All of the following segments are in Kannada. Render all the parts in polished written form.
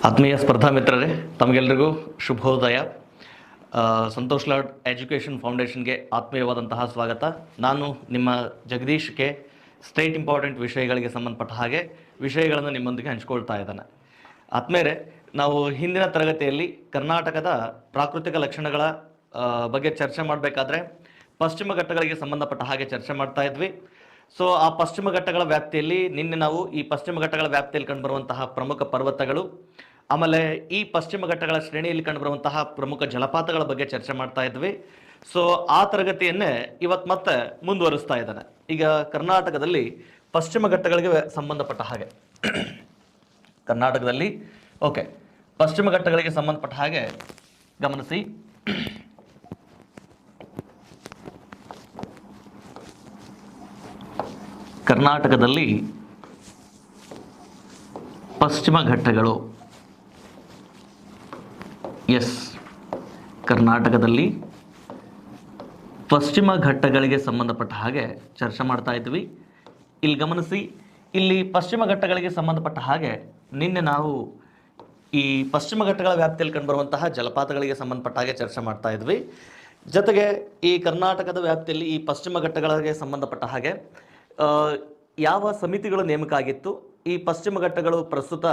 ಆತ್ಮೀಯ ಸ್ಪರ್ಧಾ ಮಿತ್ರರೇ, ತಮಗೆಲ್ಲರಿಗೂ ಶುಭೋದಯ. ಸಂತೋಷ್ ಲಾಡ್ ಎಜುಕೇಷನ್ ಫೌಂಡೇಶನ್ಗೆ ಆತ್ಮೀಯವಾದಂತಹ ಸ್ವಾಗತ. ನಾನು ನಿಮ್ಮ ಜಗದೀಶ್ ಕೆ. ಸ್ಟೇಟ್ ಇಂಪಾರ್ಟೆಂಟ್ ವಿಷಯಗಳಿಗೆ ಸಂಬಂಧಪಟ್ಟ ಹಾಗೆ ವಿಷಯಗಳನ್ನು ನಿಮ್ಮೊಂದಿಗೆ ಹಂಚ್ಕೊಳ್ತಾ ಇದ್ದಾನೆ. ಆತ್ಮೀಯರೇ, ನಾವು ಹಿಂದಿನ ತರಗತಿಯಲ್ಲಿ ಕರ್ನಾಟಕದ ಪ್ರಾಕೃತಿಕ ಲಕ್ಷಣಗಳ ಬಗ್ಗೆ ಚರ್ಚೆ ಮಾಡಬೇಕಾದ್ರೆ ಪಶ್ಚಿಮ ಘಟ್ಟಗಳಿಗೆ ಸಂಬಂಧಪಟ್ಟ ಹಾಗೆ ಚರ್ಚೆ ಮಾಡ್ತಾ ಇದ್ವಿ. ಸೊ ಆ ಪಶ್ಚಿಮ ಘಟ್ಟಗಳ ವ್ಯಾಪ್ತಿಯಲ್ಲಿ ನಿನ್ನೆ ನಾವು ಈ ಪಶ್ಚಿಮ ಘಟ್ಟಗಳ ವ್ಯಾಪ್ತಿಯಲ್ಲಿ ಕಂಡುಬರುವಂತಹ ಪ್ರಮುಖ ಪರ್ವತಗಳು, ಆಮೇಲೆ ಈ ಪಶ್ಚಿಮ ಘಟ್ಟಗಳ ಶ್ರೇಣಿಯಲ್ಲಿ ಕಂಡುಬರುವಂತಹ ಪ್ರಮುಖ ಜಲಪಾತಗಳ ಬಗ್ಗೆ ಚರ್ಚೆ ಮಾಡ್ತಾ ಇದ್ವಿ. ಸೊ ಆ ತರಗತಿಯನ್ನೇ ಇವತ್ತು ಮತ್ತೆ ಮುಂದುವರಿಸ್ತಾ ಇದ್ದಾನೆ. ಈಗ ಕರ್ನಾಟಕದಲ್ಲಿ ಪಶ್ಚಿಮ ಘಟ್ಟಗಳಿಗೆ ಸಂಬಂಧಪಟ್ಟ ಹಾಗೆ ಕರ್ನಾಟಕದಲ್ಲಿ ಪಶ್ಚಿಮ ಘಟ್ಟಗಳಿಗೆ ಸಂಬಂಧಪಟ್ಟ ಹಾಗೆ ಗಮನಿಸಿ. ಕರ್ನಾಟಕದಲ್ಲಿ ಪಶ್ಚಿಮ ಘಟ್ಟಗಳು, ಕರ್ನಾಟಕದಲ್ಲಿ ಪಶ್ಚಿಮ ಘಟ್ಟಗಳಿಗೆ ಸಂಬಂಧಪಟ್ಟ ಹಾಗೆ ಚರ್ಚೆ ಮಾಡ್ತಾ ಇದ್ವಿ. ಇಲ್ಲಿ ಗಮನಿಸಿ, ಇಲ್ಲಿ ಪಶ್ಚಿಮ ಘಟ್ಟಗಳಿಗೆ ಸಂಬಂಧಪಟ್ಟ ಹಾಗೆ ನಿನ್ನೆ ನಾವು ಈ ಪಶ್ಚಿಮ ಘಟ್ಟಗಳ ವ್ಯಾಪ್ತಿಯಲ್ಲಿ ಕಂಡುಬರುವಂತಹ ಜಲಪಾತಗಳಿಗೆ ಸಂಬಂಧಪಟ್ಟ ಹಾಗೆ ಚರ್ಚೆ ಮಾಡ್ತಾ ಇದ್ವಿ. ಜೊತೆಗೆ ಈ ಕರ್ನಾಟಕದ ವ್ಯಾಪ್ತಿಯಲ್ಲಿ ಈ ಪಶ್ಚಿಮ ಘಟ್ಟಗಳಿಗೆ ಸಂಬಂಧಪಟ್ಟ ಹಾಗೆ ಯಾವ ಸಮಿತಿಗಳು ನೇಮಕ ಆಗಿತ್ತು, ಈ ಪಶ್ಚಿಮ ಘಟ್ಟಗಳು ಪ್ರಸ್ತುತ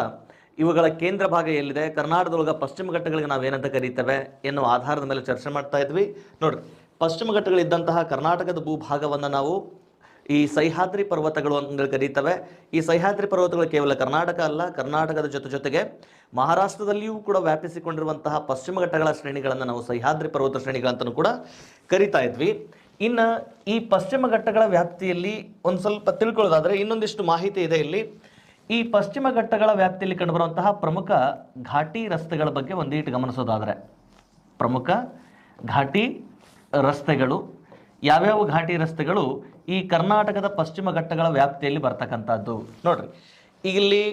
ಇವುಗಳ ಕೇಂದ್ರ ಭಾಗ ಎಲ್ಲಿದೆ, ಕರ್ನಾಟಕದೊಳಗೆ ಪಶ್ಚಿಮ ಘಟ್ಟಗಳಿಗೆ ನಾವೇನಂತ ಕರೀತೇವೆ ಎನ್ನುವ ಆಧಾರದ ಮೇಲೆ ಚರ್ಚೆ ಮಾಡ್ತಾ ಇದ್ವಿ. ನೋಡ್ರಿ, ಪಶ್ಚಿಮ ಘಟ್ಟಗಳಿದ್ದಂತಹ ಕರ್ನಾಟಕದ ಭೂಭಾಗವನ್ನು ನಾವು ಈ ಸಹ್ಯಾದ್ರಿ ಪರ್ವತಗಳು ಅಂತ ಕರೀತೇವೆ. ಈ ಸಹ್ಯಾದ್ರಿ ಪರ್ವತಗಳು ಕೇವಲ ಕರ್ನಾಟಕ ಅಲ್ಲ, ಕರ್ನಾಟಕದ ಜೊತೆಗೆ ಮಹಾರಾಷ್ಟ್ರದಲ್ಲಿಯೂ ಕೂಡ ವ್ಯಾಪಿಸಿಕೊಂಡಿರುವಂತಹ ಪಶ್ಚಿಮ ಘಟ್ಟಗಳ ಶ್ರೇಣಿಗಳನ್ನು ನಾವು ಸಹ್ಯಾದ್ರಿ ಪರ್ವತ ಶ್ರೇಣಿಗಳಂತಲೂ ಕೂಡ ಕರಿತಾ ಇದ್ವಿ. ಇನ್ನು ಈ ಪಶ್ಚಿಮ ಘಟ್ಟಗಳ ವ್ಯಾಪ್ತಿಯಲ್ಲಿ ಒಂದು ಸ್ವಲ್ಪ ತಿಳ್ಕೊಳ್ಳೋದಾದರೆ ಇನ್ನೊಂದಿಷ್ಟು ಮಾಹಿತಿ ಇದೆ ಇಲ್ಲಿ. ಈ ಪಶ್ಚಿಮ ಘಟ್ಟಗಳ ವ್ಯಾಪ್ತಿಯಲ್ಲಿ ಕಂಡುಬರುವಂತಹ ಪ್ರಮುಖ ಘಾಟಿ ರಸ್ತೆಗಳ ಬಗ್ಗೆ ಒಂದೀಟು ಗಮನಿಸೋದಾದರೆ, ಪ್ರಮುಖ ಘಾಟಿ ರಸ್ತೆಗಳು ಯಾವ್ಯಾವ ಘಾಟಿ ರಸ್ತೆಗಳು ಈ ಕರ್ನಾಟಕದ ಪಶ್ಚಿಮ ಘಟ್ಟಗಳ ವ್ಯಾಪ್ತಿಯಲ್ಲಿ ಬರ್ತಕ್ಕಂಥದ್ದು ನೋಡ್ರಿ. ಈಗ ಇಲ್ಲಿ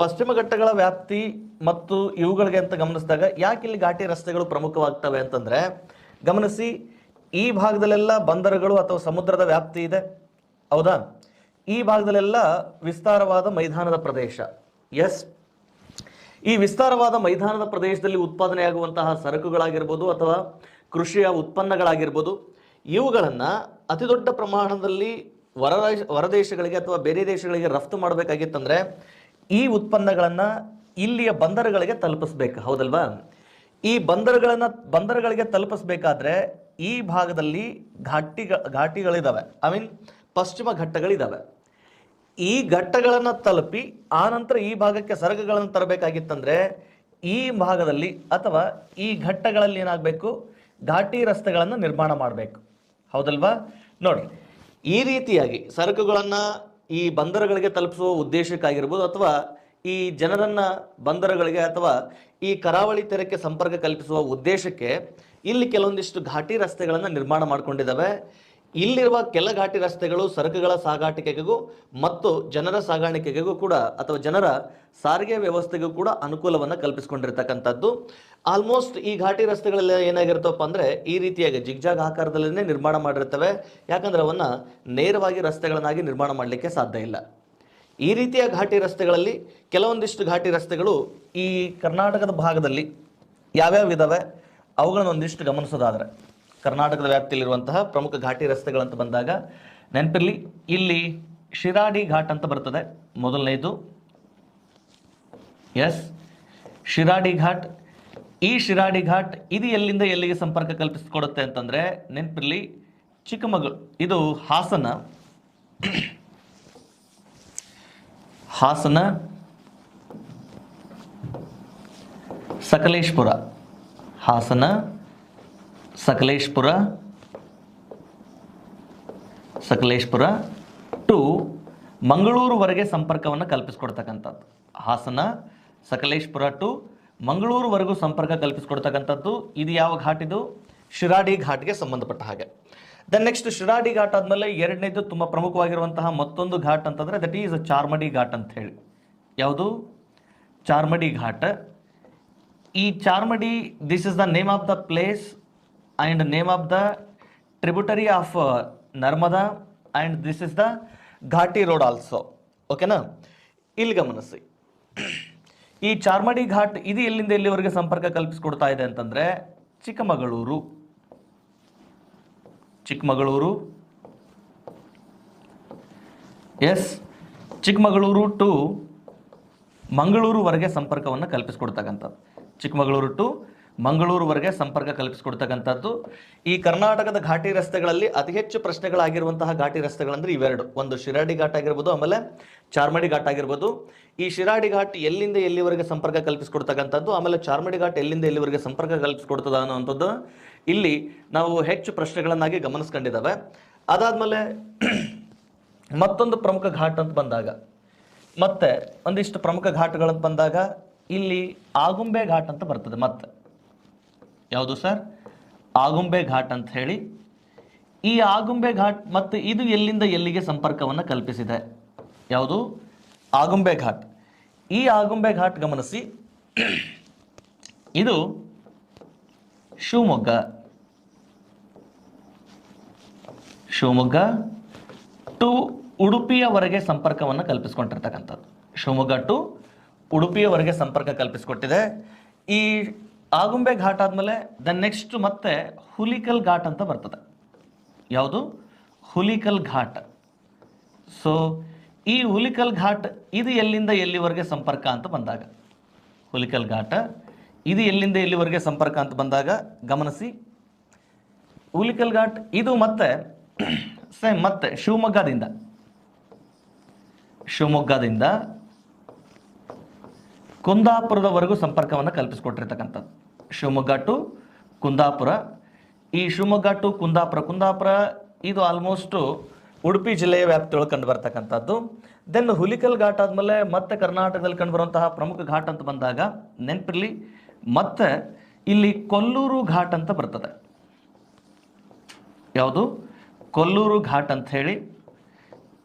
ಪಶ್ಚಿಮ ಘಟ್ಟಗಳ ವ್ಯಾಪ್ತಿ ಮತ್ತು ಇವುಗಳಿಗೆ ಅಂತ ಗಮನಿಸಿದಾಗ ಯಾಕೆ ಇಲ್ಲಿ ಘಾಟಿ ರಸ್ತೆಗಳು ಪ್ರಮುಖವಾಗ್ತವೆ ಅಂತಂದರೆ, ಗಮನಿಸಿ, ಈ ಭಾಗದಲ್ಲೆಲ್ಲ ಬಂದರುಗಳು ಅಥವಾ ಸಮುದ್ರದ ವ್ಯಾಪ್ತಿ ಇದೆ, ಹೌದಾ? ಈ ಭಾಗದಲ್ಲೆಲ್ಲ ವಿಸ್ತಾರವಾದ ಮೈದಾನದ ಪ್ರದೇಶ. ಈ ವಿಸ್ತಾರವಾದ ಮೈದಾನದ ಪ್ರದೇಶದಲ್ಲಿ ಉತ್ಪಾದನೆಯಾಗುವಂತಹ ಸರಕುಗಳಾಗಿರ್ಬೋದು ಅಥವಾ ಕೃಷಿಯ ಉತ್ಪನ್ನಗಳಾಗಿರ್ಬೋದು, ಇವುಗಳನ್ನು ಅತಿ ದೊಡ್ಡ ಪ್ರಮಾಣದಲ್ಲಿ ಹೊರದೇಶಗಳಿಗೆ ಅಥವಾ ಬೇರೆ ದೇಶಗಳಿಗೆ ರಫ್ತು ಮಾಡಬೇಕಾಗಿತ್ತಂದರೆ ಈ ಉತ್ಪನ್ನಗಳನ್ನು ಇಲ್ಲಿಯ ಬಂದರುಗಳಿಗೆ ತಲುಪಿಸ್ಬೇಕು, ಹೌದಲ್ವಾ? ಈ ಬಂದರುಗಳಿಗೆ ತಲುಪಿಸ್ಬೇಕಾದ್ರೆ ಈ ಭಾಗದಲ್ಲಿ ಘಾಟಿಗಳಿದ್ದಾವೆ, ಪಶ್ಚಿಮ ಘಟ್ಟಗಳಿದ್ದಾವೆ. ಈ ಘಟ್ಟಗಳನ್ನು ತಲುಪಿ ಆ ನಂತರ ಈ ಭಾಗಕ್ಕೆ ಸರಕುಗಳನ್ನು ತರಬೇಕಾಗಿತ್ತಂದರೆ ಈ ಭಾಗದಲ್ಲಿ ಅಥವಾ ಈ ಘಟ್ಟಗಳಲ್ಲಿ ಏನಾಗಬೇಕು, ಘಾಟಿ ರಸ್ತೆಗಳನ್ನು ನಿರ್ಮಾಣ ಮಾಡಬೇಕು, ಹೌದಲ್ವಾ? ನೋಡ್ರಿ, ಈ ರೀತಿಯಾಗಿ ಸರಕುಗಳನ್ನು ಈ ಬಂದರುಗಳಿಗೆ ತಲುಪಿಸುವ ಉದ್ದೇಶಕ್ಕಾಗಿರ್ಬೋದು ಅಥವಾ ಈ ಜನರನ್ನು ಬಂದರುಗಳಿಗೆ ಅಥವಾ ಈ ಕರಾವಳಿ ತೀರಕ್ಕೆ ಸಂಪರ್ಕ ಕಲ್ಪಿಸುವ ಉದ್ದೇಶಕ್ಕೆ ಇಲ್ಲಿ ಕೆಲವೊಂದಿಷ್ಟು ಘಾಟಿ ರಸ್ತೆಗಳನ್ನು ನಿರ್ಮಾಣ ಮಾಡಿಕೊಂಡಿದ್ದಾವೆ. ಇಲ್ಲಿರುವ ಕೆಲ ಘಾಟಿ ರಸ್ತೆಗಳು ಸರಕುಗಳ ಸಾಗಾಣಿಕೆಗೂ ಮತ್ತು ಜನರ ಸಾಗಾಣಿಕೆಗೂ ಕೂಡ ಅಥವಾ ಜನರ ಸಾರಿಗೆ ವ್ಯವಸ್ಥೆಗೂ ಕೂಡ ಅನುಕೂಲವನ್ನು ಕಲ್ಪಿಸಿಕೊಂಡಿರ್ತಕ್ಕಂಥದ್ದು. ಆಲ್ಮೋಸ್ಟ್ ಈ ಘಾಟಿ ರಸ್ತೆಗಳೆಲ್ಲ ಏನಾಗಿರ್ತಪ್ಪ ಅಂದರೆ ಈ ರೀತಿಯಾಗಿ ಜಿಗ್ಜಾಗ್ ಆಕಾರದಲ್ಲೇ ನಿರ್ಮಾಣ ಮಾಡಿರ್ತವೆ. ಯಾಕಂದರೆ ಅವನ್ನು ನೇರವಾಗಿ ರಸ್ತೆಗಳನ್ನಾಗಿ ನಿರ್ಮಾಣ ಮಾಡಲಿಕ್ಕೆ ಸಾಧ್ಯ ಇಲ್ಲ. ಈ ರೀತಿಯ ಘಾಟಿ ರಸ್ತೆಗಳಲ್ಲಿ ಕೆಲವೊಂದಿಷ್ಟು ಘಾಟಿ ರಸ್ತೆಗಳು ಈ ಕರ್ನಾಟಕದ ಭಾಗದಲ್ಲಿ ಯಾವ್ಯಾವ ಇದ್ದಾವೆ ಅವುಗಳನ್ನು ಒಂದಿಷ್ಟು ಗಮನಿಸೋದಾದರೆ, ಕರ್ನಾಟಕದ ವ್ಯಾಪ್ತಿಯಲ್ಲಿರುವಂತಹ ಪ್ರಮುಖ ಘಾಟಿ ರಸ್ತೆಗಳಂತ ಬಂದಾಗ ನೆನಪಿರಲಿ, ಇಲ್ಲಿ ಶಿರಾಡಿ ಘಾಟ್ ಅಂತ ಬರ್ತದೆ ಮೊದಲನೇದು. ಶಿರಾಡಿ ಘಾಟ್. ಈ ಶಿರಾಡಿ ಘಾಟ್ ಇದು ಎಲ್ಲಿಂದ ಎಲ್ಲಿಗೆ ಸಂಪರ್ಕ ಕಲ್ಪಿಸಿಕೊಡುತ್ತೆ ಅಂತಂದರೆ ನೆನಪಿರಲಿ, ಚಿಕ್ಕಮಗಳೂರು, ಇದು ಹಾಸನ, ಸಕಲೇಶ್ಪುರ, ಹಾಸನ, ಸಕಲೇಶ್ಪುರ ಟು ಮಂಗಳೂರುವರೆಗೆ ಸಂಪರ್ಕವನ್ನು ಕಲ್ಪಿಸ್ಕೊಡ್ತಕ್ಕಂಥದ್ದು. ಹಾಸನ, ಸಕಲೇಶ್ಪುರ ಟು ಮಂಗಳೂರುವರೆಗೂ ಸಂಪರ್ಕ ಕಲ್ಪಿಸ್ಕೊಡ್ತಕ್ಕಂಥದ್ದು. ಇದು ಯಾವ ಘಾಟ್? ಇದು ಶಿರಾಡಿ ಘಾಟ್ಗೆ ಸಂಬಂಧಪಟ್ಟ ಹಾಗೆ. ದೆನ್ ನೆಕ್ಸ್ಟ್ ಶಿರಾಡಿ ಘಾಟ್ ಆದಮೇಲೆ ಎರಡನೇದು ತುಂಬ ಪ್ರಮುಖವಾಗಿರುವಂತಹ ಮತ್ತೊಂದು ಘಾಟ್ ಅಂತಂದರೆ ದಟ್ ಈಸ್ ಚಾರ್ಮಡಿ ಘಾಟ್ ಅಂತ ಹೇಳಿ. ಯಾವುದು? ಚಾರ್ಮಡಿ ಘಾಟ್. ಈ Charmadi, this is the name of the place and name of the tributary of Narmada and this is the Ghati road also. ಓಕೆನಾ? ಇಲ್ಲಿ ಗಮನಿಸಿ, ಈ ಚಾರ್ಮಾಡಿ ಘಾಟ್ ಇದು ಎಲ್ಲಿಂದ ಎಲ್ಲಿವರೆಗೆ ಸಂಪರ್ಕ ಕಲ್ಪಿಸಿಕೊಡ್ತಾ ಇದೆ ಅಂತಂದ್ರೆ ಚಿಕ್ಕಮಗಳೂರು ಎಸ್, ಚಿಕ್ಕಮಗಳೂರು ಟು ಮಂಗಳೂರುವರೆಗೆ ಸಂಪರ್ಕವನ್ನು ಕಲ್ಪಿಸಿಕೊಡ್ತಕ್ಕಂಥದ್ದು. ಚಿಕ್ಕಮಗಳೂರು ಟು ಮಂಗಳೂರುವರೆಗೆ ಸಂಪರ್ಕ ಕಲ್ಪಿಸಿಕೊಡ್ತಕ್ಕಂಥದ್ದು. ಈ ಕರ್ನಾಟಕದ ಘಾಟಿ ರಸ್ತೆಗಳಲ್ಲಿ ಅತಿ ಹೆಚ್ಚು ಪ್ರಶ್ನೆಗಳಾಗಿರುವಂತಹ ಘಾಟಿ ರಸ್ತೆಗಳಂದ್ರೆ ಇವೆರಡು, ಒಂದು ಶಿರಾಡಿ ಘಾಟ್ ಆಗಿರ್ಬೋದು, ಆಮೇಲೆ ಚಾರ್ಮಾಡಿ ಘಾಟ್ ಆಗಿರ್ಬೋದು. ಈ ಶಿರಾಡಿ ಘಾಟ್ ಎಲ್ಲಿಂದ ಎಲ್ಲಿವರೆಗೆ ಸಂಪರ್ಕ ಕಲ್ಪಿಸಿಕೊಡ್ತಕ್ಕಂಥದ್ದು, ಆಮೇಲೆ ಚಾರ್ಮಾಡಿ ಘಾಟ್ ಎಲ್ಲಿಂದ ಎಲ್ಲಿವರೆಗೆ ಸಂಪರ್ಕ ಕಲ್ಪಿಸಿಕೊಡ್ತದ ಅನ್ನುವಂಥದ್ದು ಇಲ್ಲಿ ನಾವು ಹೆಚ್ಚು ಪ್ರಶ್ನೆಗಳನ್ನಾಗಿ ಗಮನಿಸ್ಕೊಂಡಿದ್ದಾವೆ. ಅದಾದ್ಮೇಲೆ ಮತ್ತೊಂದು ಪ್ರಮುಖ ಘಾಟ್ ಅಂತ ಬಂದಾಗ, ಮತ್ತೆ ಒಂದಿಷ್ಟು ಪ್ರಮುಖ ಘಾಟ್ಗಳಂತ ಬಂದಾಗ ಇಲ್ಲಿ ಆಗುಂಬೆ ಘಾಟ್ ಅಂತ ಬರ್ತದೆ. ಮತ್ತೆ ಯಾವುದು ಸರ್? ಆಗುಂಬೆ ಘಾಟ್ ಅಂತ ಹೇಳಿ. ಈ ಆಗುಂಬೆ ಘಾಟ್ ಮತ್ತೆ ಇದು ಎಲ್ಲಿಂದ ಎಲ್ಲಿಗೆ ಸಂಪರ್ಕವನ್ನು ಕಲ್ಪಿಸಿದೆ? ಯಾವುದು? ಆಗುಂಬೆ ಘಾಟ್. ಈ ಆಗುಂಬೆ ಘಾಟ್ ಗಮನಿಸಿ, ಇದು ಶಿವಮೊಗ್ಗ ಟು ಉಡುಪಿಯವರೆಗೆ ಸಂಪರ್ಕವನ್ನು ಕಲ್ಪಿಸಿಕೊಂಡಿರ್ತಕ್ಕಂಥದ್ದು. ಶಿವಮೊಗ್ಗ ಟು ಉಡುಪಿಯವರೆಗೆ ಸಂಪರ್ಕ ಕಲ್ಪಿಸಿಕೊಟ್ಟಿದೆ. ಈ ಆಗುಂಬೆ ಘಾಟ್ ಆದಮೇಲೆ ನೆಕ್ಸ್ಟ್ ಮತ್ತೆ ಹುಲಿಕಲ್ ಘಾಟ್ ಅಂತ ಬರ್ತದೆ. ಯಾವುದು? ಹುಲಿಕಲ್ ಘಾಟ್. ಸೊ ಈ ಹುಲಿಕಲ್ ಘಾಟ್ ಇದು ಎಲ್ಲಿಂದ ಎಲ್ಲಿವರೆಗೆ ಸಂಪರ್ಕ ಅಂತ ಬಂದಾಗ, ಹುಲಿಕಲ್ ಘಾಟ್ ಇದು ಎಲ್ಲಿಂದ ಎಲ್ಲಿವರೆಗೆ ಸಂಪರ್ಕ ಅಂತ ಬಂದಾಗ ಗಮನಿಸಿ, ಹುಲಿಕಲ್ ಘಾಟ್ ಇದು ಮತ್ತೆ ಸೇಮ್ ಮತ್ತೆ ಶಿವಮೊಗ್ಗದಿಂದ ಕುಂದಾಪುರದವರೆಗೂ ಸಂಪರ್ಕವನ್ನು ಕಲ್ಪಿಸಿಕೊಟ್ಟಿರ್ತಕ್ಕಂಥದ್ದು. ಶಿವಮೊಗ್ಗ ಟು ಕುಂದಾಪುರ. ಈ ಶಿವಮೊಗ್ಗ ಟು ಕುಂದಾಪುರ ಇದು ಆಲ್ಮೋಸ್ಟ್ ಉಡುಪಿ ಜಿಲ್ಲೆಯ ವ್ಯಾಪ್ತಿಯೊಳಗೆ ಕಂಡು ಬರ್ತಕ್ಕಂಥದ್ದು. ದೆನ್ ಹುಲಿಕಲ್ ಘಾಟ್ ಆದಮೇಲೆ ಮತ್ತೆ ಕರ್ನಾಟಕದಲ್ಲಿ ಕಂಡು ಬರುವಂತಹ ಪ್ರಮುಖ ಘಾಟ್ ಅಂತ ಬಂದಾಗ ನೆನಪಿರಲಿ, ಮತ್ತೆ ಇಲ್ಲಿ ಕೊಲ್ಲೂರು ಘಾಟ್ ಅಂತ ಬರ್ತದೆ. ಯಾವುದು? ಕೊಲ್ಲೂರು ಘಾಟ್ ಅಂತ ಹೇಳಿ.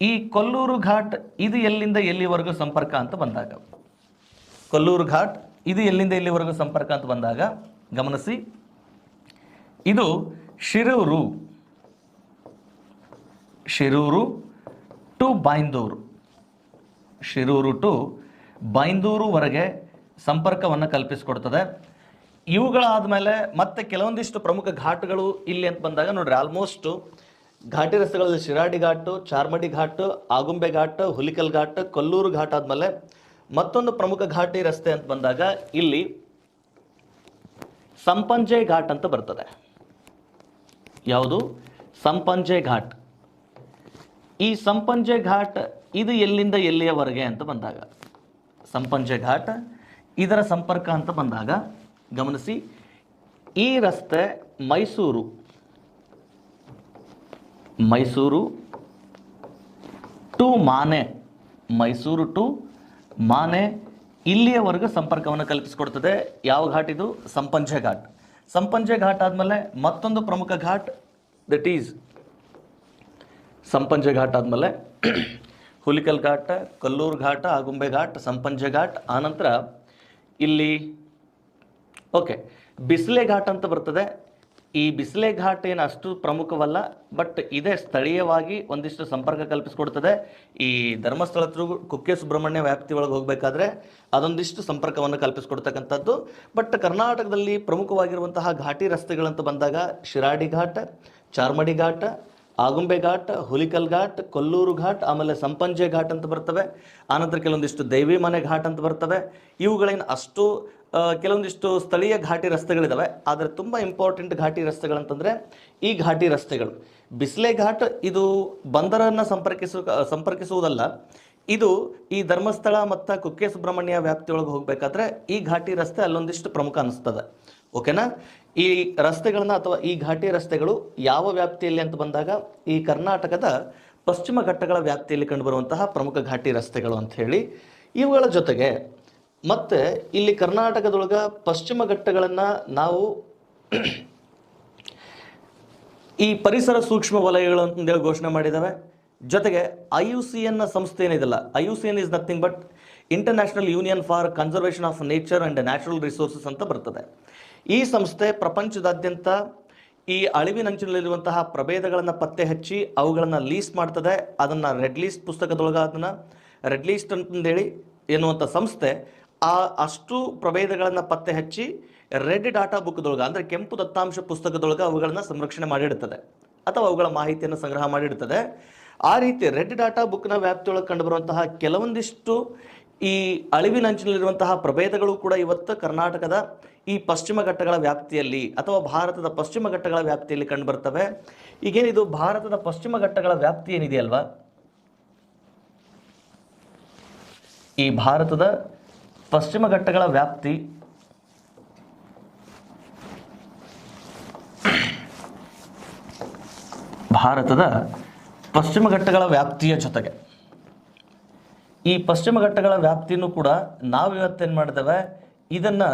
ಈ ಕೊಲ್ಲೂರು ಘಾಟ್ ಇದು ಎಲ್ಲಿಂದ ಎಲ್ಲಿವರೆಗೂ ಸಂಪರ್ಕ ಅಂತ ಬಂದಾಗ, ಕೊಲ್ಲೂರು ಘಾಟ್ ಇದು ಎಲ್ಲಿಂದ ಎಲ್ಲಿವರೆಗೂ ಸಂಪರ್ಕ ಅಂತ ಬಂದಾಗ ಗಮನಿಸಿ, ಇದು ಶಿರೂರು ಟು ಬೈಂದೂರುವರೆಗೆ ಸಂಪರ್ಕವನ್ನು ಕಲ್ಪಿಸಿಕೊಡ್ತದೆ. ಇವುಗಳಾದ ಮೇಲೆ ಮತ್ತೆ ಕೆಲವೊಂದಿಷ್ಟು ಪ್ರಮುಖ ಘಾಟ್ಗಳು ಇಲ್ಲಿ ಅಂತ ಬಂದಾಗ ನೋಡ್ರಿ, ಆಲ್ಮೋಸ್ಟ್ ಘಾಟಿ ರಸ್ತೆಗಳಲ್ಲಿ ಶಿರಾಡಿ ಘಾಟು, ಚಾರ್ಮಾಡಿ ಘಾಟು, ಆಗುಂಬೆ ಘಾಟ್, ಹುಲಿಕಲ್ ಘಾಟ್, ಕೊಲ್ಲೂರು ಘಾಟ್ ಆದಮೇಲೆ ಮತ್ತೊಂದು ಪ್ರಮುಖ ಘಾಟಿ ರಸ್ತೆ ಅಂತ ಬಂದಾಗ ಇಲ್ಲಿ ಸಂಪಂಜೆ ಘಾಟ್ ಅಂತ ಬರ್ತದೆ. ಯಾವುದು? ಸಂಪಂಜೆ ಘಾಟ್. ಈ ಸಂಪಂಜೆ ಘಾಟ್ ಇದು ಎಲ್ಲಿಂದ ಎಲ್ಲಿಯವರೆಗೆ ಅಂತ ಬಂದಾಗ, ಸಂಪಂಜೆ ಘಾಟ್ ಇದರ ಸಂಪರ್ಕ ಅಂತ ಬಂದಾಗ ಗಮನಿಸಿ, ಈ ರಸ್ತೆ ಮೈಸೂರು ಟು ಮಾನೆ ಇಲ್ಲಿಯವರೆಗೂ ಸಂಪರ್ಕವನ್ನು ಕಲ್ಪಿಸಿಕೊಡ್ತದೆ. ಯಾವ ಘಾಟ್ ಇದು? ಸಂಪಂಜೆ ಘಾಟ್. ಸಂಪಂಜೆ ಘಾಟ್ ಆದಮೇಲೆ ಮತ್ತೊಂದು ಪ್ರಮುಖ ಘಾಟ್, ದಟ್ ಈಸ್ ಸಂಪಂಜೆ ಘಾಟ್ ಆದಮೇಲೆ ಹುಲಿಕಲ್ ಘಾಟ್, ಕೊಲ್ಲೂರು ಘಾಟ್, ಆಗುಂಬೆ ಘಾಟ್, ಸಂಪಂಜೆ ಘಾಟ್, ಆನಂತರ ಇಲ್ಲಿ ಬಿಸಿಲೆ ಘಾಟ್ ಅಂತ ಬರ್ತದೆ. ಈ ಬಿಸಿಲೆ ಘಾಟ್ ಏನು ಅಷ್ಟು ಪ್ರಮುಖವಲ್ಲ, ಬಟ್ ಇದೇ ಸ್ಥಳೀಯವಾಗಿ ಒಂದಿಷ್ಟು ಸಂಪರ್ಕ ಕಲ್ಪಿಸಿಕೊಡ್ತದೆ. ಈ ಧರ್ಮಸ್ಥಳ ಕುಕ್ಕೆ ಸುಬ್ರಹ್ಮಣ್ಯ ವ್ಯಾಪ್ತಿ ಒಳಗೆ ಹೋಗಬೇಕಾದ್ರೆ ಅದೊಂದಿಷ್ಟು ಸಂಪರ್ಕವನ್ನು ಕಲ್ಪಿಸಿಕೊಡ್ತಕ್ಕಂಥದ್ದು. ಬಟ್ ಕರ್ನಾಟಕದಲ್ಲಿ ಪ್ರಮುಖವಾಗಿರುವಂತಹ ಘಾಟಿ ರಸ್ತೆಗಳಂತ ಬಂದಾಗ ಶಿರಾಡಿ ಘಾಟ್, ಚಾರ್ಮಾಡಿ ಘಾಟ್, ಆಗುಂಬೆ ಘಾಟ್, ಹುಲಿಕಲ್ ಘಾಟ್, ಕೊಲ್ಲೂರು ಘಾಟ್, ಆಮೇಲೆ ಸಂಪಂಜೆ ಘಾಟ್ ಅಂತ ಬರ್ತವೆ. ಆನಂತರ ಕೆಲವೊಂದಿಷ್ಟು ದೈವಿ ಮನೆ ಘಾಟ್ ಅಂತ ಬರ್ತವೆ. ಇವುಗಳೇನು ಅಷ್ಟು ಕೆಲವೊಂದಿಷ್ಟು ಸ್ಥಳೀಯ ಘಾಟಿ ರಸ್ತೆಗಳಿದ್ದಾವೆ. ಆದರೆ ತುಂಬ ಇಂಪಾರ್ಟೆಂಟ್ ಘಾಟಿ ರಸ್ತೆಗಳಂತಂದರೆ ಈ ಘಾಟಿ ರಸ್ತೆಗಳು. ಬಿಸಿಲೆ ಘಾಟ್ ಇದು ಬಂದರನ್ನು ಸಂಪರ್ಕಿಸುವುದಲ್ಲ, ಇದು ಈ ಧರ್ಮಸ್ಥಳ ಮತ್ತು ಕುಕ್ಕೆ ಸುಬ್ರಹ್ಮಣ್ಯ ವ್ಯಾಪ್ತಿಯೊಳಗೆ ಹೋಗಬೇಕಾದ್ರೆ ಈ ಘಾಟಿ ರಸ್ತೆ ಅಲ್ಲೊಂದಿಷ್ಟು ಪ್ರಮುಖ ಅನಿಸ್ತದೆ. ಓಕೆನಾ? ಈ ರಸ್ತೆಗಳನ್ನ ಅಥವಾ ಈ ಘಾಟಿ ರಸ್ತೆಗಳು ಯಾವ ವ್ಯಾಪ್ತಿಯಲ್ಲಿ ಅಂತ ಬಂದಾಗ ಈ ಕರ್ನಾಟಕದ ಪಶ್ಚಿಮ ಘಟ್ಟಗಳ ವ್ಯಾಪ್ತಿಯಲ್ಲಿ ಕಂಡುಬರುವಂತಹ ಪ್ರಮುಖ ಘಾಟಿ ರಸ್ತೆಗಳು ಅಂತ ಹೇಳಿ. ಇವುಗಳ ಜೊತೆಗೆ ಮತ್ತೆ ಇಲ್ಲಿ ಕರ್ನಾಟಕದೊಳಗ ಪಶ್ಚಿಮ ಘಟ್ಟಗಳನ್ನು ನಾವು ಈ ಪರಿಸರ ಸೂಕ್ಷ್ಮ ವಲಯಗಳು ಅಂತಂದೇಳಿ ಘೋಷಣೆ ಮಾಡಿದ್ದಾವೆ. ಜೊತೆಗೆ IUCN ಸಂಸ್ಥೆ ಏನಿದೆಲ್ಲ, IUCN is nothing but international union for conservation of nature and natural resources ಅಂತ ಬರ್ತದೆ. ಈ ಸಂಸ್ಥೆ ಪ್ರಪಂಚದಾದ್ಯಂತ ಈ ಅಳಿವಿನಂಚಿನಲ್ಲಿರುವಂತಹ ಪ್ರಭೇದಗಳನ್ನು ಪತ್ತೆ ಹಚ್ಚಿ ಅವುಗಳನ್ನು ಲೀಸ್ಟ್ ಮಾಡ್ತದೆ. ಅದನ್ನು ರೆಡ್ ಲೀಸ್ಟ್ ಪುಸ್ತಕದೊಳಗೆ ಅದನ್ನು ರೆಡ್ ಲೀಸ್ಟ್ ಅಂತಂದೇಳಿ ಎನ್ನುವಂಥ ಸಂಸ್ಥೆ ಆ ಅಷ್ಟು ಪ್ರಭೇದಗಳನ್ನು ಪತ್ತೆ ಹಚ್ಚಿ ರೆಡ್ ಡಾಟಾ ಬುಕ್ದೊಳಗೆ ಅಂದರೆ ಕೆಂಪು ದತ್ತಾಂಶ ಪುಸ್ತಕದೊಳಗೆ ಅವುಗಳನ್ನು ಸಂರಕ್ಷಣೆ ಮಾಡಿಡುತ್ತದೆ ಅಥವಾ ಅವುಗಳ ಮಾಹಿತಿಯನ್ನು ಸಂಗ್ರಹ ಮಾಡಿಡುತ್ತದೆ. ಆ ರೀತಿ ರೆಡ್ ಡಾಟಾ ಬುಕ್ನ ವ್ಯಾಪ್ತಿಯೊಳಗೆ ಕಂಡುಬರುವಂತಹ ಕೆಲವೊಂದಿಷ್ಟು ಈ ಅಳಿವಿನಂಚಿನಲ್ಲಿರುವಂತಹ ಪ್ರಭೇದಗಳು ಕೂಡ ಇವತ್ತು ಕರ್ನಾಟಕದ ಈ ಪಶ್ಚಿಮ ಘಟ್ಟಗಳ ವ್ಯಾಪ್ತಿಯಲ್ಲಿ ಅಥವಾ ಭಾರತದ ಪಶ್ಚಿಮ ಘಟ್ಟಗಳ ವ್ಯಾಪ್ತಿಯಲ್ಲಿ ಕಂಡುಬರ್ತವೆ. ಈಗೇನಿದು ಭಾರತದ ಪಶ್ಚಿಮ ಘಟ್ಟಗಳ ವ್ಯಾಪ್ತಿ ಏನಿದೆಯಲ್ವಾ, ಈ ಭಾರತದ ಪಶ್ಚಿಮ ಘಟ್ಟಗಳ ವ್ಯಾಪ್ತಿ ಭಾರತದ ಪಶ್ಚಿಮ ಘಟ್ಟಗಳ ವ್ಯಾಪ್ತಿಯ ಜೊತೆಗೆ ಈ ಪಶ್ಚಿಮ ಘಟ್ಟಗಳ ವ್ಯಾಪ್ತಿನೂ ಕೂಡ ನಾವು ಇವತ್ತೇನು ಮಾಡಿದ್ದೇವೆ, ಇದನ್ನು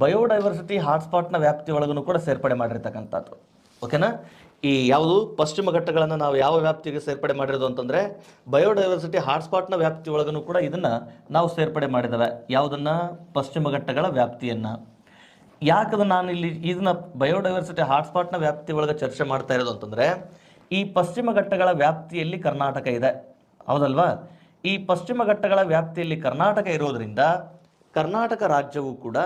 ಬಯೋಡೈವರ್ಸಿಟಿ ಹಾಟ್ಸ್ಪಾಟ್ನ ವ್ಯಾಪ್ತಿ ಒಳಗೂ ಕೂಡ ಸೇರ್ಪಡೆ ಮಾಡಿರ್ತಕ್ಕಂಥದ್ದು. ಓಕೆನಾ? ಈ ಯಾವುದು ಪಶ್ಚಿಮ ಘಟ್ಟಗಳನ್ನು ನಾವು ಯಾವ ವ್ಯಾಪ್ತಿಗೆ ಸೇರ್ಪಡೆ ಮಾಡಿರೋದು ಅಂತಂದರೆ ಬಯೋಡೈವರ್ಸಿಟಿ ಹಾಟ್ಸ್ಪಾಟ್ನ ವ್ಯಾಪ್ತಿ ಒಳಗೂ ಕೂಡ ಇದನ್ನು ನಾವು ಸೇರ್ಪಡೆ ಮಾಡಿದ್ದೇವೆ. ಯಾವುದನ್ನು? ಪಶ್ಚಿಮ ಘಟ್ಟಗಳ ವ್ಯಾಪ್ತಿಯನ್ನು. ಯಾಕಂದ್ರೆ ನಾನು ಇಲ್ಲಿ ಇದನ್ನ ಬಯೋಡೈವರ್ಸಿಟಿ ಹಾಟ್ಸ್ಪಾಟ್ನ ವ್ಯಾಪ್ತಿ ಒಳಗೆ ಚರ್ಚೆ ಮಾಡ್ತಾ ಇರೋದು ಅಂತಂದರೆ ಈ ಪಶ್ಚಿಮ ಘಟ್ಟಗಳ ವ್ಯಾಪ್ತಿಯಲ್ಲಿ ಕರ್ನಾಟಕ ಇದೆ, ಹೌದಲ್ವಾ? ಈ ಪಶ್ಚಿಮ ಘಟ್ಟಗಳ ವ್ಯಾಪ್ತಿಯಲ್ಲಿ ಕರ್ನಾಟಕ ಇರೋದರಿಂದ ಕರ್ನಾಟಕ ರಾಜ್ಯವು ಕೂಡ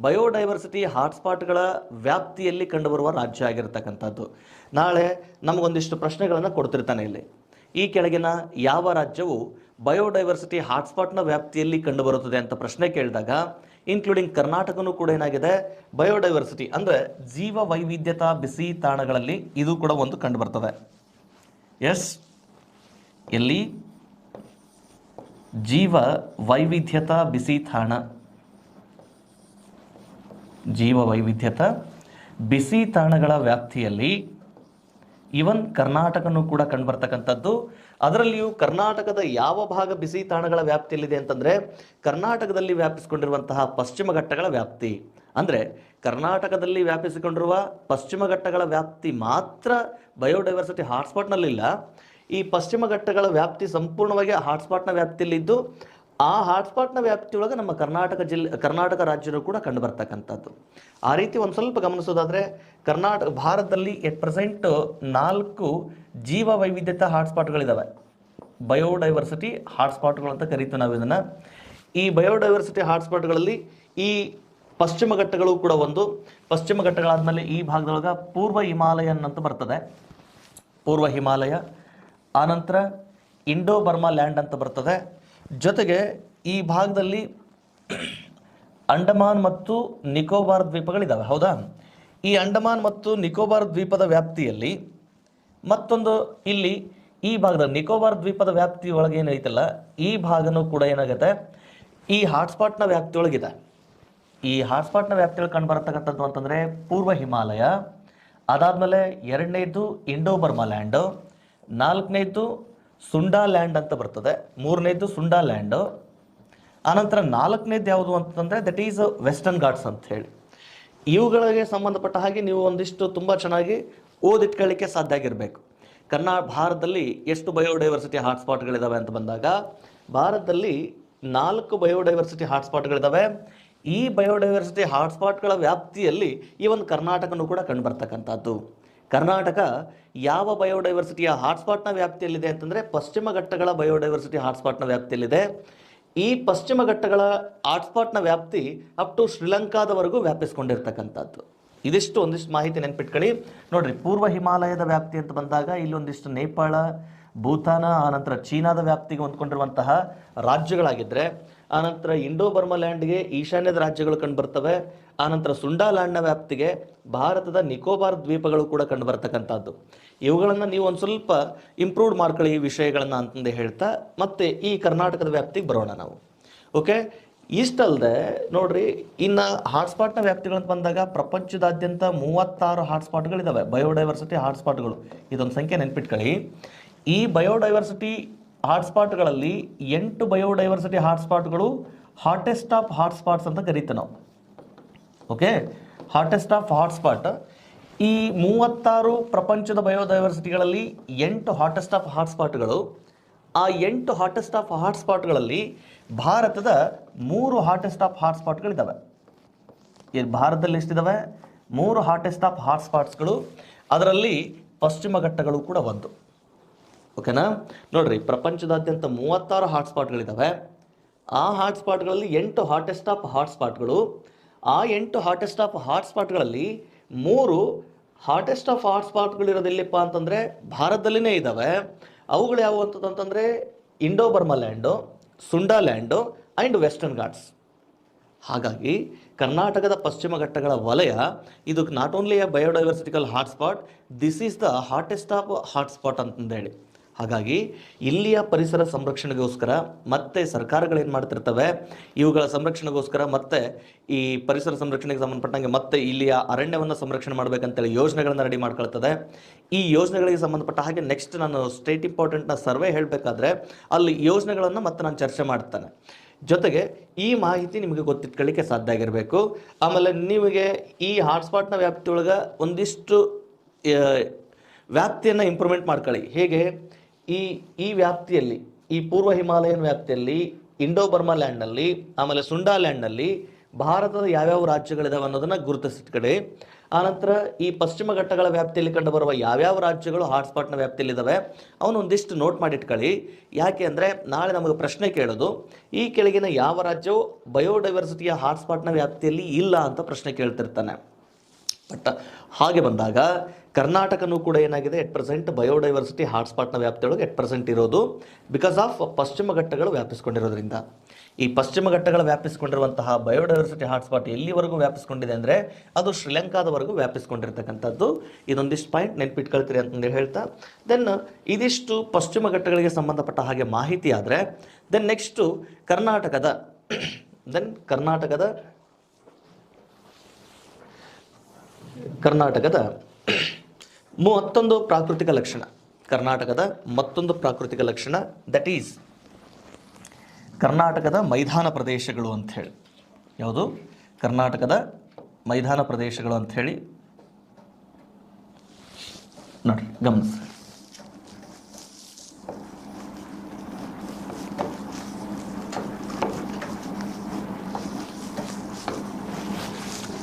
ಬಯೋಡೈವರ್ಸಿಟಿ ಹಾಟ್ಸ್ಪಾಟ್ಗಳ ವ್ಯಾಪ್ತಿಯಲ್ಲಿ ಕಂಡುಬರುವ ರಾಜ್ಯ ಆಗಿರ್ತಕ್ಕಂಥದ್ದು. ನಾಳೆ ನಮಗೊಂದಿಷ್ಟು ಪ್ರಶ್ನೆಗಳನ್ನು ಕೊಡ್ತಿರ್ತಾನೆ ಇಲ್ಲಿ. ಈ ಕೆಳಗಿನ ಯಾವ ರಾಜ್ಯವು ಬಯೋಡೈವರ್ಸಿಟಿ ಹಾಟ್ಸ್ಪಾಟ್ನ ವ್ಯಾಪ್ತಿಯಲ್ಲಿ ಕಂಡುಬರುತ್ತದೆ ಅಂತ ಪ್ರಶ್ನೆ ಕೇಳಿದಾಗ ಇನ್ಕ್ಲೂಡಿಂಗ್ ಕರ್ನಾಟಕನೂ ಕೂಡ ಏನಾಗಿದೆ, ಬಯೋಡೈವರ್ಸಿಟಿ ಅಂದರೆ ಜೀವ ವೈವಿಧ್ಯತಾ ಬಿಸಿ ತಾಣಗಳಲ್ಲಿ ಇದು ಕೂಡ ಒಂದು ಕಂಡು ಬರ್ತದೆ. ಎಸ್, ಎಲ್ಲಿ? ಜೀವ ವೈವಿಧ್ಯತಾ ಬಿಸಿ ತಾಣ, ಜೀವ ವೈವಿಧ್ಯತಾ ಬಿಸಿ ತಾಣಗಳ ವ್ಯಾಪ್ತಿಯಲ್ಲಿ ಇವನ್ ಕರ್ನಾಟಕನೂ ಕೂಡ ಕಂಡುಬರ್ತಕ್ಕಂಥದ್ದು. ಅದರಲ್ಲಿಯೂ ಕರ್ನಾಟಕದ ಯಾವ ಭಾಗ ಬಿಸಿ ತಾಣಗಳ ವ್ಯಾಪ್ತಿಯಲ್ಲಿದೆ ಅಂತಂದರೆ ಕರ್ನಾಟಕದಲ್ಲಿ ವ್ಯಾಪಿಸಿಕೊಂಡಿರುವಂತಹ ಪಶ್ಚಿಮ ಘಟ್ಟಗಳ ವ್ಯಾಪ್ತಿ. ಅಂದರೆ ಕರ್ನಾಟಕದಲ್ಲಿ ವ್ಯಾಪಿಸಿಕೊಂಡಿರುವ ಪಶ್ಚಿಮ ಘಟ್ಟಗಳ ವ್ಯಾಪ್ತಿ ಮಾತ್ರ ಬಯೋಡೈವರ್ಸಿಟಿ ಹಾಟ್ಸ್ಪಾಟ್ನಲ್ಲಿಲ್ಲ. ಈ ಪಶ್ಚಿಮ ಘಟ್ಟಗಳ ವ್ಯಾಪ್ತಿ ಸಂಪೂರ್ಣವಾಗಿ ಹಾಟ್ಸ್ಪಾಟ್ನ ವ್ಯಾಪ್ತಿಯಲ್ಲಿದ್ದು ಆ ಹಾಟ್ಸ್ಪಾಟ್ನ ವ್ಯಾಪ್ತಿಯೊಳಗೆ ನಮ್ಮ ಕರ್ನಾಟಕ ರಾಜ್ಯನೂ ಕೂಡ ಕಂಡು ಬರ್ತಕ್ಕಂಥದ್ದು. ಆ ರೀತಿ ಒಂದು ಸ್ವಲ್ಪ ಗಮನಿಸೋದಾದರೆ ಭಾರತದಲ್ಲಿ ಎಟ್ ಪ್ರೆಸೆಂಟ್ 4 ಜೀವ ವೈವಿಧ್ಯತಾ ಹಾಟ್ಸ್ಪಾಟ್ಗಳಿದ್ದಾವೆ. ಬಯೋಡೈವರ್ಸಿಟಿ ಹಾಟ್ಸ್ಪಾಟ್ಗಳು ಅಂತ ಕರಿತೀವಿ ನಾವು ಇದನ್ನು. ಈ ಬಯೋಡೈವರ್ಸಿಟಿ ಹಾಟ್ಸ್ಪಾಟ್ಗಳಲ್ಲಿ ಈ ಪಶ್ಚಿಮ ಘಟ್ಟಗಳು ಕೂಡ ಒಂದು. ಪಶ್ಚಿಮ ಘಟ್ಟಗಳಾದಮೇಲೆ ಈ ಭಾಗದೊಳಗೆ ಪೂರ್ವ ಹಿಮಾಲಯನ್ ಅಂತ ಬರ್ತದೆ, ಪೂರ್ವ ಹಿಮಾಲಯ. ಆನಂತರ ಇಂಡೋ ಬರ್ಮಾ ಲ್ಯಾಂಡ್ ಅಂತ ಬರ್ತದೆ. ಜೊತೆಗೆ ಈ ಭಾಗದಲ್ಲಿ ಅಂಡಮಾನ್ ಮತ್ತು ನಿಕೋಬಾರ್ ದ್ವೀಪಗಳಿದ್ದಾವೆ, ಹೌದಾ? ಈ ಅಂಡಮಾನ್ ಮತ್ತು ನಿಕೋಬಾರ್ ದ್ವೀಪದ ವ್ಯಾಪ್ತಿಯಲ್ಲಿ ಮತ್ತೊಂದು ಇಲ್ಲಿ ಈ ಭಾಗದ ನಿಕೋಬಾರ್ ದ್ವೀಪದ ವ್ಯಾಪ್ತಿ ಒಳಗೆ ಏನೈತಲ್ಲ ಈ ಭಾಗನೂ ಕೂಡ ಏನಾಗುತ್ತೆ, ಈ ಹಾಟ್ಸ್ಪಾಟ್ನ ವ್ಯಾಪ್ತಿಯೊಳಗಿದೆ. ಈ ಹಾಟ್ಸ್ಪಾಟ್ನ ವ್ಯಾಪ್ತಿಯೊಳಗೆ ಕಂಡು ಬರತಕ್ಕಂಥದ್ದು ಅಂತಂದರೆ ಪೂರ್ವ ಹಿಮಾಲಯ, ಅದಾದಮೇಲೆ 2ನೇದು ಇಂಡೋ ಬರ್ಮಾ ಲ್ಯಾಂಡು, 4ನೇದು ಸುಂಡಾ ಲ್ಯಾಂಡ್ ಅಂತ ಬರ್ತದೆ, 3ನೇದು ಸುಂಡಾ ಲ್ಯಾಂಡು. ಆನಂತರ 4ನೇದು ಯಾವುದು ಅಂತಂದರೆ ದಟ್ ಈಸ್ ವೆಸ್ಟರ್ನ್ ಘಾಟ್ಸ್ ಅಂತ ಹೇಳಿ. ಇವುಗಳಿಗೆ ಸಂಬಂಧಪಟ್ಟ ಹಾಗೆ ನೀವು ಒಂದಿಷ್ಟು ತುಂಬ ಚೆನ್ನಾಗಿ ಓದಿಟ್ಕೊಳ್ಳಿಕ್ಕೆ ಸಾಧ್ಯ ಆಗಿರಬೇಕು. ಭಾರತದಲ್ಲಿ ಎಷ್ಟು ಬಯೋಡೈವರ್ಸಿಟಿ ಹಾಟ್ಸ್ಪಾಟ್ಗಳಿದ್ದಾವೆ ಅಂತ ಬಂದಾಗ ಭಾರತದಲ್ಲಿ 4 ಬಯೋಡೈವರ್ಸಿಟಿ ಹಾಟ್ಸ್ಪಾಟ್ಗಳಿದ್ದಾವೆ. ಈ ಬಯೋಡೈವರ್ಸಿಟಿ ಹಾಟ್ಸ್ಪಾಟ್ಗಳ ವ್ಯಾಪ್ತಿಯಲ್ಲಿ ಈ ಒಂದು ಕರ್ನಾಟಕನೂ ಕೂಡ ಕಂಡು ಬರ್ತಕ್ಕಂಥದ್ದು. ಕರ್ನಾಟಕ ಯಾವ ಬಯೋಡೈವರ್ಸಿಟಿಯ ಹಾಟ್ಸ್ಪಾಟ್ನ ವ್ಯಾಪ್ತಿಯಲ್ಲಿದೆ ಅಂತಂದರೆ ಪಶ್ಚಿಮ ಘಟ್ಟಗಳ ಬಯೋಡೈವರ್ಸಿಟಿ ಹಾಟ್ಸ್ಪಾಟ್ನ ವ್ಯಾಪ್ತಿಯಲ್ಲಿದೆ. ಈ ಪಶ್ಚಿಮ ಘಟ್ಟಗಳ ಹಾಟ್ಸ್ಪಾಟ್ನ ವ್ಯಾಪ್ತಿ ಅಪ್ ಟು ಶ್ರೀಲಂಕಾದವರೆಗೂ ವ್ಯಾಪಿಸ್ಕೊಂಡಿರ್ತಕ್ಕಂಥದ್ದು. ಇದಿಷ್ಟು ಒಂದಿಷ್ಟು ಮಾಹಿತಿ ನೆನ್ಪಿಟ್ಕೊಳ್ಳಿ. ನೋಡ್ರಿ, ಪೂರ್ವ ಹಿಮಾಲಯದ ವ್ಯಾಪ್ತಿ ಅಂತ ಬಂದಾಗ ಇಲ್ಲೊಂದಿಷ್ಟು ನೇಪಾಳ, ಭೂತಾನ, ಆನಂತರ ಚೀನಾದ ವ್ಯಾಪ್ತಿಗೆ ಹೊಂದ್ಕೊಂಡಿರುವಂತಹ ರಾಜ್ಯಗಳಾಗಿದ್ದರೆ, ಆನಂತರ ಇಂಡೋ ಬರ್ಮಾ ಲ್ಯಾಂಡ್ಗೆ ಈಶಾನ್ಯದ ರಾಜ್ಯಗಳು ಕಂಡು ಬರ್ತವೆ. ಆನಂತರ ಸುಂಡಾ ಲ್ಯಾಂಡ್ನ ವ್ಯಾಪ್ತಿಗೆ ಭಾರತದ ನಿಕೋಬಾರ್ ದ್ವೀಪಗಳು ಕೂಡ ಕಂಡು ಬರ್ತಕ್ಕಂಥದ್ದು. ಇವುಗಳನ್ನು ನೀವು ಒಂದು ಸ್ವಲ್ಪ ಇಂಪ್ರೂವ್ ಮಾಡ್ಕೊಳ್ಳಿ ಈ ವಿಷಯಗಳನ್ನು ಅಂತಂದು ಹೇಳ್ತಾ ಮತ್ತೆ ಈ ಕರ್ನಾಟಕದ ವ್ಯಾಪ್ತಿಗೆ ಬರೋಣ ನಾವು. ಓಕೆ, ಇಷ್ಟಲ್ಲದೆ ನೋಡ್ರಿ, ಇನ್ನು ಹಾಟ್ಸ್ಪಾಟ್ನ ವ್ಯಾಪ್ತಿಗಳಂತ ಬಂದಾಗ ಪ್ರಪಂಚದಾದ್ಯಂತ 36 ಹಾಟ್ಸ್ಪಾಟ್ಗಳಿದ್ದಾವೆ, ಬಯೋಡೈವರ್ಸಿಟಿ ಹಾಟ್ಸ್ಪಾಟ್ಗಳು. ಇದೊಂದು ಸಂಖ್ಯೆ ನೆನ್ಪಿಟ್ಕೊಳ್ಳಿ. ಈ ಬಯೋಡೈವರ್ಸಿಟಿ ಹಾಟ್ಸ್ಪಾಟ್ಗಳಲ್ಲಿ 8 ಬಯೋಡೈವರ್ಸಿಟಿ ಹಾಟ್ಸ್ಪಾಟ್ಗಳು ಹಾಟೆಸ್ಟ್ ಆಫ್ ಹಾಟ್ಸ್ಪಾಟ್ಸ್ ಅಂತ ಕರೀತೀವಿ ನಾವು. Okay, hottest of hotspot. ಈ 36 ಪ್ರಪಂಚದ ಬಯೋಡೈವರ್ಸಿಟಿಗಳಲ್ಲಿ 8 ಹಾಟೆಸ್ಟ್ ಆಫ್ ಹಾಟ್ಸ್ಪಾಟ್ಗಳು. ಆ 8 ಹಾಟೆಸ್ಟ್ ಆಫ್ ಹಾಟ್ಸ್ಪಾಟ್ಗಳಲ್ಲಿ ಭಾರತದ 3 ಹಾಟೆಸ್ಟ್ ಆಫ್ ಹಾಟ್ಸ್ಪಾಟ್ಗಳಿದ್ದಾವೆ. ಈ ಭಾರತದಲ್ಲಿ ಎಷ್ಟಿದ್ದಾವೆ? 3 ಹಾಟೆಸ್ಟ್ ಆಫ್ ಹಾಟ್ಸ್ಪಾಟ್ಸ್ಗಳು. ಅದರಲ್ಲಿ ಪಶ್ಚಿಮ ಘಟ್ಟಗಳು ಕೂಡ ಒಂದು. ಓಕೆನಾ? ನೋಡ್ರಿ, ಪ್ರಪಂಚದಾದ್ಯಂತ 36 ಹಾಟ್ಸ್ಪಾಟ್ಗಳಿದ್ದಾವೆ. ಆ ಹಾಟ್ಸ್ಪಾಟ್ಗಳಲ್ಲಿ 8 ಹಾಟೆಸ್ಟ್ ಆಫ್ ಹಾಟ್ಸ್ಪಾಟ್ಗಳು. ಆ 8 ಹಾಟೆಸ್ಟ್ ಆಫ್ ಹಾಟ್ಸ್ಪಾಟ್ಗಳಲ್ಲಿ 3 ಹಾಟೆಸ್ಟ್ ಆಫ್ ಹಾಟ್ಸ್ಪಾಟ್ಗಳಿರೋದಿಲ್ಲಪ್ಪ ಅಂತಂದರೆ ಭಾರತದಲ್ಲಿನೇ ಇದ್ದಾವೆ. ಅವುಗಳು ಯಾವುವು ಅಂತಂತಂದರೆ Indo Burma land, Sunda land and Western Ghats. ಹಾಗಾಗಿ ಕರ್ನಾಟಕದ ಪಶ್ಚಿಮ ಘಟ್ಟಗಳ ವಲಯ ಇದು ನಾಟ್ ಓನ್ಲಿ ಎ ಬಯೋಡೈವರ್ಸಿಟಿಕಲ್ hotspot, this is the hottest of hotspot ಅಂತಂದೇಳಿ. ಹಾಗಾಗಿ ಇಲ್ಲಿಯ ಪರಿಸರ ಸಂರಕ್ಷಣೆಗೋಸ್ಕರ ಮತ್ತೆ ಸರ್ಕಾರಗಳೇನು ಮಾಡ್ತಿರ್ತವೆ, ಇವುಗಳ ಸಂರಕ್ಷಣೆಗೋಸ್ಕರ ಮತ್ತೆ ಈ ಪರಿಸರ ಸಂರಕ್ಷಣೆಗೆ ಸಂಬಂಧಪಟ್ಟಂಗೆ ಮತ್ತೆ ಇಲ್ಲಿಯ ಅರಣ್ಯವನ್ನು ಸಂರಕ್ಷಣೆ ಮಾಡಬೇಕಂತೇಳಿ ಯೋಜನೆಗಳನ್ನು ರೆಡಿ ಮಾಡ್ಕೊಳ್ತದೆ. ಈ ಯೋಜನೆಗಳಿಗೆ ಸಂಬಂಧಪಟ್ಟ ಹಾಗೆ ನೆಕ್ಸ್ಟ್ ನಾನು ಸ್ಟೇಟ್ ಇಂಪಾರ್ಟೆಂಟ್ನ ಸರ್ವೆ ಹೇಳಬೇಕಾದ್ರೆ ಅಲ್ಲಿ ಯೋಜನೆಗಳನ್ನು ಮತ್ತೆ ನಾನು ಚರ್ಚೆ ಮಾಡ್ತೇನೆ. ಜೊತೆಗೆ ಈ ಮಾಹಿತಿ ನಿಮಗೆ ಗೊತ್ತಿಟ್ಕೊಳ್ಳಿಕ್ಕೆ ಸಾಧ್ಯ ಆಗಿರಬೇಕು. ಆಮೇಲೆ ನಿಮಗೆ ಈ ಹಾಟ್ಸ್ಪಾಟ್ನ ವ್ಯಾಪ್ತಿಯೊಳಗೆ ಒಂದಿಷ್ಟು ವ್ಯಾಪ್ತಿಯನ್ನು ಇಂಪ್ರೂವ್ಮೆಂಟ್ ಮಾಡ್ಕೊಳ್ಳಿ. ಹೇಗೆ ಈ ವ್ಯಾಪ್ತಿಯಲ್ಲಿ, ಈ ಪೂರ್ವ ಹಿಮಾಲಯನ್ ವ್ಯಾಪ್ತಿಯಲ್ಲಿ, ಇಂಡೋ ಬರ್ಮಾ ಲ್ಯಾಂಡ್ನಲ್ಲಿ, ಆಮೇಲೆ ಸುಂಡಾ ಲ್ಯಾಂಡ್ನಲ್ಲಿ ಭಾರತದ ಯಾವ್ಯಾವ ರಾಜ್ಯಗಳಿದಾವೆ ಅನ್ನೋದನ್ನು ಗುರುತಿಸಿಟ್ಕೊಳ್ಳಿ. ಆನಂತರ ಈ ಪಶ್ಚಿಮ ಘಟ್ಟಗಳ ವ್ಯಾಪ್ತಿಯಲ್ಲಿ ಕಂಡುಬರುವ ಯಾವ್ಯಾವ ರಾಜ್ಯಗಳು ಹಾಟ್ಸ್ಪಾಟ್ನ ವ್ಯಾಪ್ತಿಯಲ್ಲಿದ್ದಾವೆ ಅವನು ಒಂದಿಷ್ಟು ನೋಟ್ ಮಾಡಿಟ್ಕೊಳ್ಳಿ. ಯಾಕೆ ಅಂದರೆ ನಾಳೆ ನಮಗೆ ಪ್ರಶ್ನೆ ಕೇಳೋದು, ಈ ಕೆಳಗಿನ ಯಾವ ರಾಜ್ಯವು ಬಯೋಡೈವರ್ಸಿಟಿಯ ಹಾಟ್ಸ್ಪಾಟ್ನ ವ್ಯಾಪ್ತಿಯಲ್ಲಿ ಇಲ್ಲ ಅಂತ ಪ್ರಶ್ನೆ ಕೇಳ್ತಿರ್ತಾನೆ. ಬಟ್ ಹಾಗೆ ಬಂದಾಗ ಕರ್ನಾಟಕನೂ ಕೂಡ ಏನಾಗಿದೆ, 8% ಬಯೋಡೈವರ್ಸಿಟಿ ಹಾಟ್ಸ್ಪಾಟ್ನ ವ್ಯಾಪ್ತಿಯೊಳಗೆ 8% ಇರೋದು ಬಿಕಾಸ್ ಆಫ್ ಪಶ್ಚಿಮ ಘಟ್ಟಗಳು ವ್ಯಾಪಿಸ್ಕೊಂಡಿರೋದ್ರಿಂದ. ಈ ಪಶ್ಚಿಮ ಘಟ್ಟಗಳು ವ್ಯಾಪಿಸ್ಕೊಂಡಿರುವಂತಹ ಬಯೋಡೈವರ್ಸಿಟಿ ಹಾಟ್ಸ್ಪಾಟ್ ಎಲ್ಲಿವರೆಗೂ ವ್ಯಾಪಿಸ್ಕೊಂಡಿದೆ ಅಂದರೆ ಅದು ಶ್ರೀಲಂಕಾದವರೆಗೂ ವ್ಯಾಪಿಸ್ಕೊಂಡಿರ್ತಕ್ಕಂಥದ್ದು. ಇದೊಂದಿಷ್ಟು ಪಾಯಿಂಟ್ ನೆನ್ಪಿಟ್ಕೊಳ್ತೀರಿ ಅಂತಂದೇಳಿ ಹೇಳ್ತಾ, ದೆನ್ ಇದಿಷ್ಟು ಪಶ್ಚಿಮ ಘಟ್ಟಗಳಿಗೆ ಸಂಬಂಧಪಟ್ಟ ಹಾಗೆ ಮಾಹಿತಿ ಆದರೆ ದೆನ್ ನೆಕ್ಸ್ಟು ಕರ್ನಾಟಕದ ಮತ್ತೊಂದು ಪ್ರಾಕೃತಿಕ ಲಕ್ಷಣ, ಕರ್ನಾಟಕದ ಮತ್ತೊಂದು ಪ್ರಾಕೃತಿಕ ಲಕ್ಷಣ ದಟ್ ಈಸ್ ಕರ್ನಾಟಕದ ಮೈದಾನ ಪ್ರದೇಶಗಳು ಅಂಥೇಳಿ. ಯಾವುದು? ಕರ್ನಾಟಕದ ಮೈದಾನ ಪ್ರದೇಶಗಳು ಅಂಥೇಳಿ ನೋಡ್ರಿ, ಗಮನಿಸಿ.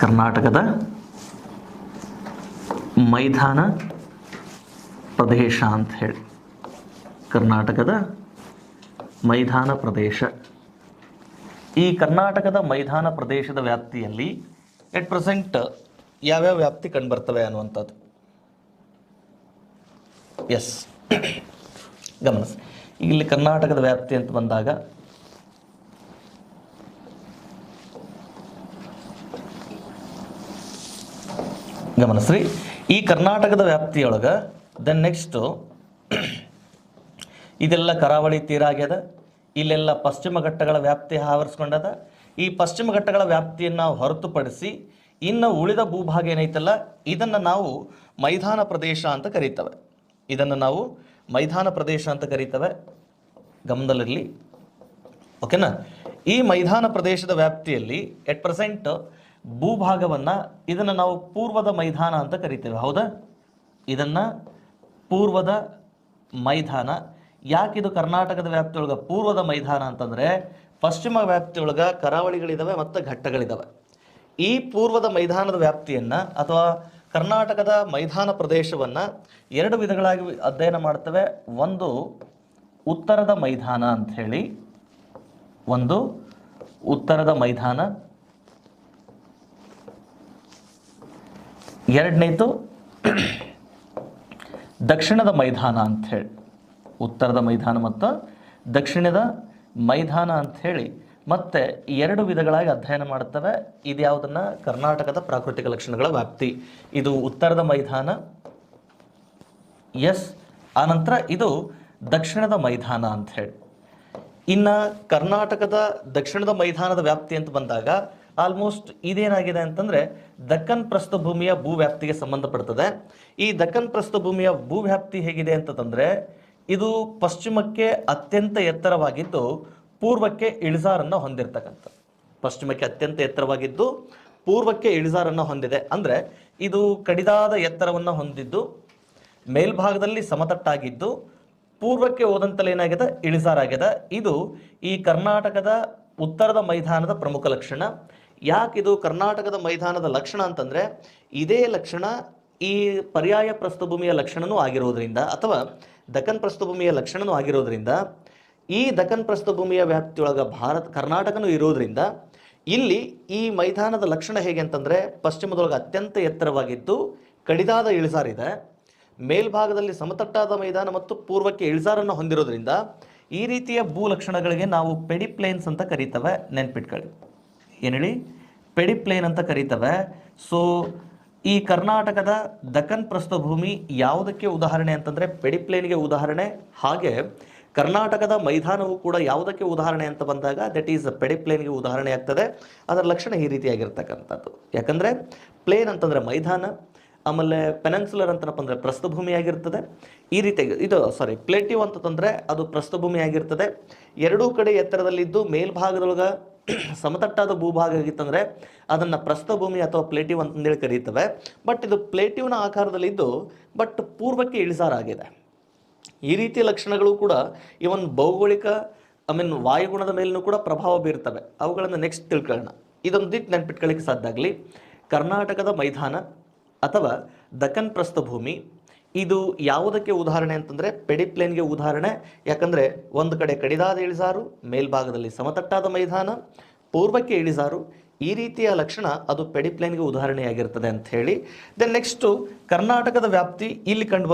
ಕರ್ನಾಟಕದ ಮೈದಾನ ಪ್ರದೇಶ ಅಂತ ಹೇಳಿ, ಕರ್ನಾಟಕದ ಮೈದಾನ ಪ್ರದೇಶ. ಈ ಕರ್ನಾಟಕದ ಮೈದಾನ ಪ್ರದೇಶದ ವ್ಯಾಪ್ತಿಯಲ್ಲಿ 8% ಯಾವ್ಯಾವ ವ್ಯಾಪ್ತಿ ಕಂಡುಬರ್ತವೆ ಅನ್ನುವಂಥದ್ದು. ಎಸ್, ಗಮನಿಸಿ. ಇಲ್ಲಿ ಕರ್ನಾಟಕದ ವ್ಯಾಪ್ತಿ ಅಂತ ಬಂದಾಗ ಗಮನಿಸ್ರಿ, ಈ ಕರ್ನಾಟಕದ ವ್ಯಾಪ್ತಿಯೊಳಗೆ ದೆನ್ ನೆಕ್ಸ್ಟು ಇದೆಲ್ಲ ಕರಾವಳಿ ತೀರ ಆಗ್ಯದ, ಇಲ್ಲೆಲ್ಲ ಪಶ್ಚಿಮ ಘಟ್ಟಗಳ ವ್ಯಾಪ್ತಿ ಆವರಿಸ್ಕೊಂಡದ. ಈ ಪಶ್ಚಿಮ ಘಟ್ಟಗಳ ವ್ಯಾಪ್ತಿಯನ್ನು ಹೊರತುಪಡಿಸಿ ಇನ್ನು ಉಳಿದ ಭೂಭಾಗ ಏನೈತಲ್ಲ ಇದನ್ನು ನಾವು ಮೈದಾನ ಪ್ರದೇಶ ಅಂತ ಕರೀತವೆ. ಗಮನದಲ್ಲಿರಲಿ, ಓಕೆನಾ. ಈ ಮೈದಾನ ಪ್ರದೇಶದ ವ್ಯಾಪ್ತಿಯಲ್ಲಿ 8% ಭೂಭಾಗವನ್ನು ಇದನ್ನು ನಾವು ಪೂರ್ವದ ಮೈದಾನ ಅಂತ ಕರಿತೇವೆ. ಹೌದಾ? ಇದನ್ನು ಪೂರ್ವದ ಮೈದಾನ. ಯಾಕಿದು ಕರ್ನಾಟಕದ ವ್ಯಾಪ್ತಿಯೊಳಗೆ ಪೂರ್ವದ ಮೈದಾನ ಅಂತಂದರೆ ಪಶ್ಚಿಮ ವ್ಯಾಪ್ತಿಯೊಳಗೆ ಕರಾವಳಿಗಳಿದ್ದಾವೆ ಮತ್ತು ಘಟ್ಟಗಳಿದ್ದಾವೆ. ಈ ಪೂರ್ವದ ಮೈದಾನದ ವ್ಯಾಪ್ತಿಯನ್ನು ಅಥವಾ ಕರ್ನಾಟಕದ ಮೈದಾನ ಪ್ರದೇಶವನ್ನು 2 ವಿಧಗಳಾಗಿ ಅಧ್ಯಯನ ಮಾಡ್ತವೆ. ಒಂದು ಉತ್ತರದ ಮೈದಾನ ಅಂಥೇಳಿ, ಒಂದು ಉತ್ತರದ ಮೈದಾನ, ಎರಡನೇದು ದಕ್ಷಿಣದ ಮೈದಾನ ಅಂಥೇಳಿ. ಉತ್ತರದ ಮೈದಾನ ಮತ್ತು ದಕ್ಷಿಣದ ಮೈದಾನ ಅಂಥೇಳಿ ಮತ್ತೆ 2 ವಿಧಗಳಾಗಿ ಅಧ್ಯಯನ ಮಾಡುತ್ತವೆ. ಇದು ಯಾವುದನ್ನು? ಕರ್ನಾಟಕದ ಪ್ರಾಕೃತಿಕ ಲಕ್ಷಣಗಳ ವ್ಯಾಪ್ತಿ. ಇದು ಉತ್ತರದ ಮೈದಾನ, ಎಸ್. ಆನಂತರ ಇದು ದಕ್ಷಿಣದ ಮೈದಾನ ಅಂಥೇಳಿ. ಇನ್ನು ಕರ್ನಾಟಕದ ದಕ್ಷಿಣದ ಮೈದಾನದ ವ್ಯಾಪ್ತಿ ಅಂತ ಬಂದಾಗ ಆಲ್ಮೋಸ್ಟ್ ಇದೇನಾಗಿದೆ ಅಂತಂದರೆ ದಕ್ಕನ್ ಪ್ರಸ್ಥಭೂಮಿಯ ಭೂವ್ಯಾಪ್ತಿಗೆ ಸಂಬಂಧಪಡ್ತದೆ. ಈ ದಕ್ಕನ್ ಪ್ರಸ್ಥಭೂಮಿಯ ಭೂವ್ಯಾಪ್ತಿ ಹೇಗಿದೆ ಅಂತಂದರೆ ಇದು ಪಶ್ಚಿಮಕ್ಕೆ ಅತ್ಯಂತ ಎತ್ತರವಾಗಿದ್ದು ಪೂರ್ವಕ್ಕೆ ಇಳಿಜಾರನ್ನು ಹೊಂದಿರತಕ್ಕಂಥ. ಪಶ್ಚಿಮಕ್ಕೆ ಅತ್ಯಂತ ಎತ್ತರವಾಗಿದ್ದು ಪೂರ್ವಕ್ಕೆ ಇಳಿಜಾರನ್ನು ಹೊಂದಿದೆ. ಅಂದರೆ ಇದು ಕಡಿದಾದ ಎತ್ತರವನ್ನು ಹೊಂದಿದ್ದು ಮೇಲ್ಭಾಗದಲ್ಲಿ ಸಮತಟ್ಟಾಗಿದ್ದು ಪೂರ್ವಕ್ಕೆ ಹೋದಂತಲೇನಾಗಿದೆ, ಇಳಿಜಾರಾಗಿದೆ. ಇದು ಈ ಕರ್ನಾಟಕದ ಉತ್ತರದ ಮೈದಾನದ ಪ್ರಮುಖ ಲಕ್ಷಣ. ಯಾಕಿದು ಕರ್ನಾಟಕದ ಮೈದಾನದ ಲಕ್ಷಣ ಅಂತಂದರೆ ಇದೇ ಲಕ್ಷಣ ಈ ಪರ್ಯಾಯ ಪ್ರಸ್ಥಭೂಮಿಯ ಲಕ್ಷಣವೂ ಆಗಿರೋದ್ರಿಂದ ಅಥವಾ ದಕ್ಕನ್ ಪ್ರಸ್ಥಭೂಮಿಯ ಲಕ್ಷಣವೂ ಆಗಿರೋದ್ರಿಂದ ಈ ದಕ್ಕನ್ ಪ್ರಸ್ಥಭೂಮಿಯ ವ್ಯಾಪ್ತಿಯೊಳಗೆ ಕರ್ನಾಟಕನೂ ಇರೋದ್ರಿಂದ ಇಲ್ಲಿ ಈ ಮೈದಾನದ ಲಕ್ಷಣ ಹೇಗೆ ಅಂತಂದರೆ ಪಶ್ಚಿಮದೊಳಗೆ ಅತ್ಯಂತ ಎತ್ತರವಾಗಿದ್ದು ಕಡಿದಾದ ಇಳಿಜಾರಿದೆ, ಮೇಲ್ಭಾಗದಲ್ಲಿ ಸಮತಟ್ಟಾದ ಮೈದಾನ ಮತ್ತು ಪೂರ್ವಕ್ಕೆ ಇಳಿಜಾರನ್ನು ಹೊಂದಿರೋದ್ರಿಂದ ಈ ರೀತಿಯ ಭೂ ಲಕ್ಷಣಗಳಿಗೆ ನಾವು ಪೆಡಿಪ್ಲೇನ್ಸ್ ಅಂತ ಕರೀತವೆ. ನೆನ್ಪಿಟ್ಕೊಳ್ಳಿ, ಏನು ಹೇಳಿ, ಪೆಡಿಪ್ಲೇನ್ ಅಂತ ಕರೀತವೆ. ಸೊ ಈ ಕರ್ನಾಟಕದ ದಕ್ಕನ್ ಪ್ರಸ್ಥಭೂಮಿ ಯಾವುದಕ್ಕೆ ಉದಾಹರಣೆ ಅಂತಂದರೆ ಪೆಡಿಪ್ಲೇನ್ಗೆ ಉದಾಹರಣೆ. ಹಾಗೆ ಕರ್ನಾಟಕದ ಮೈದಾನವು ಕೂಡ ಯಾವುದಕ್ಕೆ ಉದಾಹರಣೆ ಅಂತ ಬಂದಾಗ ದಟ್ ಈಸ್ ಪೆಡಿಪ್ಲೇನ್ಗೆ ಉದಾಹರಣೆ ಆಗ್ತದೆ. ಅದರ ಲಕ್ಷಣ ಈ ರೀತಿಯಾಗಿರ್ತಕ್ಕಂಥದ್ದು. ಯಾಕಂದರೆ ಪ್ಲೇನ್ ಅಂತಂದರೆ ಮೈದಾನ, ಆಮೇಲೆ ಪೆನೆನ್ಸುಲರ್ ಅಂತನಪ್ಪ ಅಂದರೆ ಪ್ರಸ್ಥಭೂಮಿ ಆಗಿರ್ತದೆ. ಈ ರೀತಿಯಾಗಿ ಪ್ಲೇಟಿವ್ ಅಂತಂದರೆ ಅದು ಪ್ರಸ್ಥಭೂಮಿ ಆಗಿರ್ತದೆ. ಎರಡೂ ಕಡೆ ಎತ್ತರದಲ್ಲಿದ್ದು ಮೇಲ್ಭಾಗದೊಳಗೆ ಸಮತಟ್ಟಾದ ಭೂಭಾಗ ಆಗಿತ್ತಂದರೆ ಅದನ್ನು ಪ್ರಸ್ಥಭೂಮಿ ಅಥವಾ ಪ್ಲೇಟಿವ್ ಅಂತಂದೇಳಿ ಕರೀತವೆ. ಬಟ್ ಇದು ಪ್ಲೇಟಿವ್ನ ಆಕಾರದಲ್ಲಿದ್ದು ಬಟ್ ಪೂರ್ವಕ್ಕೆ ಇಳಿಜಾರಾಗಿದೆ. ಈ ರೀತಿಯ ಲಕ್ಷಣಗಳು ಕೂಡ ಇವನ್ ಭೌಗೋಳಿಕ ವಾಯುಗುಣದ ಮೇಲೂ ಕೂಡ ಪ್ರಭಾವ ಬೀರ್ತವೆ. ಅವುಗಳನ್ನು ನೆಕ್ಸ್ಟ್ ತಿಳ್ಕೊಳ್ಳೋಣ. ಇದೊಂದಿಟ್ಟು ನೆನ್ಪಿಟ್ಕೊಳ್ಳಿಕ್ಕೆ ಸಾಧ್ಯ ಆಗಲಿ. ಕರ್ನಾಟಕದ ಮೈದಾನ ಅಥವಾ ದಕ್ಕನ್ ಪ್ರಸ್ಥಭೂಮಿ ಇದು ಯಾವುದಕ್ಕೆ ಉದಾಹರಣೆ ಅಂತಂದರೆ ಪೆಡಿಪ್ಲೇನ್ಗೆ ಉದಾಹರಣೆ. ಯಾಕಂದರೆ ಒಂದು ಕಡೆ ಕಡಿದಾದ ಇಳಿಜಾರು, ಮೇಲ್ಭಾಗದಲ್ಲಿ ಸಮತಟ್ಟಾದ ಮೈದಾನ, ಪೂರ್ವಕ್ಕೆ ಇಳಿಜಾರು, ಈ ರೀತಿಯ ಲಕ್ಷಣ ಅದು ಪೆಡಿಪ್ಲೇನ್ಗೆ ಉದಾಹರಣೆಯಾಗಿರ್ತದೆ ಅಂತ ಹೇಳಿ. ದೆನ್ ನೆಕ್ಸ್ಟು ಕರ್ನಾಟಕದ ವ್ಯಾಪ್ತಿ ಇಲ್ಲಿ ಕಂಡು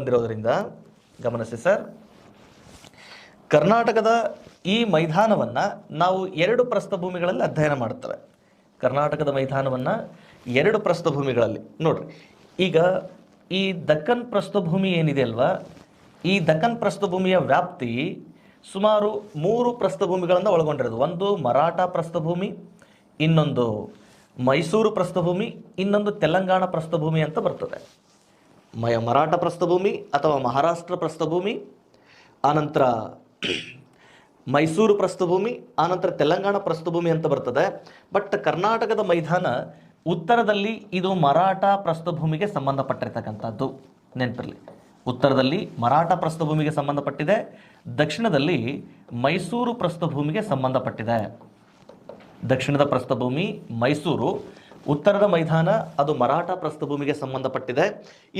ಬರೋದರಿಂದ ಗಮನಿಸಿ ಸರ್, ಕರ್ನಾಟಕದ ಈ ಮೈದಾನವನ್ನು ನಾವು ಎರಡು ಪ್ರಸ್ಥಭೂಮಿಗಳಲ್ಲಿ ಅಧ್ಯಯನ ಮಾಡ್ತೇವೆ. ಕರ್ನಾಟಕದ ಮೈದಾನವನ್ನು ಎರಡು ಪ್ರಸ್ಥಭೂಮಿಗಳಲ್ಲಿ ನೋಡ್ರಿ. ಈಗ ಈ ದಕ್ಕನ್ ಪ್ರಸ್ಥಭೂಮಿ ಏನಿದೆ ಅಲ್ವಾ, ಈ ದಕ್ಕನ್ ಪ್ರಸ್ಥಭೂಮಿಯ ವ್ಯಾಪ್ತಿ ಸುಮಾರು 3 ಪ್ರಸ್ಥಭೂಮಿಗಳನ್ನು ಒಳಗೊಂಡಿರೋದು. ಒಂದು ಮರಾಠ ಪ್ರಸ್ಥಭೂಮಿ, ಇನ್ನೊಂದು ಮೈಸೂರು ಪ್ರಸ್ಥಭೂಮಿ, ಇನ್ನೊಂದು ತೆಲಂಗಾಣ ಪ್ರಸ್ಥಭೂಮಿ ಅಂತ ಬರ್ತದೆ. ಮರಾಠ ಪ್ರಸ್ಥಭೂಮಿ ಅಥವಾ ಮಹಾರಾಷ್ಟ್ರ ಪ್ರಸ್ಥಭೂಮಿ, ಆನಂತರ ಮೈಸೂರು ಪ್ರಸ್ಥಭೂಮಿ, ಆನಂತರ ತೆಲಂಗಾಣ ಪ್ರಸ್ಥಭೂಮಿ ಅಂತ ಬರ್ತದೆ. ಬಟ್ ಕರ್ನಾಟಕದ ಮೈದಾನ ಉತ್ತರದಲ್ಲಿ ಇದು ಮರಾಠ ಪ್ರಸ್ಥಭೂಮಿಗೆ ಸಂಬಂಧಪಟ್ಟಿರ್ತಕ್ಕಂಥದ್ದು. ನೆನಪಿರಲಿ, ಉತ್ತರದಲ್ಲಿ ಮರಾಠ ಪ್ರಸ್ಥಭೂಮಿಗೆ ಸಂಬಂಧಪಟ್ಟಿದೆ, ದಕ್ಷಿಣದಲ್ಲಿ ಮೈಸೂರು ಪ್ರಸ್ಥಭೂಮಿಗೆ ಸಂಬಂಧಪಟ್ಟಿದೆ. ದಕ್ಷಿಣದ ಪ್ರಸ್ಥಭೂಮಿ ಮೈಸೂರು, ಉತ್ತರದ ಮೈದಾನ ಅದು ಮರಾಠ ಪ್ರಸ್ಥಭೂಮಿಗೆ ಸಂಬಂಧಪಟ್ಟಿದೆ.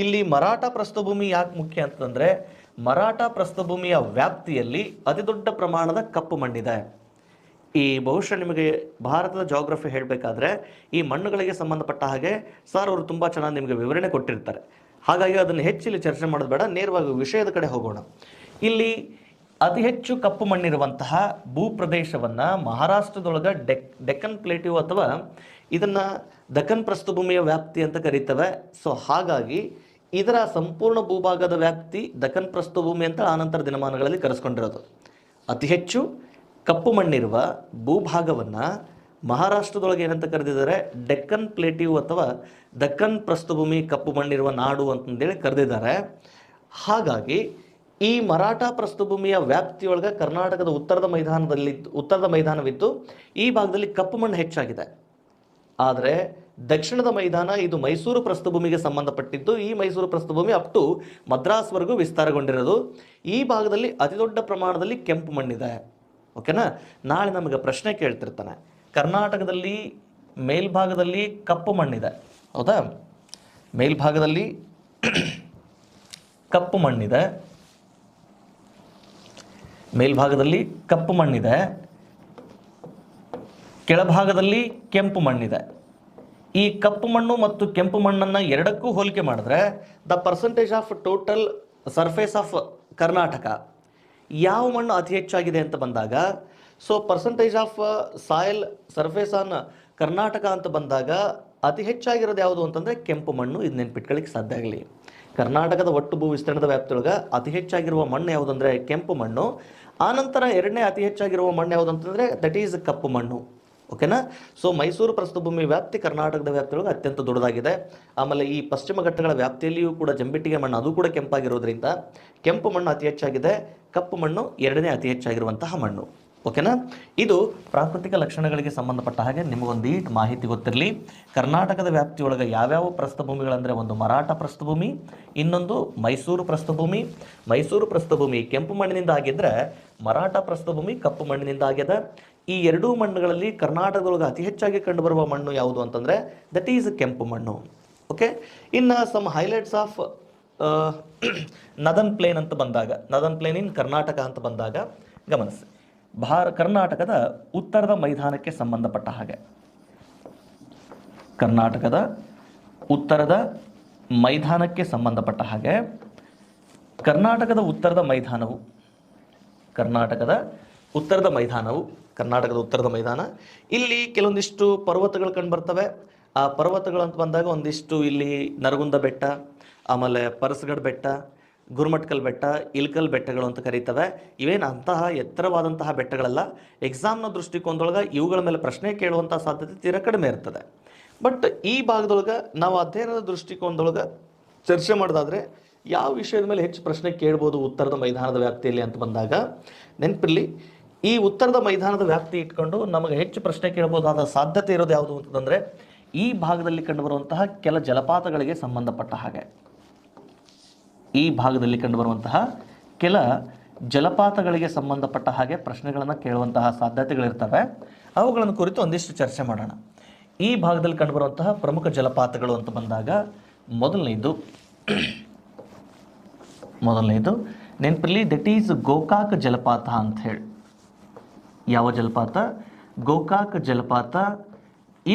ಇಲ್ಲಿ ಮರಾಠ ಪ್ರಸ್ಥಭೂಮಿ ಯಾಕೆ ಮುಖ್ಯ ಅಂತಂದರೆ ಮರಾಠ ಪ್ರಸ್ಥಭೂಮಿಯ ವ್ಯಾಪ್ತಿಯಲ್ಲಿ ಅತಿ ದೊಡ್ಡ ಪ್ರಮಾಣದ ಕಪ್ಪು ಮಣ್ಣಿದೆ. ಈ ಬಹುಶಃ ನಿಮಗೆ ಭಾರತದ ಜಾಗ್ರಫಿ ಹೇಳಬೇಕಾದ್ರೆ ಈ ಮಣ್ಣುಗಳಿಗೆ ಸಂಬಂಧಪಟ್ಟ ಹಾಗೆ ಸರ್ ಅವರು ತುಂಬ ಚೆನ್ನಾಗಿ ನಿಮಗೆ ವಿವರಣೆ ಕೊಟ್ಟಿರ್ತಾರೆ. ಹಾಗಾಗಿ ಅದನ್ನು ಹೆಚ್ಚಿಲ್ಲಿ ಚರ್ಚೆ ಮಾಡೋದು ಬೇಡ, ನೇರವಾಗಿ ವಿಷಯದ ಕಡೆ ಹೋಗೋಣ. ಇಲ್ಲಿ ಅತಿ ಹೆಚ್ಚು ಕಪ್ಪು ಮಣ್ಣಿರುವಂತಹ ಭೂಪ್ರದೇಶವನ್ನು ಮಹಾರಾಷ್ಟ್ರದೊಳಗೆ ಡೆಕ್ಕನ್ ಪ್ಲೇಟಿವ್ ಅಥವಾ ಇದನ್ನು ದಕ್ಕನ್ ಪ್ರಸ್ಥಭೂಮಿಯ ವ್ಯಾಪ್ತಿ ಅಂತ ಕರೀತವೆ. ಸೊ ಹಾಗಾಗಿ ಇದರ ಸಂಪೂರ್ಣ ಭೂಭಾಗದ ವ್ಯಾಪ್ತಿ ದಕ್ಕನ್ ಪ್ರಸ್ಥಭೂಮಿ ಅಂತ ಆನಂತರ ದಿನಮಾನಗಳಲ್ಲಿ ಕರೆಸ್ಕೊಂಡಿರೋದು. ಅತಿ ಹೆಚ್ಚು ಕಪ್ಪು ಮಣ್ಣಿರುವ ಭೂಭಾಗವನ್ನು ಮಹಾರಾಷ್ಟ್ರದೊಳಗೆ ಏನಂತ ಕರೆದಿದ್ದಾರೆ, ಡೆಕ್ಕನ್ ಪ್ಲೇಟಿವ್ ಅಥವಾ ದಕ್ಕನ್ ಪ್ರಸ್ಥಭೂಮಿ, ಕಪ್ಪು ಮಣ್ಣಿರುವ ನಾಡು ಅಂತಂದೇಳಿ ಕರೆದಿದ್ದಾರೆ. ಹಾಗಾಗಿ ಈ ಮರಾಠ ಪ್ರಸ್ಥಭೂಮಿಯ ವ್ಯಾಪ್ತಿಯೊಳಗೆ ಕರ್ನಾಟಕದ ಉತ್ತರದ ಮೈದಾನವಿದ್ದು ಈ ಭಾಗದಲ್ಲಿ ಕಪ್ಪು ಮಣ್ಣು ಹೆಚ್ಚಾಗಿದೆ. ಆದರೆ ದಕ್ಷಿಣದ ಮೈದಾನ ಇದು ಮೈಸೂರು ಪ್ರಸ್ಥಭೂಮಿಗೆ ಸಂಬಂಧಪಟ್ಟಿದ್ದು. ಈ ಮೈಸೂರು ಪ್ರಸ್ಥಭೂಮಿ ಅಪ್ ಟು ಮದ್ರಾಸ್ವರೆಗೂ ವಿಸ್ತಾರಗೊಂಡಿರೋದು. ಈ ಭಾಗದಲ್ಲಿ ಅತಿ ದೊಡ್ಡ ಪ್ರಮಾಣದಲ್ಲಿ ಕೆಂಪು ಮಣ್ಣಿದೆ. ಓಕೆನಾ. ನಾಳೆ ನಮಗೆ ಪ್ರಶ್ನೆ ಕೇಳ್ತಿರ್ತಾನೆ, ಕರ್ನಾಟಕದಲ್ಲಿ ಮೇಲ್ಭಾಗದಲ್ಲಿ ಕಪ್ಪು ಮಣ್ಣಿದೆ, ಹೌದಾ? ಮೇಲ್ಭಾಗದಲ್ಲಿ ಕಪ್ಪು ಮಣ್ಣಿದೆ, ಕೆಳಭಾಗದಲ್ಲಿ ಕೆಂಪು ಮಣ್ಣಿದೆ. ಈ ಕಪ್ಪು ಮಣ್ಣು ಮತ್ತು ಕೆಂಪು ಮಣ್ಣನ್ನು ಎರಡಕ್ಕೂ ಹೋಲಿಕೆ ಮಾಡಿದ್ರೆ the percentage of total surface of Karnataka ಯಾವ ಮಣ್ಣು ಅತಿ ಹೆಚ್ಚಾಗಿದೆ ಅಂತ ಬಂದಾಗ, so percentage of soil surface on Karnataka ಅಂತ ಬಂದಾಗ ಅತಿ ಹೆಚ್ಚಾಗಿರೋದು ಯಾವುದು ಅಂತಂದರೆ ಕೆಂಪು ಮಣ್ಣು. ಇದು ನೆನ್ಪಿಟ್ಕೊಳ್ಳಿಕ್ಕೆ ಸಾಧ್ಯ ಆಗಲಿ. ಕರ್ನಾಟಕದ ಒಟ್ಟು ಭೂ ವಿಸ್ತೀರ್ಣದ ವ್ಯಾಪ್ತಿಯೊಳಗೆ ಅತಿ ಹೆಚ್ಚಾಗಿರುವ ಮಣ್ಣು ಯಾವುದು ಅಂದರೆ ಕೆಂಪು ಮಣ್ಣು. ಆನಂತರ ಎರಡನೇ ಅತಿ ಹೆಚ್ಚಾಗಿರುವ ಮಣ್ಣು ಯಾವುದು ಅಂತಂದರೆ ದಟ್ ಈಸ್ ಕಪ್ಪು ಮಣ್ಣು. ಓಕೆನಾ. ಸೊ ಮೈಸೂರು ಪ್ರಸ್ಥಭೂಮಿ ವ್ಯಾಪ್ತಿ ಕರ್ನಾಟಕದ ವ್ಯಾಪ್ತಿಯೊಳಗೆ ಅತ್ಯಂತ ದೊಡ್ಡದಾಗಿದೆ. ಆಮೇಲೆ ಈ ಪಶ್ಚಿಮ ಘಟ್ಟಗಳ ವ್ಯಾಪ್ತಿಯಲ್ಲಿಯೂ ಕೂಡ ಜಂಬಿಟ್ಟಿಗೆ ಮಣ್ಣು ಅದು ಕೂಡ ಕೆಂಪಾಗಿರೋದ್ರಿಂದ ಕೆಂಪು ಮಣ್ಣು ಅತಿ ಹೆಚ್ಚಾಗಿದೆ, ಕಪ್ಪು ಮಣ್ಣು ಎರಡನೇ ಅತಿ ಹೆಚ್ಚಾಗಿರುವಂತಹ ಮಣ್ಣು. ಓಕೆನಾ. ಇದು ಪ್ರಾಕೃತಿಕ ಲಕ್ಷಣಗಳಿಗೆ ಸಂಬಂಧಪಟ್ಟ ಹಾಗೆ ನಿಮಗೊಂದು ಮಾಹಿತಿ ಗೊತ್ತಿರಲಿ. ಕರ್ನಾಟಕದ ವ್ಯಾಪ್ತಿಯೊಳಗೆ ಯಾವ್ಯಾವ ಪ್ರಸ್ಥಭೂಮಿಗಳಂದರೆ ಒಂದು ಮರಾಠ ಪ್ರಸ್ಥಭೂಮಿ, ಇನ್ನೊಂದು ಮೈಸೂರು ಪ್ರಸ್ಥಭೂಮಿ. ಮೈಸೂರು ಪ್ರಸ್ಥಭೂಮಿ ಕೆಂಪು ಮಣ್ಣಿನಿಂದ ಆಗಿದ್ದರೆ ಮರಾಠ ಪ್ರಸ್ಥಭೂಮಿ ಕಪ್ಪು ಮಣ್ಣಿನಿಂದ ಆಗಿದೆ. ಈ ಎರಡೂ ಮಣ್ಣುಗಳಲ್ಲಿ ಕರ್ನಾಟಕದೊಳಗೆ ಅತಿ ಹೆಚ್ಚಾಗಿ ಕಂಡುಬರುವ ಮಣ್ಣು ಯಾವುದು ಅಂತಂದರೆ ದಟ್ ಈಸ್ ಕೆಂಪು ಮಣ್ಣು. ಓಕೆ. ಇನ್ನು ಸಮ್ ಹೈಲೈಟ್ಸ್ ಆಫ್ ನದನ್ ಪ್ಲೇನ್ ಅಂತ ಬಂದಾಗ, ನದನ್ ಪ್ಲೇನ್ ಇನ್ ಕರ್ನಾಟಕ ಅಂತ ಬಂದಾಗ ಗಮನಿಸಿ, ಕರ್ನಾಟಕದ ಉತ್ತರದ ಮೈದಾನಕ್ಕೆ ಸಂಬಂಧಪಟ್ಟ ಹಾಗೆ, ಕರ್ನಾಟಕದ ಉತ್ತರದ ಮೈದಾನಕ್ಕೆ ಸಂಬಂಧಪಟ್ಟ ಹಾಗೆ ಕರ್ನಾಟಕದ ಉತ್ತರದ ಮೈದಾನವು ಕರ್ನಾಟಕದ ಉತ್ತರದ ಮೈದಾನ, ಇಲ್ಲಿ ಕೆಲವೊಂದಿಷ್ಟು ಪರ್ವತಗಳು ಕಂಡು ಬರ್ತವೆ. ಆ ಪರ್ವತಗಳು ಅಂತ ಬಂದಾಗ ಒಂದಿಷ್ಟು ಇಲ್ಲಿ ನರಗುಂದ ಬೆಟ್ಟ, ಆಮೇಲೆ ಪರಸಗಢ ಬೆಟ್ಟ, ಗುರುಮಟ್ಕಲ್ ಬೆಟ್ಟ, ಇಲ್ಕಲ್ ಬೆಟ್ಟಗಳು ಅಂತ ಕರೀತವೆ. ಇವೇನು ಅಂತಹ ಎತ್ತರವಾದಂತಹ ಬೆಟ್ಟಗಳೆಲ್ಲ. ಎಕ್ಸಾಮ್ನ ದೃಷ್ಟಿಕೋನದೊಳಗೆ ಇವುಗಳ ಮೇಲೆ ಪ್ರಶ್ನೆ ಕೇಳುವಂಥ ಸಾಧ್ಯತೆ ತೀರಾ ಕಡಿಮೆ ಇರ್ತದೆ. ಬಟ್ ಈ ಭಾಗದೊಳಗೆ ನಾವು ಅಧ್ಯಯನದ ದೃಷ್ಟಿಕೋನದೊಳಗೆ ಚರ್ಚೆ ಮಾಡೋದಾದರೆ ಯಾವ ವಿಷಯದ ಮೇಲೆ ಹೆಚ್ಚು ಪ್ರಶ್ನೆ ಕೇಳ್ಬೋದು ಉತ್ತರದ ಮೈದಾನದ ವ್ಯಾಪ್ತಿಯಲ್ಲಿ ಅಂತ ಬಂದಾಗ, ನೆನಪಿರಲಿ, ಈ ಉತ್ತರದ ಮೈದಾನದ ವ್ಯಾಪ್ತಿ ಇಟ್ಕೊಂಡು ನಮಗೆ ಹೆಚ್ಚು ಪ್ರಶ್ನೆ ಕೇಳ್ಬೋದಾದ ಸಾಧ್ಯತೆ ಇರೋದು ಯಾವುದು ಅಂತಂದರೆ ಈ ಭಾಗದಲ್ಲಿ ಕಂಡುಬರುವಂತಹ ಕೆಲ ಜಲಪಾತಗಳಿಗೆ ಸಂಬಂಧಪಟ್ಟ ಹಾಗೆ, ಈ ಭಾಗದಲ್ಲಿ ಕಂಡುಬರುವಂತಹ ಕೆಲ ಜಲಪಾತಗಳಿಗೆ ಸಂಬಂಧಪಟ್ಟ ಹಾಗೆ ಪ್ರಶ್ನೆಗಳನ್ನು ಕೇಳುವಂತಹ ಸಾಧ್ಯತೆಗಳಿರ್ತವೆ. ಅವುಗಳನ್ನು ಕುರಿತು ಒಂದಿಷ್ಟು ಚರ್ಚೆ ಮಾಡೋಣ. ಈ ಭಾಗದಲ್ಲಿ ಕಂಡುಬರುವಂತಹ ಪ್ರಮುಖ ಜಲಪಾತಗಳು ಅಂತ ಬಂದಾಗ ಮೊದಲನೇದು ನೆನಪಿರಲಿ, ದಟ್ ಈಸ್ ಗೋಕಾಕ್ ಜಲಪಾತ ಅಂತ ಹೇಳಿ. ಯಾವ ಜಲಪಾತ? ಗೋಕಾಕ್ ಜಲಪಾತ.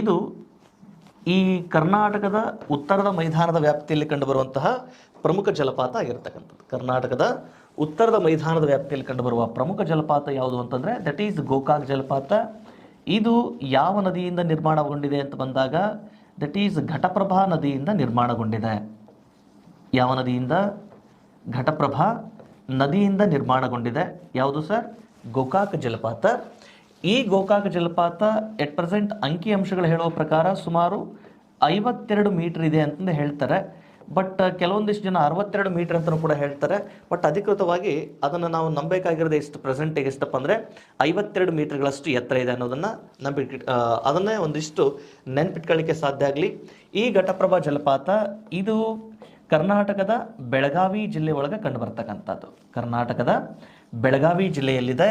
ಇದು ಈ ಕರ್ನಾಟಕದ ಉತ್ತರದ ಮೈದಾನದ ವ್ಯಾಪ್ತಿಯಲ್ಲಿ ಕಂಡುಬರುವಂತಹ ಪ್ರಮುಖ ಜಲಪಾತ ಆಗಿರ್ತಕ್ಕಂಥದ್ದು. ಕರ್ನಾಟಕದ ಉತ್ತರದ ಮೈದಾನದ ವ್ಯಾಪ್ತಿಯಲ್ಲಿ ಕಂಡುಬರುವ ಪ್ರಮುಖ ಜಲಪಾತ ಯಾವುದು ಅಂತಂದರೆ ದಟ್ ಈಸ್ ಗೋಕಾಕ್ ಜಲಪಾತ. ಇದು ಯಾವ ನದಿಯಿಂದ ನಿರ್ಮಾಣಗೊಂಡಿದೆ ಅಂತ ಬಂದಾಗ ದಟ್ ಈಸ್ ಘಟಪ್ರಭಾ ನದಿಯಿಂದ ನಿರ್ಮಾಣಗೊಂಡಿದೆ. ಯಾವ ನದಿಯಿಂದ? ಘಟಪ್ರಭಾ ನದಿಯಿಂದ ನಿರ್ಮಾಣಗೊಂಡಿದೆ. ಯಾವುದು ಸರ್? ಗೋಕಾಕ್ ಜಲಪಾತ. ಈ ಗೋಕಾಕ್ ಜಲಪಾತ ಎಟ್ ಪ್ರೆಸೆಂಟ್ ಅಂಕಿಅಂಶಗಳು ಹೇಳುವ ಪ್ರಕಾರ ಸುಮಾರು 52 ಮೀಟರ್ ಇದೆ ಅಂತಂದು ಹೇಳ್ತಾರೆ. ಬಟ್ ಕೆಲವೊಂದಿಷ್ಟು ಜನ 62 ಮೀಟರ್ ಅಂತಲೂ ಕೂಡ ಹೇಳ್ತಾರೆ. ಬಟ್ ಅಧಿಕೃತವಾಗಿ ಅದನ್ನು ನಾವು ನಂಬಬೇಕಾಗಿರೋದು ಎಷ್ಟು ಪ್ರೆಸೆಂಟಿಗೆ ಎಷ್ಟಪ್ಪ ಅಂದರೆ 52 ಮೀಟರ್ಗಳಷ್ಟು ಎತ್ತರ ಇದೆ ಅನ್ನೋದನ್ನು ಅದನ್ನೇ ಒಂದಿಷ್ಟು ನೆನ್ಪಿಟ್ಕೊಳ್ಳಿಕ್ಕೆ ಸಾಧ್ಯ ಆಗಲಿ. ಈ ಘಟಪ್ರಭಾ ಜಲಪಾತ ಇದು ಕರ್ನಾಟಕದ ಬೆಳಗಾವಿ ಜಿಲ್ಲೆ ಒಳಗೆ ಕಂಡು ಬರ್ತಕ್ಕಂಥದ್ದು. ಕರ್ನಾಟಕದ ಬೆಳಗಾವಿ ಜಿಲ್ಲೆಯಲ್ಲಿದೆ.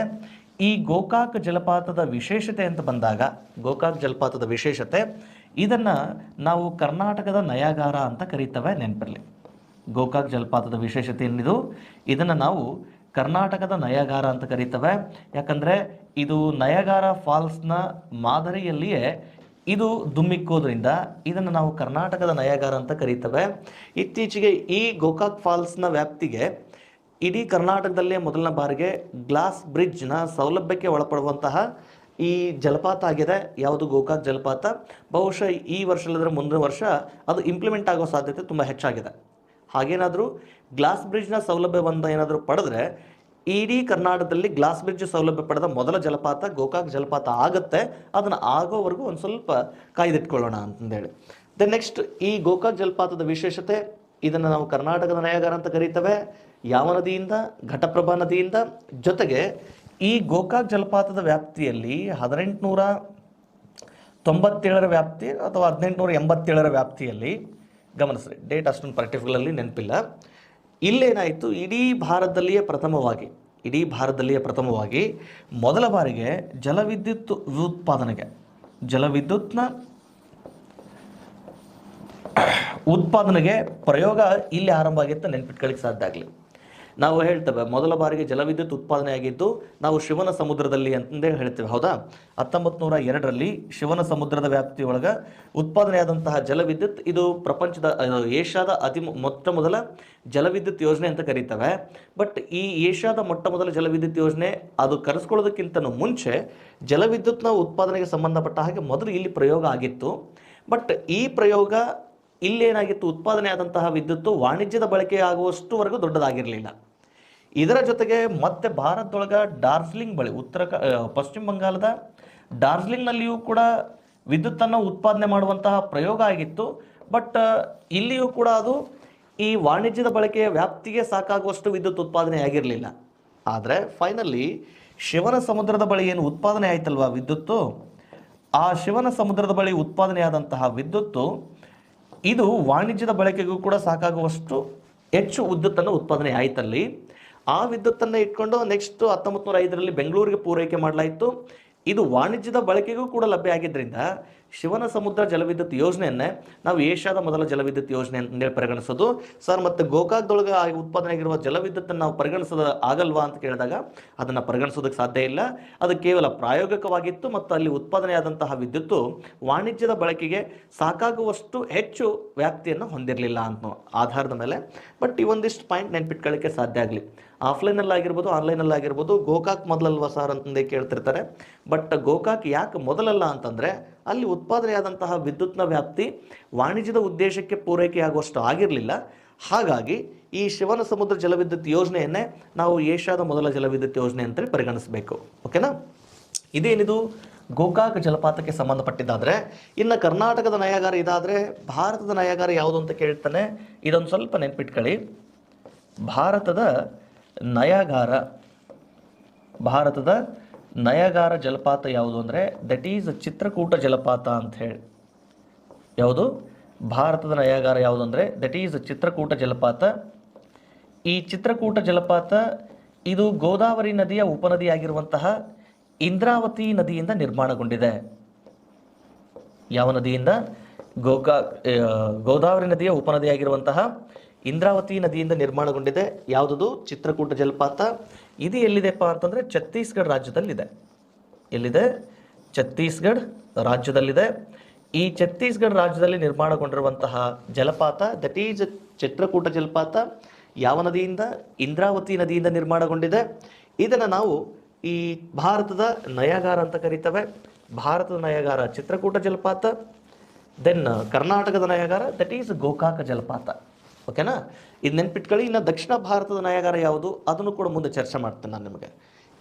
ಈ ಗೋಕಾಕ್ ಜಲಪಾತದ ವಿಶೇಷತೆ ಅಂತ ಬಂದಾಗ, ಗೋಕಾಕ್ ಜಲಪಾತದ ವಿಶೇಷತೆ, ಇದನ್ನು ನಾವು ಕರ್ನಾಟಕದ ನಯಾಗಾರ ಅಂತ ಕರೀತೇವೆ. ನೆನಪಿರಲಿ, ಗೋಕಾಕ್ ಜಲಪಾತದ ವಿಶೇಷತೆ ಏನಿದು, ಇದನ್ನು ನಾವು ಕರ್ನಾಟಕದ ನಯಾಗಾರ ಅಂತ ಕರೀತೇವೆ. ಯಾಕಂದರೆ ಇದು ನಯಾಗಾರ ಫಾಲ್ಸ್ನ ಮಾದರಿಯಲ್ಲಿಯೇ ಇದು ದುಮ್ಮಿಕ್ಕೋದ್ರಿಂದ ಇದನ್ನು ನಾವು ಕರ್ನಾಟಕದ ನಯಾಗಾರ ಅಂತ ಕರೀತೇವೆ. ಇತ್ತೀಚೆಗೆ ಈ ಗೋಕಾಕ್ ಫಾಲ್ಸ್ನ ವ್ಯಾಪ್ತಿಗೆ ಇಡೀ ಕರ್ನಾಟಕದಲ್ಲೇ ಮೊದಲನೇ ಬಾರಿಗೆ ಗ್ಲಾಸ್ ಬ್ರಿಡ್ಜ್ನ ಸೌಲಭ್ಯಕ್ಕೆ ಒಳಪಡುವಂತಹ ಈ ಜಲಪಾತ ಆಗಿದೆ. ಯಾವುದು? ಗೋಕಾಕ್ ಜಲಪಾತ. ಬಹುಶಃ ಈ ವರ್ಷ ಇಲ್ಲದ್ರೆ ಮುಂದಿನ ವರ್ಷ ಅದು ಇಂಪ್ಲಿಮೆಂಟ್ ಆಗೋ ಸಾಧ್ಯತೆ ತುಂಬ ಹೆಚ್ಚಾಗಿದೆ. ಹಾಗೇನಾದರೂ ಗ್ಲಾಸ್ ಬ್ರಿಡ್ಜ್ನ ಸೌಲಭ್ಯವನ್ನು ಏನಾದರೂ ಪಡೆದ್ರೆ ಇಡೀ ಕರ್ನಾಟಕದಲ್ಲಿ ಗ್ಲಾಸ್ ಬ್ರಿಡ್ಜ್ ಸೌಲಭ್ಯ ಪಡೆದ ಮೊದಲ ಜಲಪಾತ ಗೋಕಾಕ್ ಜಲಪಾತ ಆಗುತ್ತೆ. ಅದನ್ನು ಆಗೋವರೆಗೂ ಒಂದು ಸ್ವಲ್ಪ ಕಾಯ್ದಿಟ್ಕೊಳ್ಳೋಣ ಅಂತಂದೇಳಿ. ದೆನ್ ನೆಕ್ಸ್ಟ್, ಈ ಗೋಕಾಕ್ ಜಲಪಾತದ ವಿಶೇಷತೆ, ಇದನ್ನು ನಾವು ಕರ್ನಾಟಕದ ನಯಾಗಾರ ಅಂತ ಕರೀತೇವೆ. ಯಾವ ನದಿಯಿಂದ? ಘಟಪ್ರಭಾ ನದಿಯಿಂದ. ಜೊತೆಗೆ ಈ ಗೋಕಾಕ್ ಜಲಪಾತದ ವ್ಯಾಪ್ತಿಯಲ್ಲಿ 1897ರ ವ್ಯಾಪ್ತಿ ಅಥವಾ 1887ರ ವ್ಯಾಪ್ತಿಯಲ್ಲಿ, ಗಮನಿಸ್ರಿ, ಡೇಟ್ ಅಷ್ಟೊಂದು ಪರ್ಟಿಕ್ಯುಲರ್ಲಿ ನೆನಪಿಲ್ಲ. ಇಲ್ಲೇನಾಯಿತು, ಇಡೀ ಭಾರತದಲ್ಲಿಯೇ ಪ್ರಥಮವಾಗಿ ಮೊದಲ ಬಾರಿಗೆ ಜಲವಿದ್ಯುತ್ ಉತ್ಪಾದನೆಗೆ, ಜಲವಿದ್ಯುತ್ನ ಉತ್ಪಾದನೆಗೆ ಪ್ರಯೋಗ ಇಲ್ಲಿ ಆರಂಭ ಆಗಿತ್ತು. ನೆನ್ಪಿಟ್ಕೊಳ್ಳಿಕ್ಕೆ ಸಾಧ್ಯ ಆಗಲಿ. ನಾವು ಹೇಳ್ತೇವೆ ಮೊದಲ ಬಾರಿಗೆ ಜಲವಿದ್ಯುತ್ ಉತ್ಪಾದನೆ ಆಗಿದ್ದು ನಾವು ಶಿವನ ಸಮುದ್ರದಲ್ಲಿ ಅಂತಂದೇ ಹೇಳ್ತೇವೆ, ಹೌದಾ? 1902ರಲ್ಲಿ ಶಿವನ ಸಮುದ್ರದ ವ್ಯಾಪ್ತಿಯೊಳಗೆ ಉತ್ಪಾದನೆಯಾದಂತಹ ಜಲವಿದ್ಯುತ್ ಇದು ಪ್ರಪಂಚದ ಏಷ್ಯಾದ ಮೊಟ್ಟ ಮೊದಲ ಜಲವಿದ್ಯುತ್ ಯೋಜನೆ ಅಂತ ಕರೀತೇವೆ. ಬಟ್ ಈ ಏಷ್ಯಾದ ಮೊಟ್ಟ ಮೊದಲ ಜಲವಿದ್ಯುತ್ ಯೋಜನೆ ಅದು ಕರೆಸ್ಕೊಳ್ಳೋದಕ್ಕಿಂತ ಮುಂಚೆ ಜಲವಿದ್ಯುತ್ನ ಉತ್ಪಾದನೆಗೆ ಸಂಬಂಧಪಟ್ಟ ಹಾಗೆ ಮೊದಲು ಇಲ್ಲಿ ಪ್ರಯೋಗ ಆಗಿತ್ತು. ಬಟ್ ಈ ಪ್ರಯೋಗ ಇಲ್ಲೇನಾಗಿತ್ತು, ಉತ್ಪಾದನೆ ಆದಂತಹ ವಿದ್ಯುತ್ತು ವಾಣಿಜ್ಯದ ಬಳಕೆ ಆಗುವಷ್ಟುವರೆಗೂ ದೊಡ್ಡದಾಗಿರಲಿಲ್ಲ. ಇದರ ಜೊತೆಗೆ ಮತ್ತೆ ಭಾರತದೊಳಗೆ ಡಾರ್ಜಿಲಿಂಗ್ ಬಳಿ, ಪಶ್ಚಿಮ ಬಂಗಾಳದ ಡಾರ್ಜಿಲಿಂಗ್ನಲ್ಲಿಯೂ ಕೂಡ ವಿದ್ಯುತ್ತನ್ನು ಉತ್ಪಾದನೆ ಮಾಡುವಂತಹ ಪ್ರಯೋಗ ಆಗಿತ್ತು. ಬಟ್ ಇಲ್ಲಿಯೂ ಕೂಡ ಅದು ಈ ವಾಣಿಜ್ಯದ ಬಳಕೆಯ ವ್ಯಾಪ್ತಿಗೆ ಸಾಕಾಗುವಷ್ಟು ವಿದ್ಯುತ್ ಉತ್ಪಾದನೆ ಆಗಿರಲಿಲ್ಲ. ಆದರೆ ಫೈನಲಿ ಶಿವನ ಸಮುದ್ರದ ಬಳಿ ಏನು ಉತ್ಪಾದನೆ ಆಯ್ತಲ್ವ ವಿದ್ಯುತ್ತು, ಆ ಶಿವನ ಸಮುದ್ರದ ಬಳಿ ಉತ್ಪಾದನೆಯಾದಂತಹ ವಿದ್ಯುತ್ತು ಇದು ವಾಣಿಜ್ಯದ ಬಳಕೆಗೂ ಕೂಡ ಸಾಕಾಗುವಷ್ಟು ಹೆಚ್ಚು ವಿದ್ಯುತ್ತನ್ನು ಉತ್ಪಾದನೆ ಆಯ್ತಲ್ಲಿ. ಆ ವಿದ್ಯುತ್ತನ್ನು ಇಟ್ಕೊಂಡು ನೆಕ್ಸ್ಟ್ 1905ರಲ್ಲಿ ಬೆಂಗಳೂರಿಗೆ ಪೂರೈಕೆ ಮಾಡಲಾಯಿತು. ಇದು ವಾಣಿಜ್ಯದ ಬಳಕೆಗೂ ಕೂಡ ಲಭ್ಯ ಆಗಿದ್ದರಿಂದ ಶಿವನ ಸಮುದ್ರ ಜಲವಿದ್ಯುತ್ ಯೋಜನೆಯನ್ನೇ ನಾವು ಏಷ್ಯಾದ ಮೊದಲ ಜಲವಿದ್ಯುತ್ ಯೋಜನೆ ಅಂತ ಪರಿಗಣಿಸೋದು. ಸರ್ ಮತ್ತೆ ಗೋಕಾಕ್ದೊಳಗೆ ಉತ್ಪಾದನೆ ಆಗಿರುವ ಜಲವಿದ್ಯುತ್ ನಾವು ಪರಿಗಣಿಸೋದು ಆಗಲ್ವಾ ಅಂತ ಕೇಳಿದಾಗ ಅದನ್ನು ಪರಿಗಣಿಸೋದಕ್ಕೆ ಸಾಧ್ಯ ಇಲ್ಲ. ಅದು ಕೇವಲ ಪ್ರಾಯೋಗಿಕವಾಗಿತ್ತು ಮತ್ತು ಅಲ್ಲಿ ಉತ್ಪಾದನೆಯಾದಂತಹ ವಿದ್ಯುತ್ತು ವಾಣಿಜ್ಯದ ಬಳಕೆಗೆ ಸಾಕಾಗುವಷ್ಟು ಹೆಚ್ಚು ವ್ಯಾಪ್ತಿಯನ್ನು ಹೊಂದಿರಲಿಲ್ಲ ಅನ್ನೋ ಆಧಾರದ ಮೇಲೆ. ಬಟ್ ಈ ಒಂದಿಷ್ಟು ಪಾಯಿಂಟ್ ನೆನ್ಪಿಟ್ಕೊಳ್ಳಿಕ್ಕೆ ಸಾಧ್ಯ ಆಗಲಿ. ಆಫ್ಲೈನಲ್ಲಿ ಆಗಿರ್ಬೋದು, ಆನ್ಲೈನಲ್ಲಿ ಆಗಿರ್ಬೋದು, ಗೋಕಾಕ್ ಮೊದಲಲ್ವಾ ಸರ್ ಅಂತಂದೇ ಕೇಳ್ತಿರ್ತಾರೆ. ಬಟ್ ಗೋಕಾಕ್ ಯಾಕೆ ಮೊದಲಲ್ಲ ಅಂತಂದರೆ ಅಲ್ಲಿ ಉತ್ಪಾದನೆಯಾದಂತಹ ವಿದ್ಯುತ್ನ ವ್ಯಾಪ್ತಿ ವಾಣಿಜ್ಯದ ಉದ್ದೇಶಕ್ಕೆ ಪೂರೈಕೆಯಾಗುವಷ್ಟು ಆಗಿರಲಿಲ್ಲ. ಹಾಗಾಗಿ ಈ ಶಿವನ ಸಮುದ್ರ ಜಲವಿದ್ಯುತ್ ಯೋಜನೆಯನ್ನೇ ನಾವು ಏಷ್ಯಾದ ಮೊದಲ ಜಲವಿದ್ಯುತ್ ಯೋಜನೆ ಅಂತೇಳಿ ಪರಿಗಣಿಸಬೇಕು. ಓಕೆನಾ? ಇದೇನಿದು ಗೋಕಾಕ್ ಜಲಪಾತಕ್ಕೆ ಸಂಬಂಧಪಟ್ಟಿದ್ದಾದರೆ. ಇನ್ನು ಕರ್ನಾಟಕದ ನಯಾಗಾರ ಇದಾದರೆ ಭಾರತದ ನಯಾಗಾರ ಯಾವುದು ಅಂತ ಕೇಳ್ತಾನೆ. ಇದೊಂದು ಸ್ವಲ್ಪ ನೆನ್ಪಿಟ್ಕೊಳ್ಳಿ. ಭಾರತದ ನಯಾಗಾರ ಜಲಪಾತ ಯಾವುದು ಅಂದರೆ ದಟ್ ಈಸ್ ಚಿತ್ರಕೂಟ ಜಲಪಾತ ಅಂತ ಹೇಳಿ. ಯಾವುದು? ಭಾರತದ ನಯಾಗಾರ ಯಾವುದು ಅಂದರೆ ದಟ್ ಈಸ್ ಚಿತ್ರಕೂಟ ಜಲಪಾತ. ಈ ಚಿತ್ರಕೂಟ ಜಲಪಾತ ಇದು ಗೋದಾವರಿ ನದಿಯ ಉಪನದಿಯಾಗಿರುವಂತಹ ಇಂದ್ರಾವತಿ ನದಿಯಿಂದ ನಿರ್ಮಾಣಗೊಂಡಿದೆ. ಯಾವ ನದಿಯಿಂದ? ಗೋದಾವರಿ ನದಿಯ ಉಪನದಿಯಾಗಿರುವಂತಹ ಇಂದ್ರಾವತಿ ನದಿಯಿಂದ ನಿರ್ಮಾಣಗೊಂಡಿದೆ. ಯಾವುದದು? ಚಿತ್ರಕೂಟ ಜಲಪಾತ. ಇದು ಎಲ್ಲಿದೆಪ್ಪ ಅಂತಂದರೆ ಛತ್ತೀಸ್ಗಢ ರಾಜ್ಯದಲ್ಲಿದೆ. ಎಲ್ಲಿದೆ? ಛತ್ತೀಸ್ಗಢ ರಾಜ್ಯದಲ್ಲಿದೆ. ಈ ಛತ್ತೀಸ್ಗಢ ರಾಜ್ಯದಲ್ಲಿ ನಿರ್ಮಾಣಗೊಂಡಿರುವಂತಹ ಜಲಪಾತ ದಟ್ ಈಸ್ ಚಿತ್ರಕೂಟ ಜಲಪಾತ ಯಾವ ನದಿಯಿಂದ? ಇಂದ್ರಾವತಿ ನದಿಯಿಂದ ನಿರ್ಮಾಣಗೊಂಡಿದೆ. ಇದನ್ನು ನಾವು ಈ ಭಾರತದ ನಯಾಗಾರ ಅಂತ ಕರೀತೇವೆ. ಭಾರತದ ನಯಾಗಾರ ಚಿತ್ರಕೂಟ ಜಲಪಾತ. ದೆನ್ ಕರ್ನಾಟಕದ ನಯಾಗಾರ ದಟ್ ಈಸ್ ಗೋಕಾಕ ಜಲಪಾತ. ಓಕೆನಾ? ಇದು ನೆನ್ಪಿಟ್ಕೊಳ್ಳಿ. ಇನ್ನು ದಕ್ಷಿಣ ಭಾರತದ ನಯಾಗಾರ ಯಾವುದು ಅದನ್ನು ಕೂಡ ಮುಂದೆ ಚರ್ಚೆ ಮಾಡ್ತೇನೆ ನಾನು ನಿಮಗೆ.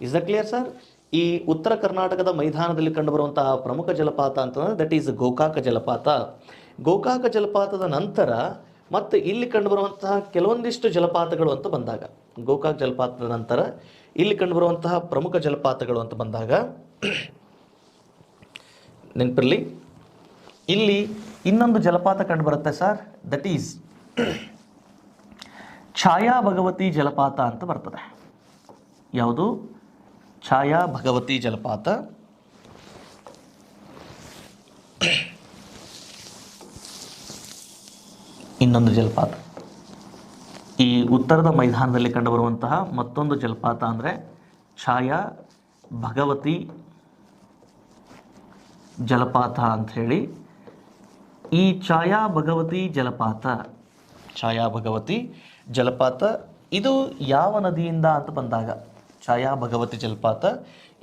Is the clear sir? ಈ ಉತ್ತರ ಕರ್ನಾಟಕದ ಮೈದಾನದಲ್ಲಿ ಕಂಡುಬರುವಂತಹ ಪ್ರಮುಖ ಜಲಪಾತ ಅಂತಂದರೆ ದಟ್ ಈಸ್ ಗೋಕಾಕ ಜಲಪಾತ. ಗೋಕಾಕ ಜಲಪಾತದ ನಂತರ ಮತ್ತು ಇಲ್ಲಿ ಕಂಡುಬರುವಂತಹ ಕೆಲವೊಂದಿಷ್ಟು ಜಲಪಾತಗಳು ಅಂತ ಬಂದಾಗ, ಗೋಕಾಕ್ ಜಲಪಾತದ ನಂತರ ಇಲ್ಲಿ ಕಂಡುಬರುವಂತಹ ಪ್ರಮುಖ ಜಲಪಾತಗಳು ಅಂತ ಬಂದಾಗ ನೆನಪಿರಲಿ, ಇಲ್ಲಿ ಇನ್ನೊಂದು ಜಲಪಾತ ಕಂಡುಬರುತ್ತೆ ಸರ್. ದಟ್ ಈಸ್ ಛಾಯಾ ಭಗವತಿ ಜಲಪಾತ ಅಂತ ಬರ್ತದೆ. ಯಾವುದು? ಛಾಯಾ ಭಗವತಿ ಜಲಪಾತ. ಇನ್ನೊಂದು ಜಲಪಾತ ಈ ಉತ್ತರದ ಮೈದಾನದಲ್ಲಿ ಕಂಡುಬರುವಂತಹ ಮತ್ತೊಂದು ಜಲಪಾತ ಅಂದರೆ ಛಾಯಾ ಭಗವತಿ ಜಲಪಾತ ಅಂಥೇಳಿ. ಈ ಛಾಯಾ ಭಗವತಿ ಜಲಪಾತ ಇದು ಯಾವ ನದಿಯಿಂದ ಅಂತ ಬಂದಾಗ, ಛಾಯಾ ಭಗವತಿ ಜಲಪಾತ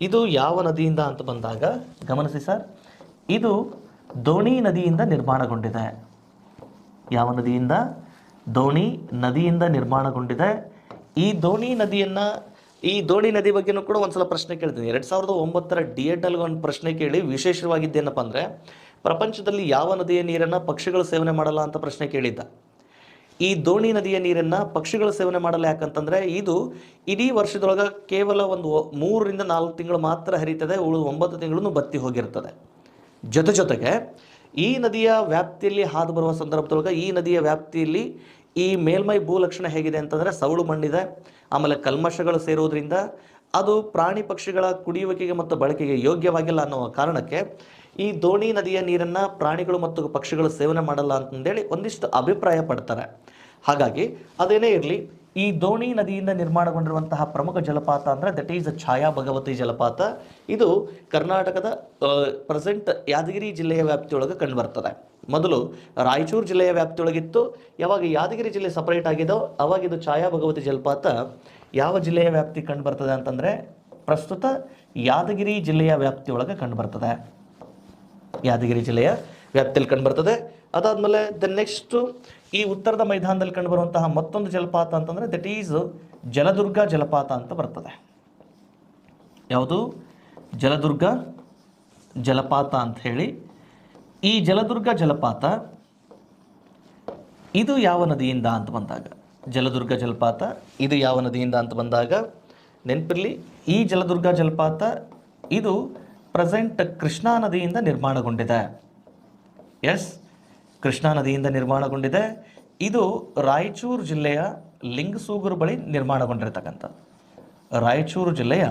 ಇದು ಯಾವ ನದಿಯಿಂದ ಅಂತ ಬಂದಾಗ ಗಮನಿಸಿ ಸರ್, ಇದು ದೋಣಿ ನದಿಯಿಂದ ನಿರ್ಮಾಣಗೊಂಡಿದೆ. ಯಾವ ನದಿಯಿಂದ? ದೋಣಿ ನದಿಯಿಂದ ನಿರ್ಮಾಣಗೊಂಡಿದೆ. ಈ ದೋಣಿ ನದಿ ಬಗ್ಗೆನೂ ಕೂಡ ಒಂದ್ಸಲ ಪ್ರಶ್ನೆ ಕೇಳ್ತೀನಿ. 2009 D.Ed ಅಲ್ಲಿ ಒಂದು ಪ್ರಶ್ನೆ ಕೇಳಿ ವಿಶೇಷವಾಗಿದ್ದೇನಪ್ಪ ಅಂದರೆ ಪ್ರಪಂಚದಲ್ಲಿ ಯಾವ ನದಿಯ ನೀರನ್ನು ಪಕ್ಷಿಗಳು ಸೇವನೆ ಮಾಡಲ್ಲ ಅಂತ ಪ್ರಶ್ನೆ ಕೇಳಿದ್ದ. ಈ ದೋಣಿ ನದಿಯ ನೀರನ್ನು ಪಕ್ಷಿಗಳು ಸೇವನೆ ಮಾಡಲ್ಲ. ಯಾಕಂತಂದರೆ ಇದು ಇಡೀ ವರ್ಷದೊಳಗೆ ಕೇವಲ ಒಂದು 3 ರಿಂದ 4 ತಿಂಗಳು ಮಾತ್ರ ಹರಿತದೆ, ಉಳಿದ 9 ತಿಂಗಳು ಬತ್ತಿ ಹೋಗಿರ್ತದೆ. ಜೊತೆಗೆ ಈ ನದಿಯ ವ್ಯಾಪ್ತಿಯಲ್ಲಿ ಹಾದು ಬರುವ ಸಂದರ್ಭದೊಳಗೆ ಈ ನದಿಯ ವ್ಯಾಪ್ತಿಯಲ್ಲಿ ಈ ಮೇಲ್ಮೈ ಭೂಲಕ್ಷಣ ಹೇಗಿದೆ ಅಂತಂದರೆ ಸವಳು ಮಣ್ಣಿದೆ, ಆಮೇಲೆ ಕಲ್ಮಶಗಳು ಸೇರುವುದರಿಂದ ಅದು ಪ್ರಾಣಿ ಪಕ್ಷಿಗಳ ಕುಡಿಯುವಿಕೆಗೆ ಮತ್ತು ಬಳಕೆಗೆ ಯೋಗ್ಯವಾಗಿಲ್ಲ ಅನ್ನೋ ಕಾರಣಕ್ಕೆ ಈ ದೋಣಿ ನದಿಯ ನೀರನ್ನು ಪ್ರಾಣಿಗಳು ಮತ್ತು ಪಕ್ಷಿಗಳು ಸೇವನೆ ಮಾಡಲ್ಲ ಅಂತಂದೇಳಿ ಒಂದಿಷ್ಟು ಅಭಿಪ್ರಾಯ ಪಡ್ತಾರೆ. ಹಾಗಾಗಿ ಅದೇನೇ ಇರಲಿ, ಈ ದೋಣಿ ನದಿಯಿಂದ ನಿರ್ಮಾಣಗೊಂಡಿರುವಂತಹ ಪ್ರಮುಖ ಜಲಪಾತ ಅಂದರೆ ದಟ್ ಈಸ್ ಛಾಯಾ ಭಗವತಿ ಜಲಪಾತ. ಇದು ಕರ್ನಾಟಕದ ಪ್ರೆಸೆಂಟ್ ಯಾದಗಿರಿ ಜಿಲ್ಲೆಯ ವ್ಯಾಪ್ತಿಯೊಳಗೆ ಕಂಡುಬರ್ತದೆ. ಮೊದಲು ರಾಯಚೂರು ಜಿಲ್ಲೆಯ ವ್ಯಾಪ್ತಿಯೊಳಗಿತ್ತು. ಯಾವಾಗ ಯಾದಗಿರಿ ಜಿಲ್ಲೆ ಸಪರೇಟ್ ಆಗಿದೋ ಅವಾಗ ಇದು ಛಾಯಾ ಭಗವತಿ ಜಲಪಾತ ಯಾವ ಜಿಲ್ಲೆಯ ವ್ಯಾಪ್ತಿ ಕಂಡುಬರ್ತದೆ ಅಂತಂದರೆ ಪ್ರಸ್ತುತ ಯಾದಗಿರಿ ಜಿಲ್ಲೆಯ ವ್ಯಾಪ್ತಿಯೊಳಗೆ ಕಂಡುಬರ್ತದೆ. ಯಾದಗಿರಿ ಜಿಲ್ಲೆಯ ವ್ಯಾಪ್ತಿಯಲ್ಲಿ ಕಂಡುಬರ್ತದೆ. ಅದಾದಮೇಲೆ ನೆಕ್ಸ್ಟು ಈ ಉತ್ತರದ ಮೈದಾನದಲ್ಲಿ ಕಂಡುಬರುವಂತಹ ಮತ್ತೊಂದು ಜಲಪಾತ ಅಂತಂದರೆ ದಟ್ ಈಸ್ ಜಲದುರ್ಗ ಜಲಪಾತ ಅಂತ ಬರ್ತದೆ. ಯಾವುದು? ಜಲದುರ್ಗ ಜಲಪಾತ ಅಂತ ಹೇಳಿ. ಈ ಜಲದುರ್ಗ ಜಲಪಾತ ಇದು ಯಾವ ನದಿಯಿಂದ ಅಂತ ಬಂದಾಗ, ಜಲದುರ್ಗ ಜಲಪಾತ ಇದು ಯಾವ ನದಿಯಿಂದ ಅಂತ ಬಂದಾಗ ನೆನಪಿರಲಿ, ಈ ಜಲದುರ್ಗ ಜಲಪಾತ ಇದು ಪ್ರೆಸೆಂಟ್ ಕೃಷ್ಣಾ ನದಿಯಿಂದ ನಿರ್ಮಾಣಗೊಂಡಿದೆ. ಎಸ್, ಕೃಷ್ಣಾ ನದಿಯಿಂದ ನಿರ್ಮಾಣಗೊಂಡಿದೆ. ಇದು ರಾಯಚೂರು ಜಿಲ್ಲೆಯ ಲಿಂಗಸೂಗೂರು ಬಳಿ ನಿರ್ಮಾಣಗೊಂಡಿರತಕ್ಕಂಥ, ರಾಯಚೂರು ಜಿಲ್ಲೆಯ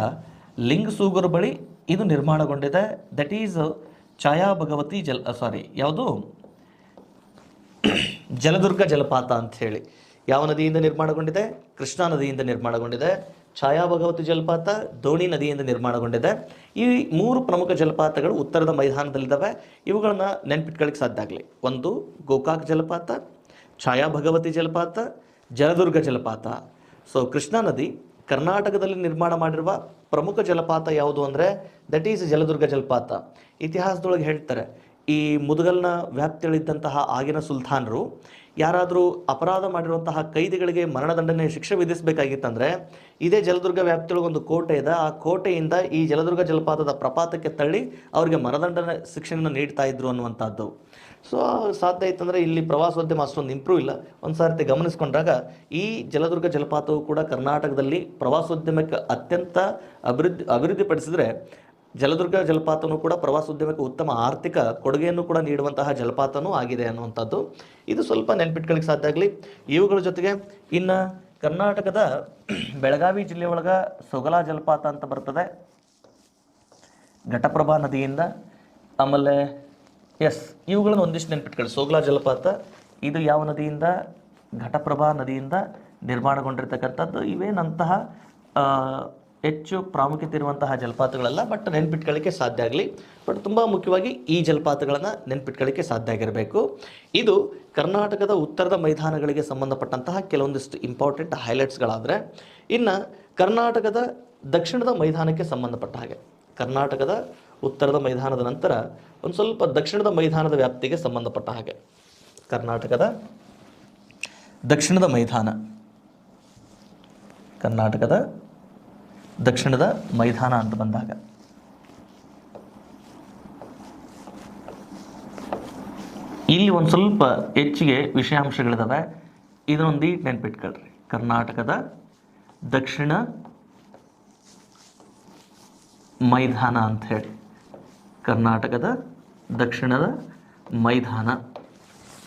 ಲಿಂಗಸೂಗೂರು ಬಳಿ ಇದು ನಿರ್ಮಾಣಗೊಂಡಿದೆ. ದಟ್ ಈಸ್ ಛಾಯಾ ಭಗವತಿ ಯಾವುದು ಜಲದುರ್ಗ ಜಲಪಾತ ಅಂತ ಹೇಳಿ ಯಾವ ನದಿಯಿಂದ ನಿರ್ಮಾಣಗೊಂಡಿದೆ? ಕೃಷ್ಣಾ ನದಿಯಿಂದ ನಿರ್ಮಾಣಗೊಂಡಿದೆ. ಛಾಯಾ ಭಗವತಿ ಜಲಪಾತ ದೋಣಿ ನದಿಯಿಂದ ನಿರ್ಮಾಣಗೊಂಡಿದೆ. ಈ 3 ಪ್ರಮುಖ ಜಲಪಾತಗಳು ಉತ್ತರದ ಮೈದಾನದಲ್ಲಿದ್ದಾವೆ. ಇವುಗಳನ್ನ ನೆನ್ಪಿಟ್ಕೊಳ್ಳಿಕ್ಕೆ ಸಾಧ್ಯ ಆಗಲಿ. ಒಂದು ಗೋಕಾಕ್ ಜಲಪಾತ, ಛಾಯಾ ಭಗವತಿ ಜಲಪಾತ, ಜಲದುರ್ಗ ಜಲಪಾತ. ಸೊ ಕೃಷ್ಣಾ ನದಿ ಕರ್ನಾಟಕದಲ್ಲಿ ನಿರ್ಮಾಣ ಮಾಡಿರುವ ಪ್ರಮುಖ ಜಲಪಾತ ಯಾವುದು ಅಂದರೆ ದಟ್ ಈಸ್ ಜಲದುರ್ಗ ಜಲಪಾತ. ಇತಿಹಾಸದೊಳಗೆ ಹೇಳ್ತಾರೆ, ಈ ಮುದಗಲ್ನ ವ್ಯಾಪ್ತಿಯಲ್ಲಿದ್ದಂತಹ ಆಗಿನ ಸುಲ್ತಾನರು ಯಾರಾದರೂ ಅಪರಾಧ ಮಾಡಿರುವಂತಹ ಕೈದಿಗಳಿಗೆ ಮರಣದಂಡನೆ ಶಿಕ್ಷೆ ವಿಧಿಸಬೇಕಾಗಿತ್ತಂದ್ರೆ ಇದೇ ಜಲದುರ್ಗ ವ್ಯಾಪ್ತಿಯೊಳಗೆ ಒಂದು ಕೋಟೆ ಇದೆ. ಆ ಕೋಟೆಯಿಂದ ಈ ಜಲದುರ್ಗ ಜಲಪಾತದ ಪ್ರಪಾತಕ್ಕೆ ತಳ್ಳಿ ಅವರಿಗೆ ಮರಣದಂಡನೆ ಶಿಕ್ಷೆಯನ್ನು ನೀಡ್ತಾ ಇದ್ರು ಅನ್ನುವಂಥದ್ದು. ಸೊ ಸಾಧ್ಯ ಇತ್ತಂದರೆ ಇಲ್ಲಿ ಪ್ರವಾಸೋದ್ಯಮ ಅಷ್ಟೊಂದು ಇಂಪ್ರೂವ್ ಇಲ್ಲ. ಒಂದು ಸಾರ್ತಿ ಗಮನಿಸ್ಕೊಂಡಾಗ ಈ ಜಲದುರ್ಗ ಜಲಪಾತವು ಕೂಡ ಕರ್ನಾಟಕದಲ್ಲಿ ಪ್ರವಾಸೋದ್ಯಮಕ್ಕೆ ಅತ್ಯಂತ ಅಭಿವೃದ್ಧಿಪಡಿಸಿದರೆ ಜಲದುರ್ಗ ಜಲಪಾತನೂ ಕೂಡ ಪ್ರವಾಸೋದ್ಯಮಕ್ಕೆ ಉತ್ತಮ ಆರ್ಥಿಕ ಕೊಡುಗೆಯನ್ನು ಕೂಡ ನೀಡುವಂತಹ ಜಲಪಾತನೂ ಆಗಿದೆ ಅನ್ನುವಂಥದ್ದು. ಇದು ಸ್ವಲ್ಪ ನೆನ್ಪಿಟ್ಕೊಳ್ಳಿಕ್ಕೆ ಸಾಧ್ಯ ಆಗಲಿ. ಇವುಗಳ ಜೊತೆಗೆ ಇನ್ನು ಕರ್ನಾಟಕದ ಬೆಳಗಾವಿ ಜಿಲ್ಲೆ ಒಳಗೆ ಸೊಗಲಾ ಜಲಪಾತ ಅಂತ ಬರ್ತದೆ ಘಟಪ್ರಭಾ ನದಿಯಿಂದ. ಆಮೇಲೆ ಇವುಗಳನ್ನು ಒಂದಿಷ್ಟು ನೆನ್ಪಿಟ್ಕೊಳ್ಳಿ. ಸೊಗಲಾ ಜಲಪಾತ ಇದು ಯಾವ ನದಿಯಿಂದ? ಘಟಪ್ರಭಾ ನದಿಯಿಂದ ನಿರ್ಮಾಣಗೊಂಡಿರ್ತಕ್ಕಂಥದ್ದು. ಇವೇನಂತಹ ಹೆಚ್ಚು ಪ್ರಾಮುಖ್ಯತೆ ಇರುವಂತಹ ಜಲಪಾತಗಳಲ್ಲ, ಬಟ್ ನೆನ್ಪಿಟ್ಕೊಳ್ಳಿಕ್ಕೆ ಸಾಧ್ಯ ಆಗಲಿ. ಬಟ್ ತುಂಬ ಮುಖ್ಯವಾಗಿ ಈ ಜಲಪಾತಗಳನ್ನು ನೆನ್ಪಿಟ್ಕೊಳ್ಳಿಕ್ಕೆ ಸಾಧ್ಯ ಆಗಿರಬೇಕು. ಇದು ಕರ್ನಾಟಕದ ಉತ್ತರದ ಮೈದಾನಗಳಿಗೆ ಸಂಬಂಧಪಟ್ಟಂತಹ ಕೆಲವೊಂದಿಷ್ಟು ಇಂಪಾರ್ಟೆಂಟ್ ಹೈಲೈಟ್ಸ್ಗಳಾದರೆ, ಇನ್ನು ಕರ್ನಾಟಕದ ದಕ್ಷಿಣದ ಮೈದಾನಕ್ಕೆ ಸಂಬಂಧಪಟ್ಟ ಹಾಗೆ ಕರ್ನಾಟಕದ ಉತ್ತರದ ಮೈದಾನದ ನಂತರ ಒಂದು ಸ್ವಲ್ಪ ದಕ್ಷಿಣದ ಮೈದಾನದ ವ್ಯಾಪ್ತಿಗೆ ಸಂಬಂಧಪಟ್ಟ ಹಾಗೆ ಕರ್ನಾಟಕದ ದಕ್ಷಿಣದ ಮೈದಾನ, ಕರ್ನಾಟಕದ ದಕ್ಷಿಣದ ಮೈದಾನ ಅಂತ ಬಂದಾಗ ಇಲ್ಲಿ ಒಂದು ಸ್ವಲ್ಪ ಹೆಚ್ಚಿಗೆ ವಿಷಯಾಂಶಗಳಿದಾವೆ. ಇದನ್ನೊಂದು ನೆನ್ಪಿಟ್ಕೊಳ್ರಿ. ಕರ್ನಾಟಕದ ದಕ್ಷಿಣ ಮೈದಾನ ಅಂತ ಹೇಳಿ, ಕರ್ನಾಟಕದ ದಕ್ಷಿಣದ ಮೈದಾನ,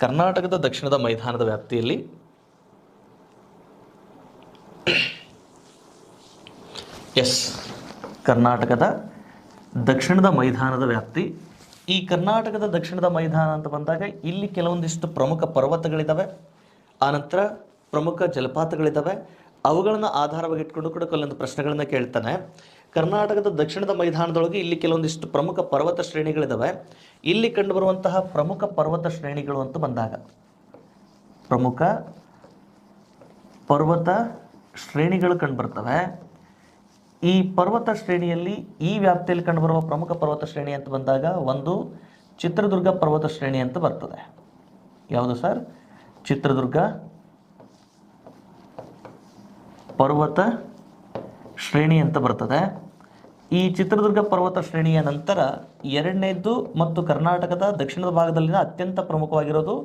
ಕರ್ನಾಟಕದ ದಕ್ಷಿಣದ ಮೈದಾನದ ವ್ಯಾಪ್ತಿಯಲ್ಲಿ ಕರ್ನಾಟಕದ ದಕ್ಷಿಣದ ಮೈದಾನದ ವ್ಯಾಪ್ತಿ. ಈ ಕರ್ನಾಟಕದ ದಕ್ಷಿಣದ ಮೈದಾನ ಅಂತ ಬಂದಾಗ ಇಲ್ಲಿ ಕೆಲವೊಂದಿಷ್ಟು ಪ್ರಮುಖ ಪರ್ವತಗಳಿದ್ದಾವೆ, ಆನಂತರ ಪ್ರಮುಖ ಜಲಪಾತಗಳಿದ್ದಾವೆ. ಅವುಗಳನ್ನು ಆಧಾರವಾಗಿಟ್ಕೊಂಡು ಕೂಡ ಕೆಲವೊಂದು ಪ್ರಶ್ನೆಗಳನ್ನು ಕೇಳ್ತಾನೆ. ಕರ್ನಾಟಕದ ದಕ್ಷಿಣದ ಮೈದಾನದೊಳಗೆ ಇಲ್ಲಿ ಕೆಲವೊಂದಿಷ್ಟು ಪ್ರಮುಖ ಪರ್ವತ ಶ್ರೇಣಿಗಳಿದ್ದಾವೆ. ಇಲ್ಲಿ ಕಂಡುಬರುವಂತಹ ಪ್ರಮುಖ ಪರ್ವತ ಶ್ರೇಣಿಗಳು ಅಂತ ಬಂದಾಗ ಪ್ರಮುಖ ಪರ್ವತ ಶ್ರೇಣಿಗಳು ಕಂಡುಬರ್ತವೆ. ಈ ಪರ್ವತ ಶ್ರೇಣಿಯಲ್ಲಿ ಈ ವ್ಯಾಪ್ತಿಯಲ್ಲಿ ಕಂಡುಬರುವ ಪ್ರಮುಖ ಪರ್ವತ ಶ್ರೇಣಿ ಅಂತ ಬಂದಾಗ ಒಂದು ಚಿತ್ರದುರ್ಗ ಪರ್ವತ ಶ್ರೇಣಿ ಅಂತ ಬರ್ತದೆ. ಯಾವುದು ಸರ್? ಚಿತ್ರದುರ್ಗ ಪರ್ವತ ಶ್ರೇಣಿ ಅಂತ ಬರ್ತದೆ. ಈ ಚಿತ್ರದುರ್ಗ ಪರ್ವತ ಶ್ರೇಣಿಯ ನಂತರ ಎರಡನೇದ್ದು ಮತ್ತು ಕರ್ನಾಟಕದ ದಕ್ಷಿಣದ ಭಾಗದಲ್ಲಿನ ಅತ್ಯಂತ ಪ್ರಮುಖವಾಗಿರೋದು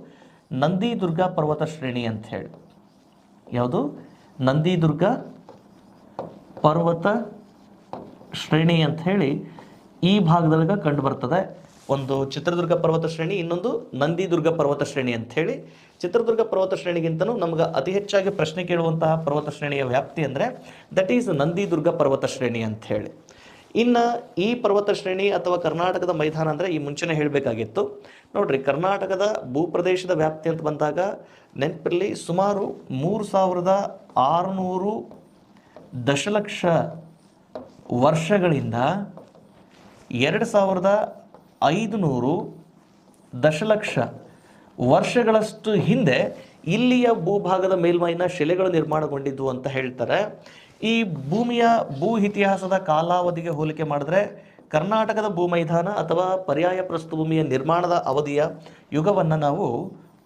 ನಂದಿದುರ್ಗ ಪರ್ವತ ಶ್ರೇಣಿ ಅಂತ ಹೇಳಿ. ಯಾವುದು? ನಂದಿದುರ್ಗ ಪರ್ವತ ಶ್ರೇಣಿ ಅಂತ ಹೇಳಿ ಈ ಭಾಗದೊಳಗೆ ಕಂಡು ಬರ್ತದೆ. ಒಂದು ಚಿತ್ರದುರ್ಗ ಪರ್ವತ ಶ್ರೇಣಿ, ಇನ್ನೊಂದು ನಂದಿದುರ್ಗ ಪರ್ವತ ಶ್ರೇಣಿ ಅಂತ ಹೇಳಿ. ಚಿತ್ರದುರ್ಗ ಪರ್ವತ ಶ್ರೇಣಿಗಿಂತಲೂ ನಮ್ಗೆ ಅತಿ ಹೆಚ್ಚಾಗಿ ಪ್ರಶ್ನೆ ಕೇಳುವಂತಹ ಪರ್ವತ ಶ್ರೇಣಿಯ ವ್ಯಾಪ್ತಿ ಅಂದರೆ ದಟ್ ಈಸ್ ನಂದಿದುರ್ಗ ಪರ್ವತ ಶ್ರೇಣಿ ಅಂತ ಹೇಳಿ. ಇನ್ನು ಈ ಪರ್ವತ ಶ್ರೇಣಿ ಅಥವಾ ಕರ್ನಾಟಕದ ಮೈದಾನ ಅಂದರೆ ಈ ಮುಂಚೆನೇ ಹೇಳಬೇಕಾಗಿತ್ತು ನೋಡ್ರಿ. ಕರ್ನಾಟಕದ ಭೂಪ್ರದೇಶದ ವ್ಯಾಪ್ತಿ ಅಂತ ಬಂದಾಗ ನೆನಪಿರಲಿ, ಸುಮಾರು 3600 ದಶಲಕ್ಷ ವರ್ಷಗಳಿಂದ 2500 ದಶಲಕ್ಷ ವರ್ಷಗಳಷ್ಟು ಹಿಂದೆ ಇಲ್ಲಿಯ ಭೂಭಾಗದ ಮೇಲ್ಮೈನ ಶಿಲೆಗಳು ನಿರ್ಮಾಣಗೊಂಡಿದ್ದು ಅಂತ ಹೇಳ್ತಾರೆ. ಈ ಭೂಮಿಯ ಭೂ ಇತಿಹಾಸದ ಕಾಲಾವಧಿಗೆ ಹೋಲಿಕೆ ಮಾಡಿದ್ರೆ ಕರ್ನಾಟಕದ ಭೂಮೈದಾನ ಅಥವಾ ಪರ್ಯಾಯ ಪ್ರಸ್ಥಭೂಮಿಯ ನಿರ್ಮಾಣದ ಅವಧಿಯ ಯುಗವನ್ನು ನಾವು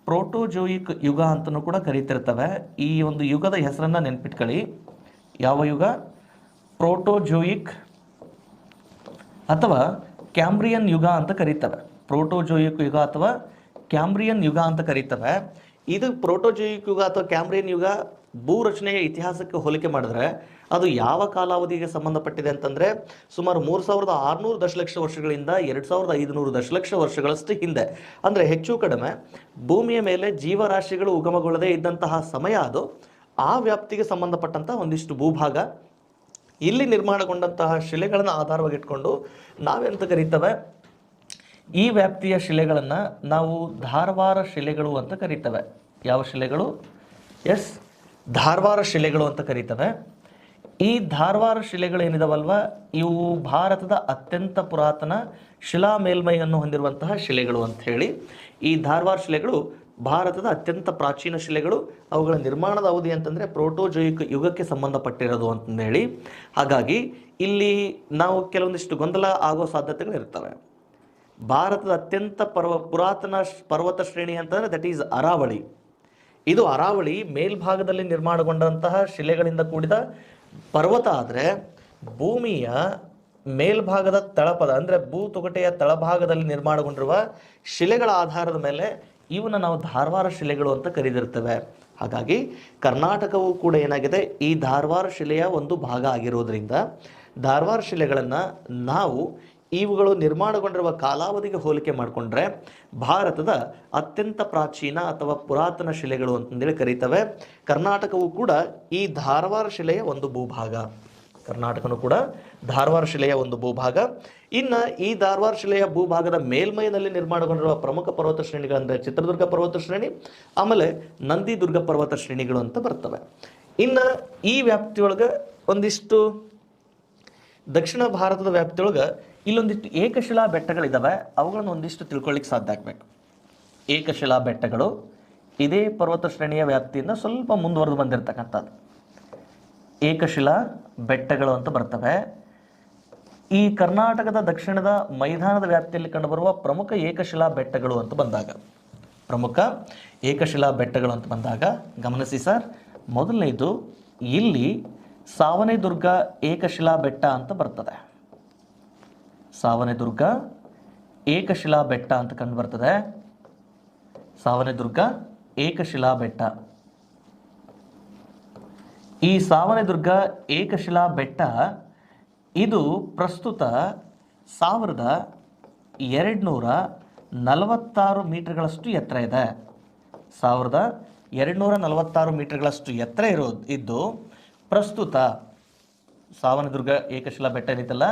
ಪ್ರೋಟೋಜೋಯಿಕ್ ಯುಗ ಅಂತಲೂ ಕೂಡ ಕರೀತಿರ್ತವೆ. ಈ ಒಂದು ಯುಗದ ಹೆಸರನ್ನು ನೆನ್ಪಿಟ್ಕೊಳ್ಳಿ. ಯಾವ ಯುಗ? ಪ್ರೋಟೋಜೋಯಿಕ್ ಅಥವಾ ಕ್ಯಾಂಬ್ರಿಯನ್ ಯುಗ ಅಂತ ಕರೀತವೆ. ಪ್ರೋಟೋಜೋಯಿಕ್ ಯುಗ ಅಥವಾ ಕ್ಯಾಂಬ್ರಿಯನ್ ಯುಗ ಅಂತ ಕರೀತವೆ. ಇದು ಪ್ರೋಟೋಜೋಯಿಕ್ ಯುಗ ಅಥವಾ ಕ್ಯಾಂಬ್ರಿಯನ್ ಯುಗ ಭೂ ರಚನೆಯ ಇತಿಹಾಸಕ್ಕೆ ಹೋಲಿಕೆ ಮಾಡಿದ್ರೆ ಅದು ಯಾವ ಕಾಲಾವಧಿಗೆ ಸಂಬಂಧಪಟ್ಟಿದೆ ಅಂತಂದರೆ ಸುಮಾರು 3600 ದಶಲಕ್ಷ ವರ್ಷಗಳಿಂದ 2500 ದಶಲಕ್ಷ ವರ್ಷಗಳಷ್ಟು ಹಿಂದೆ. ಅಂದರೆ ಹೆಚ್ಚು ಕಡಿಮೆ ಭೂಮಿಯ ಮೇಲೆ ಜೀವರಾಶಿಗಳು ಉಗಮಗೊಳ್ಳದೇ ಇದ್ದಂತಹ ಸಮಯ ಅದು. ಆ ವ್ಯಾಪ್ತಿಗೆ ಸಂಬಂಧಪಟ್ಟಂತಹ ಒಂದಿಷ್ಟು ಭೂಭಾಗ ಇಲ್ಲಿ ನಿರ್ಮಾಣಗೊಂಡಂತಹ ಶಿಲೆಗಳನ್ನು ಆಧಾರವಾಗಿಟ್ಕೊಂಡು ನಾವೆಂತ ಕರೀತವೆ, ಈ ವ್ಯಾಪ್ತಿಯ ಶಿಲೆಗಳನ್ನು ನಾವು ಧಾರವಾರ ಶಿಲೆಗಳು ಅಂತ ಕರೀತೇವೆ. ಯಾವ ಶಿಲೆಗಳು? ಎಸ್, ಧಾರವಾರ ಶಿಲೆಗಳು ಅಂತ ಕರೀತವೆ. ಈ ಧಾರವಾರ ಶಿಲೆಗಳು ಏನಿದಾವಲ್ವ, ಇವು ಭಾರತದ ಅತ್ಯಂತ ಪುರಾತನ ಶಿಲಾ ಮೇಲ್ಮೈಯನ್ನು ಹೊಂದಿರುವಂತಹ ಶಿಲೆಗಳು ಅಂತ ಹೇಳಿ. ಈ ಧಾರವಾರ ಶಿಲೆಗಳು ಭಾರತದ ಅತ್ಯಂತ ಪ್ರಾಚೀನ ಶಿಲೆಗಳು. ಅವುಗಳ ನಿರ್ಮಾಣದ ಅವಧಿ ಅಂತಂದರೆ ಪ್ರೋಟೋಜೋಯಿಕ್ ಯುಗಕ್ಕೆ ಸಂಬಂಧಪಟ್ಟಿರೋದು ಅಂತಂದೇಳಿ. ಹಾಗಾಗಿ ಇಲ್ಲಿ ನಾವು ಕೆಲವೊಂದಿಷ್ಟು ಗೊಂದಲ ಆಗೋ ಸಾಧ್ಯತೆಗಳಿರ್ತವೆ. ಭಾರತದ ಅತ್ಯಂತ ಪುರಾತನ ಪರ್ವತ ಶ್ರೇಣಿ ಅಂತಂದರೆ ದಟ್ ಈಸ್ ಅರಾವಳಿ. ಇದು ಅರಾವಳಿ ಮೇಲ್ಭಾಗದಲ್ಲಿ ನಿರ್ಮಾಣಗೊಂಡಂತಹ ಶಿಲೆಗಳಿಂದ ಕೂಡಿದ ಪರ್ವತ. ಆದರೆ ಭೂಮಿಯ ಮೇಲ್ಭಾಗದ ತಳಪದ ಅಂದರೆ ಭೂತೊಗಟೆಯ ತಳಭಾಗದಲ್ಲಿ ನಿರ್ಮಾಣಗೊಂಡಿರುವ ಶಿಲೆಗಳ ಆಧಾರದ ಮೇಲೆ ಇವನ್ನ ನಾವು ಧಾರವಾರ ಶಿಲೆಗಳು ಅಂತ ಕರೆದಿರ್ತೇವೆ. ಹಾಗಾಗಿ ಕರ್ನಾಟಕವು ಕೂಡ ಏನಾಗಿದೆ, ಈ ಧಾರವಾರ ಶಿಲೆಯ ಒಂದು ಭಾಗ ಆಗಿರೋದ್ರಿಂದ ಧಾರವಾರ ಶಿಲೆಗಳನ್ನು ನಾವು ಇವುಗಳು ನಿರ್ಮಾಣಗೊಂಡಿರುವ ಕಾಲಾವಧಿಗೆ ಹೋಲಿಕೆ ಮಾಡಿಕೊಂಡ್ರೆ ಭಾರತದ ಅತ್ಯಂತ ಪ್ರಾಚೀನ ಅಥವಾ ಪುರಾತನ ಶಿಲೆಗಳು ಅಂತಂದೇಳಿ ಕರೀತವೆ. ಕರ್ನಾಟಕವು ಕೂಡ ಈ ಧಾರವಾರ ಶಿಲೆಯ ಒಂದು ಭೂಭಾಗ. ಕರ್ನಾಟಕನೂ ಕೂಡ ಧಾರವಾರ ಶಿಲೆಯ ಒಂದು ಭೂಭಾಗ. ಇನ್ನು ಈ ಧಾರವಾರ ಶಿಲೆಯ ಭೂಭಾಗದ ಮೇಲ್ಮೈನಲ್ಲಿ ನಿರ್ಮಾಣಗೊಂಡಿರುವ ಪ್ರಮುಖ ಪರ್ವತ ಶ್ರೇಣಿಗಳಂದರೆ ಚಿತ್ರದುರ್ಗ ಪರ್ವತ ಶ್ರೇಣಿ, ಆಮೇಲೆ ನಂದಿದುರ್ಗ ಪರ್ವತ ಶ್ರೇಣಿಗಳು ಅಂತ ಬರ್ತವೆ. ಇನ್ನು ಈ ವ್ಯಾಪ್ತಿಯೊಳಗೆ ಒಂದಿಷ್ಟು ದಕ್ಷಿಣ ಭಾರತದ ವ್ಯಾಪ್ತಿಯೊಳಗೆ ಇಲ್ಲೊಂದಿಷ್ಟು ಏಕಶಿಲಾ ಬೆಟ್ಟಗಳಿದ್ದಾವೆ. ಅವುಗಳನ್ನು ಒಂದಿಷ್ಟು ತಿಳ್ಕೊಳ್ಳಿಕ್ಕೆ ಸಾಧ್ಯ ಆಗಬೇಕು. ಏಕಶಿಲಾ ಬೆಟ್ಟಗಳು ಇದೇ ಪರ್ವತ ಶ್ರೇಣಿಯ ವ್ಯಾಪ್ತಿಯಿಂದ ಸ್ವಲ್ಪ ಮುಂದುವರೆದು ಬಂದಿರತಕ್ಕಂಥದ್ದು ಏಕಶಿಲಾ ಬೆಟ್ಟಗಳು ಅಂತ ಬರ್ತವೆ. ಈ ಕರ್ನಾಟಕದ ದಕ್ಷಿಣದ ಮೈದಾನದ ವ್ಯಾಪ್ತಿಯಲ್ಲಿ ಕಂಡುಬರುವ ಪ್ರಮುಖ ಏಕಶಿಲಾ ಬೆಟ್ಟಗಳು ಅಂತ ಬಂದಾಗ ಗಮನಿಸಿ ಸರ್. ಮೊದಲನೇದು ಇಲ್ಲಿ ಸಾವನೆದುರ್ಗ ಏಕಶಿಲಾ ಬೆಟ್ಟ ಅಂತ ಬರ್ತದೆ. ಸಾವನೆದುರ್ಗ ಏಕಶಿಲಾ ಬೆಟ್ಟ ಅಂತ ಕಂಡು ಬರ್ತದೆ. ಸಾವನೆದುರ್ಗ ಏಕಶಿಲಾ ಬೆಟ್ಟ. ಈ ಸಾವನೆದುರ್ಗ ಏಕಶಿಲಾ ಬೆಟ್ಟ ಇದು ಪ್ರಸ್ತುತ 1246 ಮೀಟರ್ಗಳಷ್ಟು ಎತ್ತರ ಇದೆ. 1246 ಮೀಟರ್ಗಳಷ್ಟು ಎತ್ತರ ಇದ್ದು ಪ್ರಸ್ತುತ ಸಾವನದುರ್ಗ ಏಕಶಿಲಾ ಬೆಟ್ಟ ಏನಿತ್ತಲ್ಲ,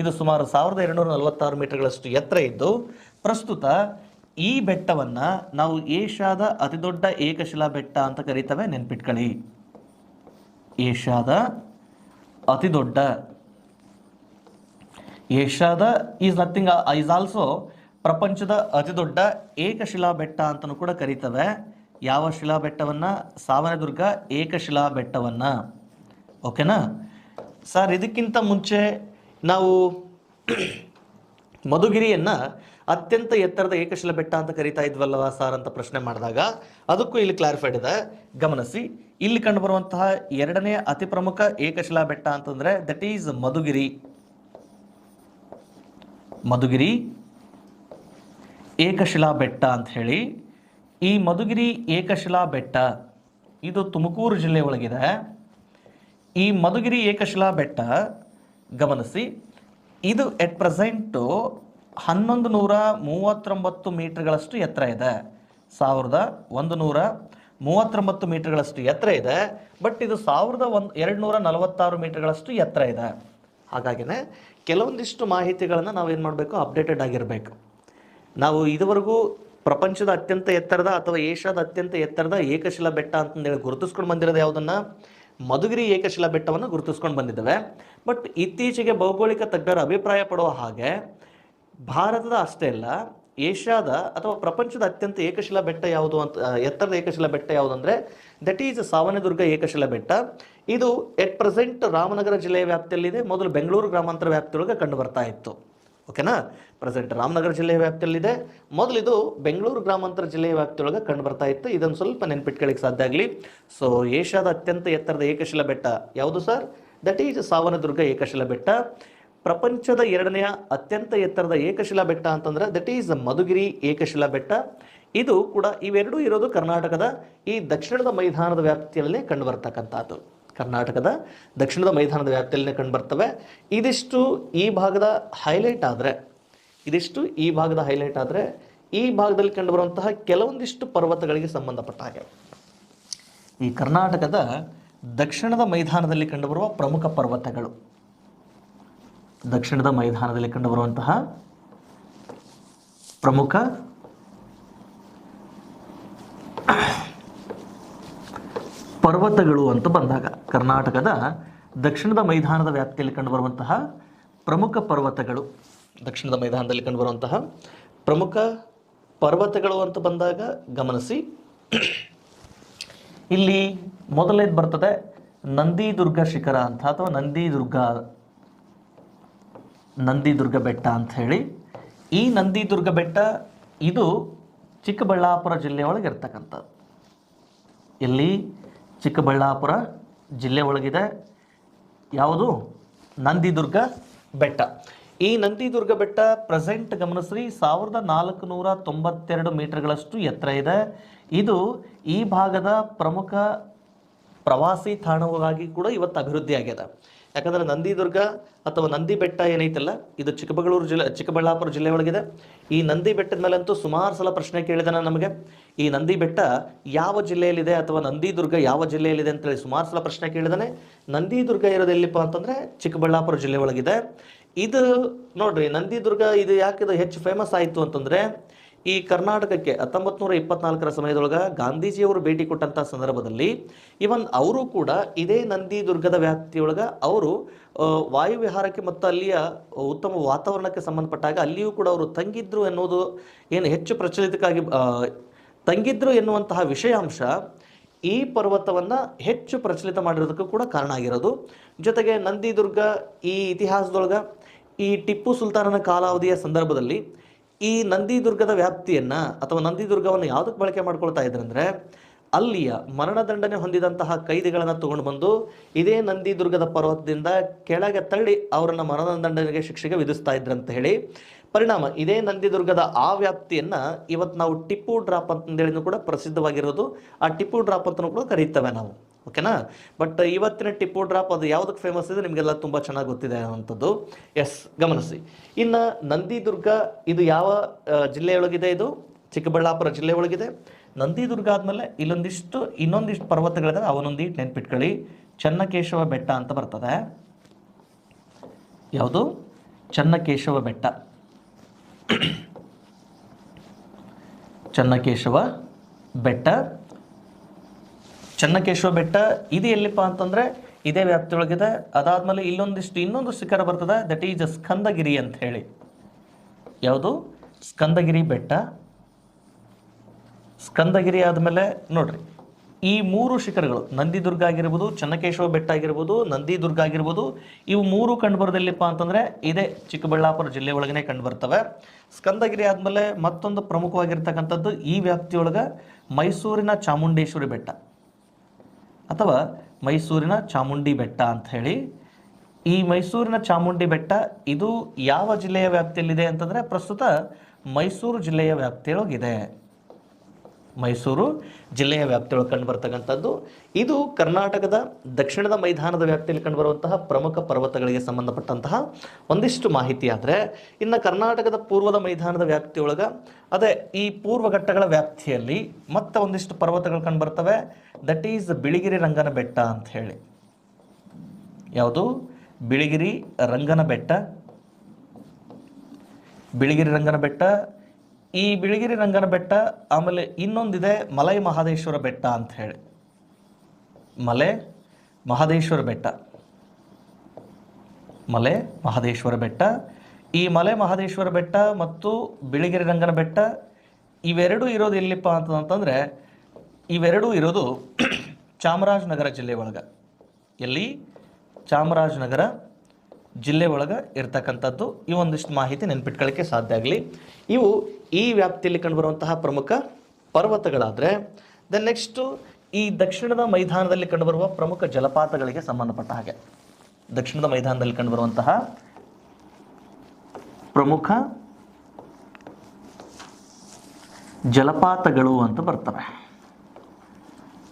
ಇದು ಸುಮಾರು 1246 ಮೀಟರ್ಗಳಷ್ಟು ಎತ್ತರ ಇದ್ದು ಪ್ರಸ್ತುತ ಈ ಬೆಟ್ಟವನ್ನು ನಾವು ಏಷ್ಯಾದ ಅತಿದೊಡ್ಡ ಏಕಶಿಲಾ ಬೆಟ್ಟ ಅಂತ ಕರೀತೇವೆ. ನೆನ್ಪಿಟ್ಕೊಳ್ಳಿ, ಏಷ್ಯಾದ ಈಸ್ ನಥಿಂಗ್ ಈಸ್ ಆಲ್ಸೋ ಪ್ರಪಂಚದ ಅತಿದೊಡ್ಡ ಏಕಶಿಲಾ ಬೆಟ್ಟ ಅಂತಲೂ ಕೂಡ ಕರೀತವೆ. ಯಾವ ಶಿಲಾ ಬೆಟ್ಟವನ್ನು? ಸಾವನದುರ್ಗ ಏಕಶಿಲಾ ಬೆಟ್ಟವನ್ನು. ಓಕೆನಾ ಸರ್? ಇದಕ್ಕಿಂತ ಮುಂಚೆ ನಾವು ಮಧುಗಿರಿಯನ್ನು ಅತ್ಯಂತ ಎತ್ತರದ ಏಕಶಿಲಾ ಬೆಟ್ಟ ಅಂತ ಕರೀತಾ ಇದ್ವಲ್ಲವ ಸರ್ ಅಂತ ಪ್ರಶ್ನೆ ಮಾಡಿದಾಗ ಅದಕ್ಕೂ ಇಲ್ಲಿ ಕ್ಲಾರಿಫೈಡ್ ಇದೆ. ಗಮನಿಸಿ, ಇಲ್ಲಿ ಕಂಡುಬರುವಂತಹ ಎರಡನೇ ಅತಿ ಪ್ರಮುಖ ಏಕಶಿಲಾ ಬೆಟ್ಟ ಅಂತಂದರೆ ದಟ್ ಈಸ್ ಮಧುಗಿರಿ ಏಕಶಿಲಾ ಬೆಟ್ಟ ಅಂತ ಹೇಳಿ. ಈ ಮಧುಗಿರಿ ಏಕಶಿಲಾ ಬೆಟ್ಟ ಇದು ತುಮಕೂರು ಜಿಲ್ಲೆ ಒಳಗಿದೆ. ಈ ಮಧುಗಿರಿ ಏಕಶಿಲಾ ಬೆಟ್ಟ ಗಮನಿಸಿ, ಇದು ಎಟ್ ಪ್ರೆಸೆಂಟು 1139 ಮೀಟರ್ಗಳಷ್ಟು ಎತ್ತರ ಇದೆ. 1139 ಮೀಟರ್ಗಳಷ್ಟು ಎತ್ತರ ಇದೆ. ಬಟ್ ಇದು 1246 ಮೀಟರ್ಗಳಷ್ಟು ಎತ್ತರ ಇದೆ. ಹಾಗಾಗಿನೇ ಕೆಲವೊಂದಿಷ್ಟು ಮಾಹಿತಿಗಳನ್ನು ನಾವೇನು ಮಾಡಬೇಕು, ಅಪ್ಡೇಟೆಡ್ ಆಗಿರಬೇಕು. ನಾವು ಇದುವರೆಗೂ ಪ್ರಪಂಚದ ಅತ್ಯಂತ ಎತ್ತರದ ಅಥವಾ ಏಷ್ಯಾದ ಅತ್ಯಂತ ಎತ್ತರದ ಏಕಶಿಲಾ ಬೆಟ್ಟ ಅಂತಂದೇಳಿ ಗುರುತಿಸ್ಕೊಂಡು ಬಂದಿರೋದು ಯಾವುದನ್ನು? ಮಧುಗಿರಿ ಏಕಶಿಲಾ ಬೆಟ್ಟವನ್ನು ಗುರುತಿಸ್ಕೊಂಡು ಬಂದಿದ್ದೇವೆ. ಬಟ್ ಇತ್ತೀಚೆಗೆ ಭೌಗೋಳಿಕ ತಜ್ಞರು ಅಭಿಪ್ರಾಯ ಪಡುವ ಹಾಗೆ ಭಾರತದ ಅಷ್ಟೇ ಅಲ್ಲ, ಏಷ್ಯಾದ ಅಥವಾ ಪ್ರಪಂಚದ ಅತ್ಯಂತ ಏಕಶಿಲಾ ಬೆಟ್ಟ ಯಾವುದು ಅಂತ, ಎತ್ತರದ ಏಕಶಿಲಾ ಬೆಟ್ಟ ಯಾವುದು ಅಂದರೆ ದಟ್ ಈಸ್ ಸಾವನದುರ್ಗ ಏಕಶಿಲಾ ಬೆಟ್ಟ. ಇದು ಎಟ್ ಪ್ರೆಸೆಂಟ್ ರಾಮನಗರ ಜಿಲ್ಲೆಯ ವ್ಯಾಪ್ತಿಯಲ್ಲಿದೆ. ಮೊದಲು ಬೆಂಗಳೂರು ಗ್ರಾಮಾಂತರ ವ್ಯಾಪ್ತಿಯೊಳಗೆ ಕಂಡು ಬರ್ತಾ ಇತ್ತು. ಓಕೆನಾ? ಪ್ರೆಸೆಂಟ್ ರಾಮನಗರ ಜಿಲ್ಲೆಯ ವ್ಯಾಪ್ತಿಯಲ್ಲಿದೆ. ಮೊದಲು ಇದು ಬೆಂಗಳೂರು ಗ್ರಾಮಾಂತರ ಜಿಲ್ಲೆಯ ವ್ಯಾಪ್ತಿಯೊಳಗೆ ಕಂಡು ಬರ್ತಾ ಇತ್ತು. ಇದನ್ನು ಸ್ವಲ್ಪ ನೆನ್ಪಿಟ್ಕೊಳ್ಳಿಕ್ಕೆ ಸಾಧ್ಯ ಆಗಲಿ. ಸೊ ಏಷ್ಯಾದ ಅತ್ಯಂತ ಎತ್ತರದ ಏಕಶಿಲಾ ಬೆಟ್ಟ ಯಾವುದು ಸರ್? ದಟ್ ಈಸ್ ಸಾವನದುರ್ಗ ಏಕಶಿಲಾ ಬೆಟ್ಟ. ಪ್ರಪಂಚದ ಎರಡನೆಯ ಅತ್ಯಂತ ಎತ್ತರದ ಏಕಶಿಲಾ ಬೆಟ್ಟ ಅಂತಂದರೆ ದಟ್ ಈಸ್ ಮಧುಗಿರಿ ಏಕಶಿಲಾ ಬೆಟ್ಟ. ಇದು ಕೂಡ ಇವೆರಡೂ ಇರೋದು ಕರ್ನಾಟಕದ ಈ ದಕ್ಷಿಣದ ಮೈದಾನದ ವ್ಯಾಪ್ತಿಯಲ್ಲೇ ಕಂಡು ಬರ್ತಕ್ಕಂಥದ್ದು. ಕರ್ನಾಟಕದ ದಕ್ಷಿಣದ ಮೈದಾನದ ವ್ಯಾಪ್ತಿಯಲ್ಲೇ ಕಂಡು ಬರ್ತವೆ. ಇದಿಷ್ಟು ಈ ಭಾಗದ ಹೈಲೈಟ್ ಆದರೆ ಈ ಭಾಗದಲ್ಲಿ ಕಂಡುಬರುವಂತಹ ಕೆಲವೊಂದಿಷ್ಟು ಪರ್ವತಗಳಿಗೆ ಸಂಬಂಧಪಟ್ಟ ಹಾಗೆ ಈ ಕರ್ನಾಟಕದ ದಕ್ಷಿಣದ ಮೈದಾನದಲ್ಲಿ ಕಂಡುಬರುವ ಪ್ರಮುಖ ಪರ್ವತಗಳು, ದಕ್ಷಿಣದ ಮೈದಾನದಲ್ಲಿ ಕಂಡುಬರುವಂತಹ ಪ್ರಮುಖ ಪರ್ವತಗಳು ಅಂತ ಬಂದಾಗ ಕರ್ನಾಟಕದ ದಕ್ಷಿಣದ ಮೈದಾನದ ವ್ಯಾಪ್ತಿಯಲ್ಲಿ ಕಂಡುಬರುವಂತಹ ಪ್ರಮುಖ ಪರ್ವತಗಳು, ದಕ್ಷಿಣದ ಮೈದಾನದಲ್ಲಿ ಕಂಡುಬರುವಂತಹ ಪ್ರಮುಖ ಪರ್ವತಗಳು ಅಂತ ಬಂದಾಗ ಗಮನಿಸಿ, ಇಲ್ಲಿ ಮೊದಲನೇದು ಬರ್ತದೆ ನಂದಿದುರ್ಗ ಶಿಖರ ಅಂತ ಅಥವಾ ನಂದಿದುರ್ಗ ಬೆಟ್ಟ ಅಂತ ಹೇಳಿ. ಈ ನಂದಿದುರ್ಗ ಬೆಟ್ಟ ಇದು ಚಿಕ್ಕಬಳ್ಳಾಪುರ ಜಿಲ್ಲೆ ಒಳಗೆ ಇರ್ತಕ್ಕಂಥದ್ದು. ಇಲ್ಲಿ ಚಿಕ್ಕಬಳ್ಳಾಪುರ ಜಿಲ್ಲೆ ಒಳಗಿದೆ. ಯಾವುದು? ನಂದಿದುರ್ಗ ಬೆಟ್ಟ. ಈ ನಂದಿದುರ್ಗ ಬೆಟ್ಟ ಪ್ರೆಸೆಂಟ್ ಗಮನಿಸ್ರಿ 1492 ಮೀಟರ್ಗಳಷ್ಟು ಎತ್ತರ ಇದೆ. ಇದು ಈ ಭಾಗದ ಪ್ರಮುಖ ಪ್ರವಾಸಿ ತಾಣವಾಗಿ ಕೂಡ ಇವತ್ತು ಅಭಿವೃದ್ಧಿ ಆಗ್ಯದ. ಯಾಕಂದರೆ ನಂದಿದುರ್ಗ ಅಥವಾ ನಂದಿ ಬೆಟ್ಟ ಏನೈತಲ್ಲ, ಇದು ಚಿಕ್ಕಬಳ್ಳಾಪುರ ಜಿಲ್ಲೆ ಒಳಗಿದೆ. ಈ ನಂದಿ ಬೆಟ್ಟದ ಮೇಲಂತೂ ಸುಮಾರು ಸಲ ಪ್ರಶ್ನೆ ಕೇಳಿದಾನೆ ನಮಗೆ, ಈ ನಂದಿ ಬೆಟ್ಟ ಯಾವ ಜಿಲ್ಲೆಯಲ್ಲಿದೆ ಅಥವಾ ನಂದಿದುರ್ಗ ಯಾವ ಜಿಲ್ಲೆಯಲ್ಲಿದೆ ಅಂತೇಳಿ ಸುಮಾರು ಸಲ ಪ್ರಶ್ನೆ ಕೇಳಿದಾನೆ. ನಂದಿದುರ್ಗ ಇರೋದು ಎಲ್ಲಿಪ್ಪ ಅಂತಂದರೆ ಚಿಕ್ಕಬಳ್ಳಾಪುರ ಜಿಲ್ಲೆ ಒಳಗಿದೆ. ಇದು ನೋಡ್ರಿ, ನಂದಿದುರ್ಗ ಇದು ಯಾಕಿದು ಹೆಚ್ಚು ಫೇಮಸ್ ಆಯಿತು ಅಂತಂದರೆ, ಈ ಕರ್ನಾಟಕಕ್ಕೆ 1924ರ ಸಮಯದೊಳಗೆ ಗಾಂಧೀಜಿಯವರು ಭೇಟಿ ಕೊಟ್ಟಂಥ ಸಂದರ್ಭದಲ್ಲಿ ಇವನ್ ಅವರು ಕೂಡ ಇದೇ ನಂದಿದುರ್ಗದ ವ್ಯಾಪ್ತಿಯೊಳಗೆ ಅವರು ವಾಯುವಿಹಾರಕ್ಕೆ ಮತ್ತು ಅಲ್ಲಿಯ ಉತ್ತಮ ವಾತಾವರಣಕ್ಕೆ ಸಂಬಂಧಪಟ್ಟಾಗ ಅಲ್ಲಿಯೂ ಕೂಡ ಅವರು ತಂಗಿದ್ರು ಎನ್ನುವುದು ಏನು ಹೆಚ್ಚು ಪ್ರಚಲಿತಕ್ಕಾಗಿ ತಂಗಿದ್ರು ಎನ್ನುವಂತಹ ವಿಷಯಾಂಶ ಈ ಪರ್ವತವನ್ನು ಹೆಚ್ಚು ಪ್ರಚಲಿತ ಮಾಡಿರೋದಕ್ಕೂ ಕೂಡ ಕಾರಣ ಆಗಿರೋದು. ಜೊತೆಗೆ ನಂದಿದುರ್ಗ ಈ ಇತಿಹಾಸದೊಳಗೆ ಈ ಟಿಪ್ಪು ಸುಲ್ತಾನನ ಕಾಲಾವಧಿಯ ಸಂದರ್ಭದಲ್ಲಿ ಈ ನಂದಿದುರ್ಗದ ವ್ಯಾಪ್ತಿಯನ್ನು ಅಥವಾ ನಂದಿದುರ್ಗವನ್ನು ಯಾವುದಕ್ಕೆ ಬಳಕೆ ಮಾಡ್ಕೊಳ್ತಾ ಇದ್ರಂದರೆ, ಅಲ್ಲಿಯ ಮರಣದಂಡನೆ ಹೊಂದಿದಂತಹ ಕೈದಿಗಳನ್ನು ತಗೊಂಡು ಬಂದು ಇದೇ ನಂದಿದುರ್ಗದ ಪರ್ವತದಿಂದ ಕೆಳಗೆ ತಳ್ಳಿ ಅವರನ್ನು ಮರಣದಂಡನೆಗೆ ಶಿಕ್ಷೆಗೆ ವಿಧಿಸ್ತಾ ಇದ್ರಂತ ಹೇಳಿ. ಪರಿಣಾಮ ಇದೇ ನಂದಿದುರ್ಗದ ಆ ವ್ಯಾಪ್ತಿಯನ್ನು ಇವತ್ತು ನಾವು ಟಿಪ್ಪು ಡ್ರಾಪ್ ಅಂತಂದೇಳಿ ಕೂಡ ಪ್ರಸಿದ್ಧವಾಗಿರೋದು. ಆ ಟಿಪ್ಪು ಡ್ರಾಪ್ ಅಂತಲೂ ಕೂಡ ಕರೀತೇವೆ ನಾವು, ಓಕೆನಾ. ಬಟ್ ಇವತ್ತಿನ ಟಿಪ್ಪು ಡ್ರಾಪ್ ಅದು ಯಾವುದಕ್ಕೆ ಫೇಮಸ್ ಇದೆ ನಿಮಗೆಲ್ಲ ತುಂಬ ಚೆನ್ನಾಗಿ ಗೊತ್ತಿದೆ ಅನ್ನೋಂಥದ್ದು. ಎಸ್, ಗಮನಿಸಿ. ಇನ್ನು ನಂದಿದುರ್ಗ ಇದು ಯಾವ ಜಿಲ್ಲೆಯೊಳಗಿದೆ? ಇದು ಚಿಕ್ಕಬಳ್ಳಾಪುರ ಜಿಲ್ಲೆ ಒಳಗಿದೆ. ನಂದಿದುರ್ಗ ಆದಮೇಲೆ ಇನ್ನೊಂದಿಷ್ಟು ಪರ್ವತಗಳಿದೆ, ಅವನೊಂದಿಟ್ಟು ನೆನ್ಪಿಟ್ಕೊಳ್ಳಿ. ಚನ್ನಕೇಶವ ಬೆಟ್ಟ ಅಂತ ಬರ್ತದೆ. ಯಾವುದು? ಚನ್ನಕೇಶವ ಬೆಟ್ಟ. ಚನ್ನಕೇಶವ ಬೆಟ್ಟ ಇದು ಎಲ್ಲಿಪ್ಪ ಅಂತಂದರೆ ಇದೇ ವ್ಯಾಪ್ತಿಯೊಳಗಿದೆ. ಅದಾದಮೇಲೆ ಇನ್ನೊಂದು ಶಿಖರ ಬರ್ತದೆ, ದಟ್ ಈಸ್ ಸ್ಕಂದಗಿರಿ ಅಂತ ಹೇಳಿ. ಯಾವುದು? ಸ್ಕಂದಗಿರಿ ಬೆಟ್ಟ. ಸ್ಕಂದಗಿರಿ ಆದಮೇಲೆ ನೋಡ್ರಿ, ಈ ಮೂರು ಶಿಖರಗಳು ನಂದಿದುರ್ಗ ಆಗಿರ್ಬೋದು, ಚನ್ನಕೇಶವ ಬೆಟ್ಟ ಆಗಿರ್ಬೋದು, ನಂದಿದುರ್ಗ ಆಗಿರ್ಬೋದು, ಇವು ಮೂರು ಕಂಡುಬರೋದಿಲ್ಲಪ್ಪ ಅಂತಂದರೆ ಇದೇ ಚಿಕ್ಕಬಳ್ಳಾಪುರ ಜಿಲ್ಲೆ ಒಳಗನೆ ಕಂಡುಬರ್ತವೆ. ಸ್ಕಂದಗಿರಿ ಆದಮೇಲೆ ಮತ್ತೊಂದು ಪ್ರಮುಖವಾಗಿರ್ತಕ್ಕಂಥದ್ದು ಈ ವ್ಯಾಪ್ತಿಯೊಳಗೆ ಮೈಸೂರಿನ ಚಾಮುಂಡೇಶ್ವರಿ ಬೆಟ್ಟ ಅಥವಾ ಮೈಸೂರಿನ ಚಾಮುಂಡಿ ಬೆಟ್ಟ ಅಂತ ಹೇಳಿ. ಈ ಮೈಸೂರಿನ ಚಾಮುಂಡಿ ಬೆಟ್ಟ ಇದು ಯಾವ ಜಿಲ್ಲೆಯ ವ್ಯಾಪ್ತಿಯಲ್ಲಿದೆ ಅಂತಂದರೆ ಪ್ರಸ್ತುತ ಮೈಸೂರು ಜಿಲ್ಲೆಯ ವ್ಯಾಪ್ತಿಯೊಳಗಿದೆ. ಮೈಸೂರು ಜಿಲ್ಲೆಯ ವ್ಯಾಪ್ತಿಯೊಳಗೆ ಕಂಡು ಬರ್ತಕ್ಕಂಥದ್ದು. ಇದು ಕರ್ನಾಟಕದ ದಕ್ಷಿಣದ ಮೈದಾನದ ವ್ಯಾಪ್ತಿಯಲ್ಲಿ ಕಂಡುಬರುವಂತಹ ಪ್ರಮುಖ ಪರ್ವತಗಳಿಗೆ ಸಂಬಂಧಪಟ್ಟಂತಹ ಒಂದಿಷ್ಟು ಮಾಹಿತಿ. ಆದರೆ ಇನ್ನು ಕರ್ನಾಟಕದ ಪೂರ್ವದ ಮೈದಾನದ ವ್ಯಾಪ್ತಿಯೊಳಗೆ ಅದೇ ಈ ಪೂರ್ವ ಘಟ್ಟಗಳ ವ್ಯಾಪ್ತಿಯಲ್ಲಿ ಮತ್ತೆ ಒಂದಿಷ್ಟು ಪರ್ವತಗಳು ಕಂಡು ಬರ್ತವೆ. ದಟ್ ಈಸ್ ಬಿಳಿಗಿರಿ ರಂಗನ ಬೆಟ್ಟ ಅಂತ ಹೇಳಿ. ಯಾವುದು? ಬಿಳಿಗಿರಿ ರಂಗನ ಬೆಟ್ಟ. ಬಿಳಿಗಿರಿ ರಂಗನ ಬೆಟ್ಟ. ಈ ಬಿಳಿಗಿರಿ ರಂಗನ ಬೆಟ್ಟ ಆಮೇಲೆ ಇನ್ನೊಂದಿದೆ ಮಲೈ ಮಹದೇಶ್ವರ ಬೆಟ್ಟ ಅಂತ ಹೇಳಿ. ಮಲೆ ಮಹದೇಶ್ವರ ಬೆಟ್ಟ. ಮಲೆ ಮಹದೇಶ್ವರ ಬೆಟ್ಟ. ಈ ಮಲೆ ಮಹದೇಶ್ವರ ಬೆಟ್ಟ ಮತ್ತು ಬಿಳಿಗಿರಿ ರಂಗನ ಬೆಟ್ಟ ಇವೆರಡೂ ಇರೋದು ಎಲ್ಲಿಪ್ಪ ಅಂತಂದರೆ ಇವೆರಡೂ ಇರೋದು ಚಾಮರಾಜನಗರ ಜಿಲ್ಲೆ ಒಳಗೆ. ಎಲ್ಲಿ? ಚಾಮರಾಜನಗರ ಜಿಲ್ಲೆ ಒಳಗೆ ಇರ್ತಕ್ಕಂಥದ್ದು. ಈ ಒಂದಿಷ್ಟು ಮಾಹಿತಿ ನೆನ್ಪಿಟ್ಕೊಳ್ಳಿಕ್ಕೆ ಸಾಧ್ಯ ಆಗಲಿ. ಇವು ಈ ವ್ಯಾಪ್ತಿಯಲ್ಲಿ ಕಂಡುಬರುವಂತಹ ಪ್ರಮುಖ ಪರ್ವತಗಳಾದರೆ ದೆನ್ ನೆಕ್ಸ್ಟು ಈ ದಕ್ಷಿಣದ ಮೈದಾನದಲ್ಲಿ ಕಂಡುಬರುವ ಪ್ರಮುಖ ಜಲಪಾತಗಳಿಗೆ ಸಂಬಂಧಪಟ್ಟ ಹಾಗೆ ದಕ್ಷಿಣದ ಮೈದಾನದಲ್ಲಿ ಕಂಡುಬರುವಂತಹ ಪ್ರಮುಖ ಜಲಪಾತಗಳು ಅಂತ ಬರ್ತವೆ.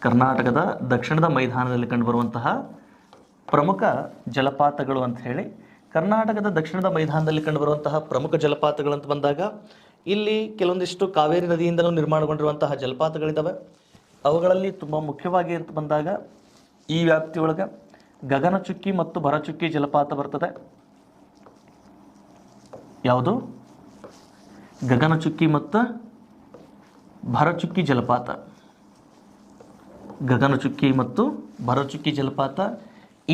ಕರ್ನಾಟಕದ ದಕ್ಷಿಣದ ಮೈದಾನದಲ್ಲಿ ಕಂಡುಬರುವಂತಹ ಪ್ರಮುಖ ಜಲಪಾತಗಳು ಅಂತ ಹೇಳಿ. ಕರ್ನಾಟಕದ ದಕ್ಷಿಣದ ಮೈದಾನದಲ್ಲಿ ಕಂಡುಬರುವಂತಹ ಪ್ರಮುಖ ಜಲಪಾತಗಳು ಅಂತ ಬಂದಾಗ ಇಲ್ಲಿ ಕೆಲವೊಂದಿಷ್ಟು ಕಾವೇರಿ ನದಿಯಿಂದಲೂ ನಿರ್ಮಾಣಗೊಂಡಿರುವಂತಹ ಜಲಪಾತಗಳಿದ್ದಾವೆ. ಅವುಗಳಲ್ಲಿ ತುಂಬ ಮುಖ್ಯವಾಗಿ ಅಂತ ಬಂದಾಗ ಈ ವ್ಯಾಪ್ತಿಯೊಳಗೆ ಗಗನಚುಕ್ಕಿ ಮತ್ತು ಭರಚುಕ್ಕಿ ಜಲಪಾತ ಬರ್ತದೆ. ಯಾವುದು? ಗಗನಚುಕ್ಕಿ ಮತ್ತು ಭರಚುಕ್ಕಿ ಜಲಪಾತ. ಗಗನಚುಕ್ಕಿ ಮತ್ತು ಭರಚುಕ್ಕಿ ಜಲಪಾತ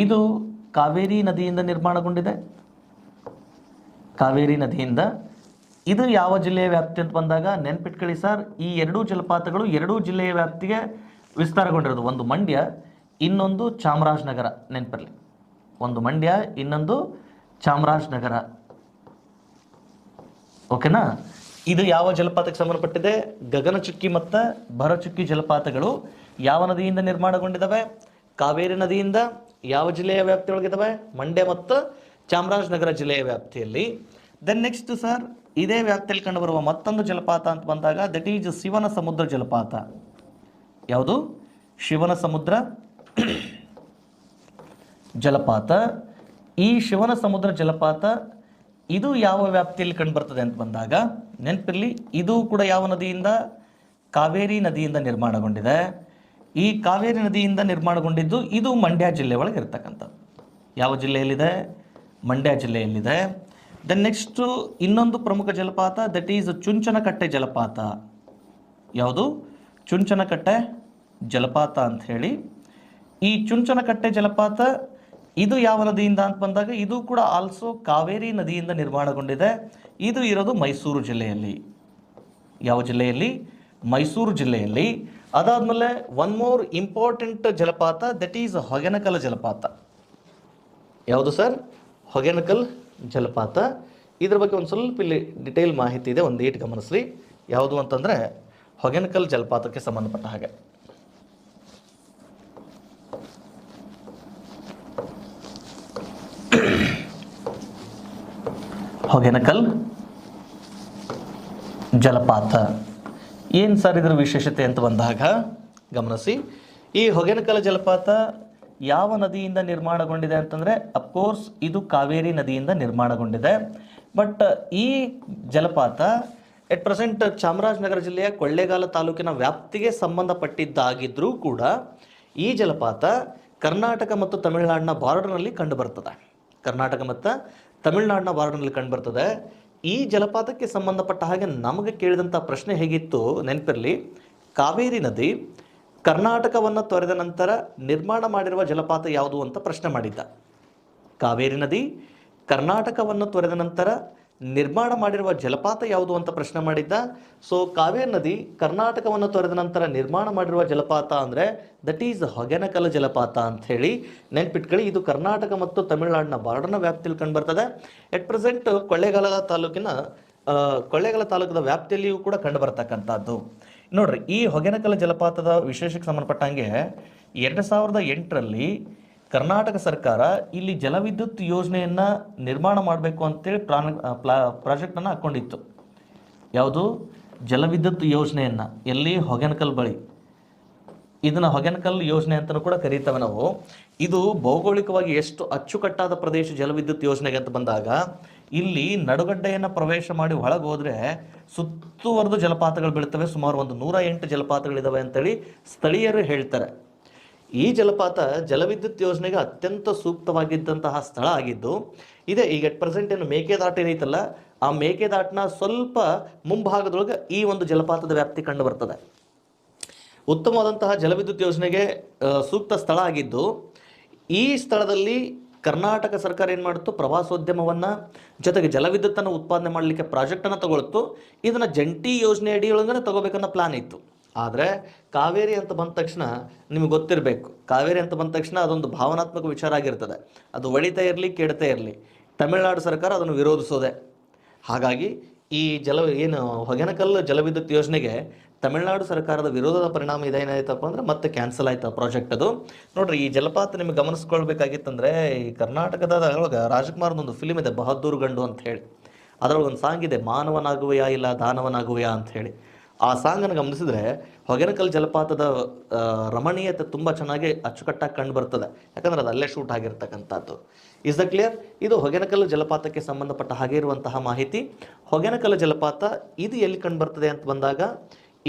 ಇದು ಕಾವೇರಿ ನದಿಯಿಂದ ನಿರ್ಮಾಣಗೊಂಡಿದೆ. ಕಾವೇರಿ ನದಿಯಿಂದ. ಇದು ಯಾವ ಜಿಲ್ಲೆಯ ವ್ಯಾಪ್ತಿ ಅಂತ ಬಂದಾಗ ನೆನ್ಪಿಟ್ಕೊಳ್ಳಿ ಸರ್, ಈ ಎರಡೂ ಜಲಪಾತಗಳು ಎರಡೂ ಜಿಲ್ಲೆಯ ವ್ಯಾಪ್ತಿಗೆ ವಿಸ್ತಾರಗೊಂಡಿರೋದು. ಒಂದು ಮಂಡ್ಯ, ಇನ್ನೊಂದು ಚಾಮರಾಜನಗರ. ನೆನಪಿರಲಿ, ಒಂದು ಮಂಡ್ಯ, ಇನ್ನೊಂದು ಚಾಮರಾಜನಗರ. ಓಕೆನಾ? ಇದು ಯಾವ ಜಲಪಾತಕ್ಕೆ ಸಂಬಂಧಪಟ್ಟಿದೆ? ಗಗನಚುಕ್ಕಿ ಮತ್ತು ಭರಚುಕ್ಕಿ ಜಲಪಾತಗಳು ಯಾವ ನದಿಯಿಂದ ನಿರ್ಮಾಣಗೊಂಡಿದ್ದಾವೆ? ಕಾವೇರಿ ನದಿಯಿಂದ. ಯಾವ ಜಿಲ್ಲೆಯ ವ್ಯಾಪ್ತಿಯೊಳಗಿದ್ದಾವೆ? ಮಂಡ್ಯ ಮತ್ತು ಚಾಮರಾಜನಗರ ಜಿಲ್ಲೆಯ ವ್ಯಾಪ್ತಿಯಲ್ಲಿ. ದೆನ್ ನೆಕ್ಸ್ಟ್ ಸರ್, ಇದೇ ವ್ಯಾಪ್ತಿಯಲ್ಲಿ ಕಂಡುಬರುವ ಮತ್ತೊಂದು ಜಲಪಾತ ಅಂತ ಬಂದಾಗ ದಟ್ ಈಸ್ ಶಿವನ ಸಮುದ್ರ ಜಲಪಾತ. ಯಾವುದು? ಶಿವನ ಸಮುದ್ರ ಜಲಪಾತ. ಈ ಶಿವನ ಸಮುದ್ರ ಜಲಪಾತ ಇದು ಯಾವ ವ್ಯಾಪ್ತಿಯಲ್ಲಿ ಕಂಡುಬರ್ತದೆ ಅಂತ ಬಂದಾಗ ನೆನಪಿರಲಿ, ಇದು ಕೂಡ ಯಾವ ನದಿಯಿಂದ? ಕಾವೇರಿ ನದಿಯಿಂದ ನಿರ್ಮಾಣಗೊಂಡಿದೆ. ಈ ಕಾವೇರಿ ನದಿಯಿಂದ ನಿರ್ಮಾಣಗೊಂಡಿದ್ದು ಇದು ಮಂಡ್ಯ ಜಿಲ್ಲೆ ಒಳಗೆ ಇರ್ತಕ್ಕಂಥದ್ದು. ಯಾವ ಜಿಲ್ಲೆಯಲ್ಲಿದೆ? ಮಂಡ್ಯ ಜಿಲ್ಲೆಯಲ್ಲಿದೆ. ದೆನ್ ನೆಕ್ಸ್ಟು ಇನ್ನೊಂದು ಪ್ರಮುಖ ಜಲಪಾತ ದಟ್ ಈಸ್ ಚುಂಚನಕಟ್ಟೆ ಜಲಪಾತ. ಯಾವುದು? ಚುಂಚನಕಟ್ಟೆ ಜಲಪಾತ ಅಂತ ಹೇಳಿ. ಈ ಚುಂಚನಕಟ್ಟೆ ಜಲಪಾತ ಇದು ಯಾವ ನದಿಯಿಂದ ಅಂತ ಬಂದಾಗ ಇದು ಕೂಡ ಆಲ್ಸೋ ಕಾವೇರಿ ನದಿಯಿಂದ ನಿರ್ಮಾಣಗೊಂಡಿದೆ. ಇದು ಇರೋದು ಮೈಸೂರು ಜಿಲ್ಲೆಯಲ್ಲಿ. ಯಾವ ಜಿಲ್ಲೆಯಲ್ಲಿ? ಮೈಸೂರು ಜಿಲ್ಲೆಯಲ್ಲಿ. ಅದಾದಮೇಲೆ ಒನ್ ಮೋರ್ ಇಂಪಾರ್ಟೆಂಟ್ ಜಲಪಾತ ದಟ್ ಈಸ್ ಹೊಗೆನಕಲ್ ಜಲಪಾತ. ಯಾವುದು ಸರ್? ಹೊಗೆನಕಲ್ ಜಲಪಾತ. ಇದ್ರ ಬಗ್ಗೆ ಒಂದು ಸ್ವಲ್ಪ ಇಲ್ಲಿ ಡಿಟೇಲ್ ಮಾಹಿತಿ ಇದೆ, ಒಂದು ಏಟ್ ಗಮನಿಸ್ರಿ. ಯಾವುದು ಅಂತಂದರೆ ಹೊಗೆನಕಲ್ ಜಲಪಾತಕ್ಕೆ ಸಂಬಂಧಪಟ್ಟ ಹಾಗೆ. ಹೊಗೆನಕಲ್ ಜಲಪಾತ ಏನು ಸರ್ ಇದರ ವಿಶೇಷತೆ ಅಂತ ಬಂದಾಗ ಗಮನಿಸಿ. ಈ ಹೊಗೆನಕಲ್ ಜಲಪಾತ ಯಾವ ನದಿಯಿಂದ ನಿರ್ಮಾಣಗೊಂಡಿದೆ ಅಂತಂದರೆ ಅಫ್ಕೋರ್ಸ್ ಇದು ಕಾವೇರಿ ನದಿಯಿಂದ ನಿರ್ಮಾಣಗೊಂಡಿದೆ. ಬಟ್ ಈ ಜಲಪಾತ ಎಟ್ ಪ್ರೆಸೆಂಟ್ ಚಾಮರಾಜನಗರ ಜಿಲ್ಲೆಯ ಕೊಳ್ಳೇಗಾಲ ತಾಲೂಕಿನ ವ್ಯಾಪ್ತಿಗೆ ಸಂಬಂಧಪಟ್ಟಿದ್ದಾಗಿದ್ದರೂ ಕೂಡ ಈ ಜಲಪಾತ ಕರ್ನಾಟಕ ಮತ್ತು ತಮಿಳುನಾಡಿನ ಬಾರ್ಡರ್ನಲ್ಲಿ ಕಂಡುಬರ್ತದೆ. ಕರ್ನಾಟಕ ಮತ್ತು ತಮಿಳುನಾಡಿನ ಬಾರ್ಡರ್ನಲ್ಲಿ ಕಂಡುಬರ್ತದೆ. ಈ ಜಲಪಾತಕ್ಕೆ ಸಂಬಂಧಪಟ್ಟ ಹಾಗೆ ನಮಗೆ ಕೇಳಿದಂಥ ಪ್ರಶ್ನೆ ಹೇಗಿತ್ತು ನೆನಪಿರಲಿ, ಕಾವೇರಿ ನದಿ ಕರ್ನಾಟಕವನ್ನು ತೊರೆದ ನಂತರ ನಿರ್ಮಾಣ ಮಾಡಿರುವ ಜಲಪಾತ ಯಾವುದು ಅಂತ ಪ್ರಶ್ನೆ ಮಾಡಿದ್ದ. ಕಾವೇರಿ ನದಿ ಕರ್ನಾಟಕವನ್ನು ತೊರೆದ ನಂತರ ನಿರ್ಮಾಣ ಮಾಡಿರುವ ಜಲಪಾತ ಯಾವುದು ಅಂತ ಪ್ರಶ್ನೆ ಮಾಡಿದ್ದ. ಸೊ ಕಾವೇರಿ ನದಿ ಕರ್ನಾಟಕವನ್ನು ತೊರೆದ ನಂತರ ನಿರ್ಮಾಣ ಮಾಡಿರುವ ಜಲಪಾತ ಅಂದರೆ ದಟ್ ಈಸ್ ಹೊಗೆನಕಲ್ ಜಲಪಾತ ಅಂತ ಹೇಳಿ ನೆನ್ಪಿಟ್ಕೊಳ್ಳಿ. ಇದು ಕರ್ನಾಟಕ ಮತ್ತು ತಮಿಳುನಾಡಿನ ಬಾರ್ಡರ್ನ ವ್ಯಾಪ್ತಿಯಲ್ಲಿ ಕಂಡುಬರ್ತದೆ. ಎಟ್ ಪ್ರೆಸೆಂಟ್ ಕೊಳ್ಳೇಗಾಲ ತಾಲೂಕಿನ ವ್ಯಾಪ್ತಿಯಲ್ಲಿಯೂ ಕೂಡ ಕಂಡುಬರ್ತಕ್ಕಂಥದ್ದು. ನೋಡ್ರಿ, ಈ ಹೊಗೆನಕಲ್ ಜಲಪಾತದ ವಿಶೇಷಕ್ಕೆ ಸಂಬಂಧಪಟ್ಟಂಗೆ 2008ರಲ್ಲಿ ಕರ್ನಾಟಕ ಸರ್ಕಾರ ಇಲ್ಲಿ ಜಲವಿದ್ಯುತ್ ಯೋಜನೆಯನ್ನು ನಿರ್ಮಾಣ ಮಾಡಬೇಕು ಅಂತೇಳಿ ಪ್ರಾಜೆಕ್ಟನ್ನು ಹಾಕ್ಕೊಂಡಿತ್ತು. ಯಾವುದು? ಜಲವಿದ್ಯುತ್ ಯೋಜನೆಯನ್ನು. ಎಲ್ಲಿ? ಹೊಗೆನಕಲ್ ಬಳಿ. ಇದನ್ನು ಹೊಗೆನಕಲ್ ಯೋಜನೆ ಅಂತಲೂ ಕೂಡ ಕರೀತೇವೆ ನಾವು. ಇದು ಭೌಗೋಳಿಕವಾಗಿ ಎಷ್ಟು ಅಚ್ಚುಕಟ್ಟಾದ ಪ್ರದೇಶ ಜಲವಿದ್ಯುತ್ ಯೋಜನೆಗೆ ಅಂತ ಬಂದಾಗ ಇಲ್ಲಿ ನಡುಗಡ್ಡೆಯನ್ನು ಪ್ರವೇಶ ಮಾಡಿ ಒಳಗೆ ಹೋದರೆ ಸುತ್ತುವರೆದು ಜಲಪಾತಗಳು ಬೀಳ್ತವೆ. ಸುಮಾರು ಒಂದು 108 ಜಲಪಾತಗಳಿದ್ದಾವೆ ಅಂತೇಳಿ ಸ್ಥಳೀಯರು ಹೇಳ್ತಾರೆ. ಈ ಜಲಪಾತ ಜಲವಿದ್ಯುತ್ ಯೋಜನೆಗೆ ಅತ್ಯಂತ ಸೂಕ್ತವಾಗಿದ್ದಂತಹ ಸ್ಥಳ ಆಗಿದ್ದು ಇದೆ. ಈಗ ಎಟ್ ಪ್ರೆಸೆಂಟ್ ಏನು ಮೇಕೆದಾಟು ಏನೈತಲ್ಲ, ಆ ಮೇಕೆದಾಟಿನ ಸ್ವಲ್ಪ ಮುಂಭಾಗದೊಳಗೆ ಈ ಒಂದು ಜಲಪಾತದ ವ್ಯಾಪ್ತಿ ಕಂಡು ಬರ್ತದೆ. ಉತ್ತಮವಾದಂತಹ ಜಲವಿದ್ಯುತ್ ಯೋಜನೆಗೆ ಸೂಕ್ತ ಸ್ಥಳ ಆಗಿದ್ದು ಈ ಸ್ಥಳದಲ್ಲಿ ಕರ್ನಾಟಕ ಸರ್ಕಾರ ಏನು ಮಾಡಿತ್ತು? ಪ್ರವಾಸೋದ್ಯಮವನ್ನು ಜೊತೆಗೆ ಜಲವಿದ್ಯುತ್ತನ್ನು ಉತ್ಪಾದನೆ ಮಾಡಲಿಕ್ಕೆ ಪ್ರಾಜೆಕ್ಟನ್ನು ತಗೊಳ್ತು. ಇದನ್ನು ಜಂಟಿ ಯೋಜನೆ ಅಡಿಯೊಳಗನೆ ತಗೋಬೇಕನ್ನೋ ಪ್ಲಾನ್ ಇತ್ತು. ಆದರೆ ಕಾವೇರಿ ಅಂತ ಬಂದ ತಕ್ಷಣ ನಿಮಗೆ ಗೊತ್ತಿರಬೇಕು, ಕಾವೇರಿ ಅಂತ ಬಂದ ತಕ್ಷಣ ಅದೊಂದು ಭಾವನಾತ್ಮಕ ವಿಚಾರ ಆಗಿರ್ತದೆ. ಅದು ಒಳಿತಾ ಇರಲಿ ಕೆಡ್ತಾ ಇರಲಿ, ತಮಿಳುನಾಡು ಸರ್ಕಾರ ಅದನ್ನು ವಿರೋಧಿಸೋದೆ. ಹಾಗಾಗಿ ಈ ಹೊಗೆನಕಲ್ ಜಲವಿದ್ಯುತ್ ಯೋಜನೆಗೆ ತಮಿಳುನಾಡು ಸರ್ಕಾರದ ವಿರೋಧದ ಪರಿಣಾಮ ಇದೇನಾಯ್ತಪ್ಪ ಅಂದರೆ ಮತ್ತೆ ಕ್ಯಾನ್ಸಲ್ ಆಯ್ತು ಆ ಪ್ರಾಜೆಕ್ಟ್. ಅದು ನೋಡ್ರಿ, ಈ ಜಲಪಾತ ನಿಮಗೆ ಗಮನಿಸ್ಕೊಳ್ಬೇಕಾಗಿತ್ತಂದರೆ ಈ ಕರ್ನಾಟಕದ ರಾಜಕುಮಾರದ ಒಂದು ಫಿಲಿಮ್ ಇದೆ ಬಹದ್ದೂರು ಗಂಡು ಅಂತ ಹೇಳಿ. ಅದರೊಳಗೆ ಒಂದು ಸಾಂಗ್ ಇದೆ, ಮಾನವನಾಗುವೆಯಾ ಇಲ್ಲ ದಾನವನಾಗುವೆಯಾ ಅಂತ ಹೇಳಿ. ಆ ಸಾಂಗನ್ನು ಗಮನಿಸಿದ್ರೆ ಹೊಗೆನಕಲ್ ಜಲಪಾತದ ರಮಣೀಯತೆ ತುಂಬ ಚೆನ್ನಾಗಿ ಅಚ್ಚುಕಟ್ಟಾಗಿ ಕಂಡು ಬರ್ತದೆ. ಯಾಕಂದರೆ ಅದು ಅಲ್ಲೇ ಶೂಟ್ ಆಗಿರ್ತಕ್ಕಂಥದ್ದು. Is the clear? ಇದು ಹೊಗೆನಕಲ್ ಜಲಪಾತಕ್ಕೆ ಸಂಬಂಧಪಟ್ಟ ಹಾಗೆ ಇರುವಂತಹ ಮಾಹಿತಿ. ಹೊಗೆನಕಲ್ ಜಲಪಾತ ಇದು ಎಲ್ಲಿ ಕಂಡು ಬರ್ತದೆ ಅಂತ ಬಂದಾಗ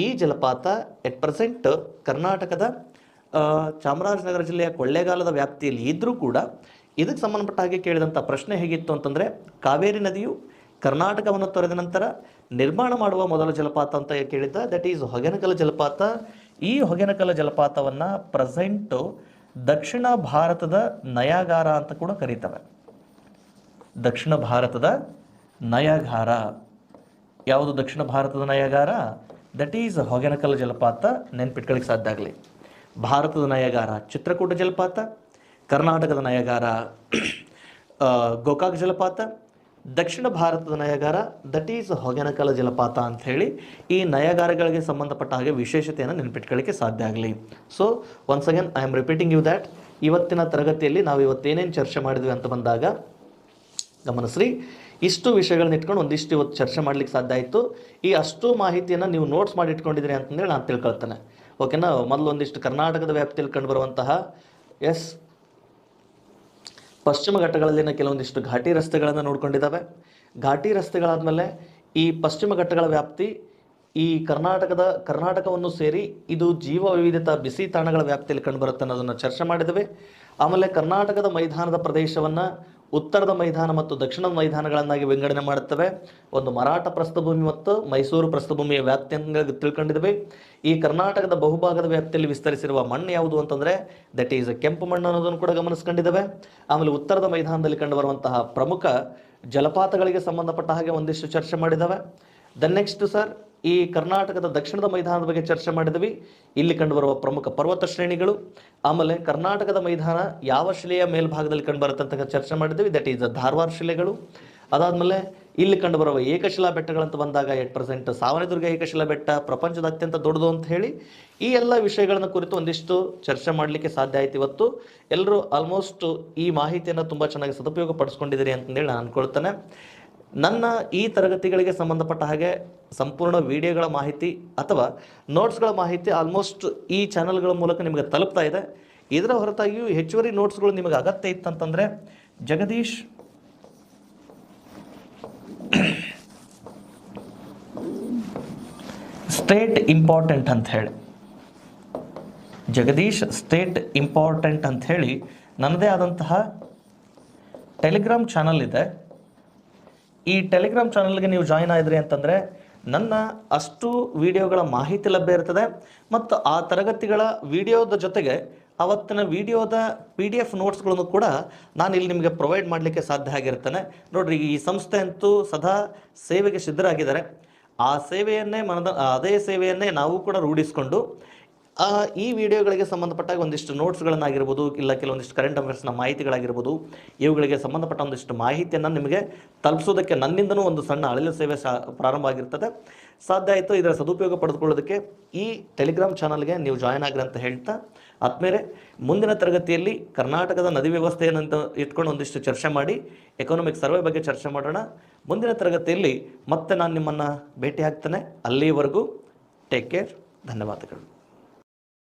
ಈ ಜಲಪಾತ ಎಟ್ ಪ್ರೆಸೆಂಟ್ ಕರ್ನಾಟಕದ ಚಾಮರಾಜನಗರ ಜಿಲ್ಲೆಯ ಕೊಳ್ಳೇಗಾಲದ ವ್ಯಾಪ್ತಿಯಲ್ಲಿ ಇದ್ದರೂ ಕೂಡ ಇದಕ್ಕೆ ಸಂಬಂಧಪಟ್ಟ ಹಾಗೆ ಕೇಳಿದಂಥ ಪ್ರಶ್ನೆ ಹೇಗಿತ್ತು ಅಂತಂದರೆ ಕಾವೇರಿ ನದಿಯು ಕರ್ನಾಟಕವನ್ನು ತೊರೆದ ನಂತರ ನಿರ್ಮಾಣ ಮಾಡುವ ಮೊದಲ ಜಲಪಾತ ಅಂತ ಕೇಳಿದ್ದ, ದಟ್ ಈಸ್ ಹೊಗೆನಕಲ್ ಜಲಪಾತ. ಈ ಹೊಗೆನಕಲ್ ಜಲಪಾತವನ್ನು ಪ್ರೆಸೆಂಟು ದಕ್ಷಿಣ ಭಾರತದ ನಯಾಗಾರ ಅಂತ ಕೂಡ ಕರೀತವೆ. ದಕ್ಷಿಣ ಭಾರತದ ನಯಾಗಾರ. ಯಾವುದು ದಕ್ಷಿಣ ಭಾರತದ ನಯಾಗಾರ? ದಟ್ ಈಸ್ ಹೊಗೆನಕಲ್ ಜಲಪಾತ. ನೆನ್ಪಿಟ್ಕೊಳ್ಳಿಕ್ಕೆ ಸಾಧ್ಯ ಆಗಲಿ. ಭಾರತದ ನಯಾಗಾರ ಚಿತ್ರಕೂಟ ಜಲಪಾತ, ಕರ್ನಾಟಕದ ನಯಾಗಾರ ಗೋಕಾಕ್ ಜಲಪಾತ, ದಕ್ಷಿಣ ಭಾರತದ ನಯಾಗಾರ ದಟ್ ಈಸ್ ಹೊಗೆನಕಲ್ ಜಲಪಾತ ಅಂತ ಹೇಳಿ ಈ ನಯಾಗಾರಗಳಿಗೆ ಸಂಬಂಧಪಟ್ಟ ಹಾಗೆ ವಿಶೇಷತೆಯನ್ನು ನೆನ್ಪಿಟ್ಕೊಳ್ಳಿಕ್ಕೆ ಸಾಧ್ಯ ಆಗಲಿ. So once again I am repeating you that ಇವತ್ತಿನ ತರಗತಿಯಲ್ಲಿ ನಾವು ಇವತ್ತೇನೇನು ಚರ್ಚೆ ಮಾಡಿದ್ವಿ ಅಂತ ಬಂದಾಗ ಗಮನಿಸ್ರಿ. ಇಷ್ಟು ವಿಷಯಗಳನ್ನ ಇಟ್ಕೊಂಡು ಒಂದಿಷ್ಟು ಇವತ್ತು ಚರ್ಚೆ ಮಾಡ್ಲಿಕ್ಕೆ ಸಾಧ್ಯ ಆಯಿತು. ಈ ಅಷ್ಟು ಮಾಹಿತಿಯನ್ನು ನೀವು ನೋಟ್ಸ್ ಮಾಡಿ ಇಟ್ಕೊಂಡಿದ್ದೀರಿ ಅಂತಂದೇಳಿ ನಾನು ತಿಳ್ಕೊಳ್ತೇನೆ. ಓಕೆನಾ? ಮೊದಲು ಒಂದಿಷ್ಟು ಕರ್ನಾಟಕದ ವ್ಯಾಪ್ತಿಯಲ್ಲಿ ಕಂಡುಬರುವಂತಹ ಪಶ್ಚಿಮ ಘಟ್ಟಗಳಲ್ಲಿನ ಕೆಲವೊಂದಿಷ್ಟು ಘಾಟಿ ರಸ್ತೆಗಳನ್ನು ನೋಡ್ಕೊಂಡಿದ್ದಾವೆ. ಘಾಟಿ ರಸ್ತೆಗಳಾದಮೇಲೆ ಈ ಪಶ್ಚಿಮ ಘಟ್ಟಗಳ ವ್ಯಾಪ್ತಿ ಈ ಕರ್ನಾಟಕವನ್ನು ಸೇರಿ ಇದು ಜೀವ ವೈವಿಧ್ಯತಾ ಬಿಸಿ ತಾಣಗಳ ವ್ಯಾಪ್ತಿಯಲ್ಲಿ ಕಂಡುಬರುತ್ತೆ ಅನ್ನೋದನ್ನು ಚರ್ಚೆ ಮಾಡಿದ್ದೇವೆ. ಆಮೇಲೆ ಕರ್ನಾಟಕದ ಮೈದಾನದ ಪ್ರದೇಶವನ್ನು ಉತ್ತರದ ಮೈದಾನ ಮತ್ತು ದಕ್ಷಿಣದ ಮೈದಾನಗಳನ್ನಾಗಿ ವಿಂಗಡಣೆ ಮಾಡುತ್ತವೆ. ಒಂದು ಮರಾಠ ಪ್ರಸ್ಥಭೂಮಿ ಮತ್ತು ಮೈಸೂರು ಪ್ರಸ್ಥಭೂಮಿಯ ವ್ಯಾಪ್ತಿಯನ್ನು ತಿಳ್ಕೊಂಡಿದ್ದೇವೆ. ಈ ಕರ್ನಾಟಕದ ಬಹುಭಾಗದ ವ್ಯಾಪ್ತಿಯಲ್ಲಿ ವಿಸ್ತರಿಸಿರುವ ಮಣ್ಣು ಯಾವುದು ಅಂತಂದರೆ ದಟ್ ಈಸ್ ಕೆಂಪು ಮಣ್ಣು ಅನ್ನೋದನ್ನು ಕೂಡ ಗಮನಿಸ್ಕೊಂಡಿದ್ದೇವೆ. ಆಮೇಲೆ ಉತ್ತರದ ಮೈದಾನದಲ್ಲಿ ಕಂಡುಬರುವಂತಹ ಪ್ರಮುಖ ಜಲಪಾತಗಳಿಗೆ ಸಂಬಂಧಪಟ್ಟ ಹಾಗೆ ಒಂದಿಷ್ಟು ಚರ್ಚೆ ಮಾಡಿದ್ದಾವೆ. ನೆಕ್ಸ್ಟ್ ಸರ್, ಈ ಕರ್ನಾಟಕದ ದಕ್ಷಿಣದ ಮೈದಾನದ ಬಗ್ಗೆ ಚರ್ಚೆ ಮಾಡಿದ್ವಿ. ಇಲ್ಲಿ ಕಂಡುಬರುವ ಪ್ರಮುಖ ಪರ್ವತ ಶ್ರೇಣಿಗಳು, ಆಮೇಲೆ ಕರ್ನಾಟಕದ ಮೈದಾನ ಯಾವ ಶಿಲೆಯ ಮೇಲ್ಭಾಗದಲ್ಲಿ ಕಂಡುಬರುತ್ತೆ ಅಂತ ಚರ್ಚೆ ಮಾಡಿದ್ವಿ, ದಟ್ ಈಸ್ ಧಾರವಾಡ ಶಿಲೆಗಳು. ಅದಾದಮೇಲೆ ಇಲ್ಲಿ ಕಂಡುಬರುವ ಏಕಶಿಲಾ ಬೆಟ್ಟಗಳಂತ ಬಂದಾಗ 8% ಸಾವನದುರ್ಗ ಏಕಶಿಲಾ ಬೆಟ್ಟ ಪ್ರಪಂಚದ ಅತ್ಯಂತ ದೊಡ್ಡದು ಅಂತ ಹೇಳಿ ಈ ಎಲ್ಲ ವಿಷಯಗಳನ್ನು ಕುರಿತು ಒಂದಿಷ್ಟು ಚರ್ಚೆ ಮಾಡಲಿಕ್ಕೆ ಸಾಧ್ಯ ಆಯ್ತು ಇವತ್ತು. ಎಲ್ಲರೂ ಆಲ್ಮೋಸ್ಟ್ ಈ ಮಾಹಿತಿಯನ್ನು ತುಂಬ ಚೆನ್ನಾಗಿ ಸದುಪಯೋಗ ಪಡಿಸ್ಕೊಂಡಿದ್ದೀರಿ ಅಂತಂದೇಳಿ ನಾನು ಅನ್ಕೊಳ್ತೇನೆ. ನನ್ನ ಈ ತರಗತಿಗಳಿಗೆ ಸಂಬಂಧಪಟ್ಟ ಹಾಗೆ ಸಂಪೂರ್ಣ ವಿಡಿಯೋಗಳ ಮಾಹಿತಿ ಅಥವಾ ನೋಟ್ಸ್ಗಳ ಮಾಹಿತಿ ಆಲ್ಮೋಸ್ಟ್ ಈ ಚಾನಲ್ಗಳ ಮೂಲಕ ನಿಮಗೆ ತಲುಪ್ತಾ ಇದೆ. ಇದರ ಹೊರತಾಗಿಯೂ ಹೆಚ್ಚುವರಿ ನೋಟ್ಸ್ಗಳು ನಿಮಗೆ ಅಗತ್ಯ ಇತ್ತಂತಂದರೆ ಜಗದೀಶ್ ಸ್ಟೇಟ್ ಇಂಪಾರ್ಟೆಂಟ್ ಅಂತ ಹೇಳಿ ನನ್ನದೇ ಆದಂತಹ ಟೆಲಿಗ್ರಾಮ್ ಚಾನಲ್ ಇದೆ. ಈ ಟೆಲಿಗ್ರಾಮ್ ಚಾನಲ್ಗೆ ನೀವು ಜಾಯಿನ್ ಆಗಿದ್ರಿ ಅಂತಂದರೆ ನನ್ನ ಅಷ್ಟು ವಿಡಿಯೋಗಳ ಮಾಹಿತಿ ಲಭ್ಯ ಇರ್ತದೆ ಮತ್ತು ಆ ತರಗತಿಗಳ ವಿಡಿಯೋದ ಜೊತೆಗೆ ಅವತ್ತಿನ ವಿಡಿಯೋದ PDF ನೋಟ್ಸ್ಗಳನ್ನು ಕೂಡ ನಾನು ಇಲ್ಲಿ ನಿಮಗೆ ಪ್ರೊವೈಡ್ ಮಾಡಲಿಕ್ಕೆ ಸಾಧ್ಯ ಆಗಿರ್ತೇನೆ. ನೋಡಿರಿ, ಈ ಸಂಸ್ಥೆ ಅಂತೂ ಸದಾ ಸೇವೆಗೆ ಸಿದ್ಧರಾಗಿದ್ದಾರೆ. ಅದೇ ಸೇವೆಯನ್ನೇ ನಾವು ಕೂಡ ರೂಢಿಸಿಕೊಂಡು ಈ ವಿಡಿಯೋಗಳಿಗೆ ಸಂಬಂಧಪಟ್ಟಾಗ ಒಂದಿಷ್ಟು ನೋಟ್ಸ್ಗಳನ್ನಾಗಿರ್ಬೋದು, ಇಲ್ಲ ಕೆಲವೊಂದಿಷ್ಟು ಕರೆಂಟ್ ಅಫೇರ್ಸ್ನ ಮಾಹಿತಿಗಳಾಗಿರ್ಬೋದು, ಇವುಗಳಿಗೆ ಸಂಬಂಧಪಟ್ಟ ಒಂದಿಷ್ಟು ಮಾಹಿತಿಯನ್ನು ನಿಮಗೆ ತಲುಪಿಸೋದಕ್ಕೆ ನನ್ನಿಂದನೂ ಒಂದು ಸಣ್ಣ ಅಳಿಲು ಸೇವೆ ಪ್ರಾರಂಭ ಆಗಿರ್ತದೆ. ಸಾಧ್ಯ ಆಯಿತು ಇದರ ಸದುಪಯೋಗ ಪಡೆದುಕೊಳ್ಳೋದಕ್ಕೆ ಈ ಟೆಲಿಗ್ರಾಮ್ ಚಾನಲ್ಗೆ ನೀವು ಜಾಯ್ನ್ ಆಗಿರಿ ಅಂತ ಹೇಳ್ತಾ, ಆದ್ಮೇಲೆ ಮುಂದಿನ ತರಗತಿಯಲ್ಲಿ ಕರ್ನಾಟಕದ ನದಿ ವ್ಯವಸ್ಥೆಯನ್ನು ಇಟ್ಕೊಂಡು ಒಂದಿಷ್ಟು ಚರ್ಚೆ ಮಾಡಿ ಎಕನಾಮಿಕ್ ಸರ್ವೆ ಬಗ್ಗೆ ಚರ್ಚೆ ಮಾಡೋಣ. ಮುಂದಿನ ತರಗತಿಯಲ್ಲಿ ಮತ್ತೆ ನಾನು ನಿಮ್ಮನ್ನು ಭೇಟಿ ಆಗ್ತೇನೆ. ಅಲ್ಲಿವರೆಗೂ ಟೇಕ್ ಕೇರ್. ಧನ್ಯವಾದಗಳು.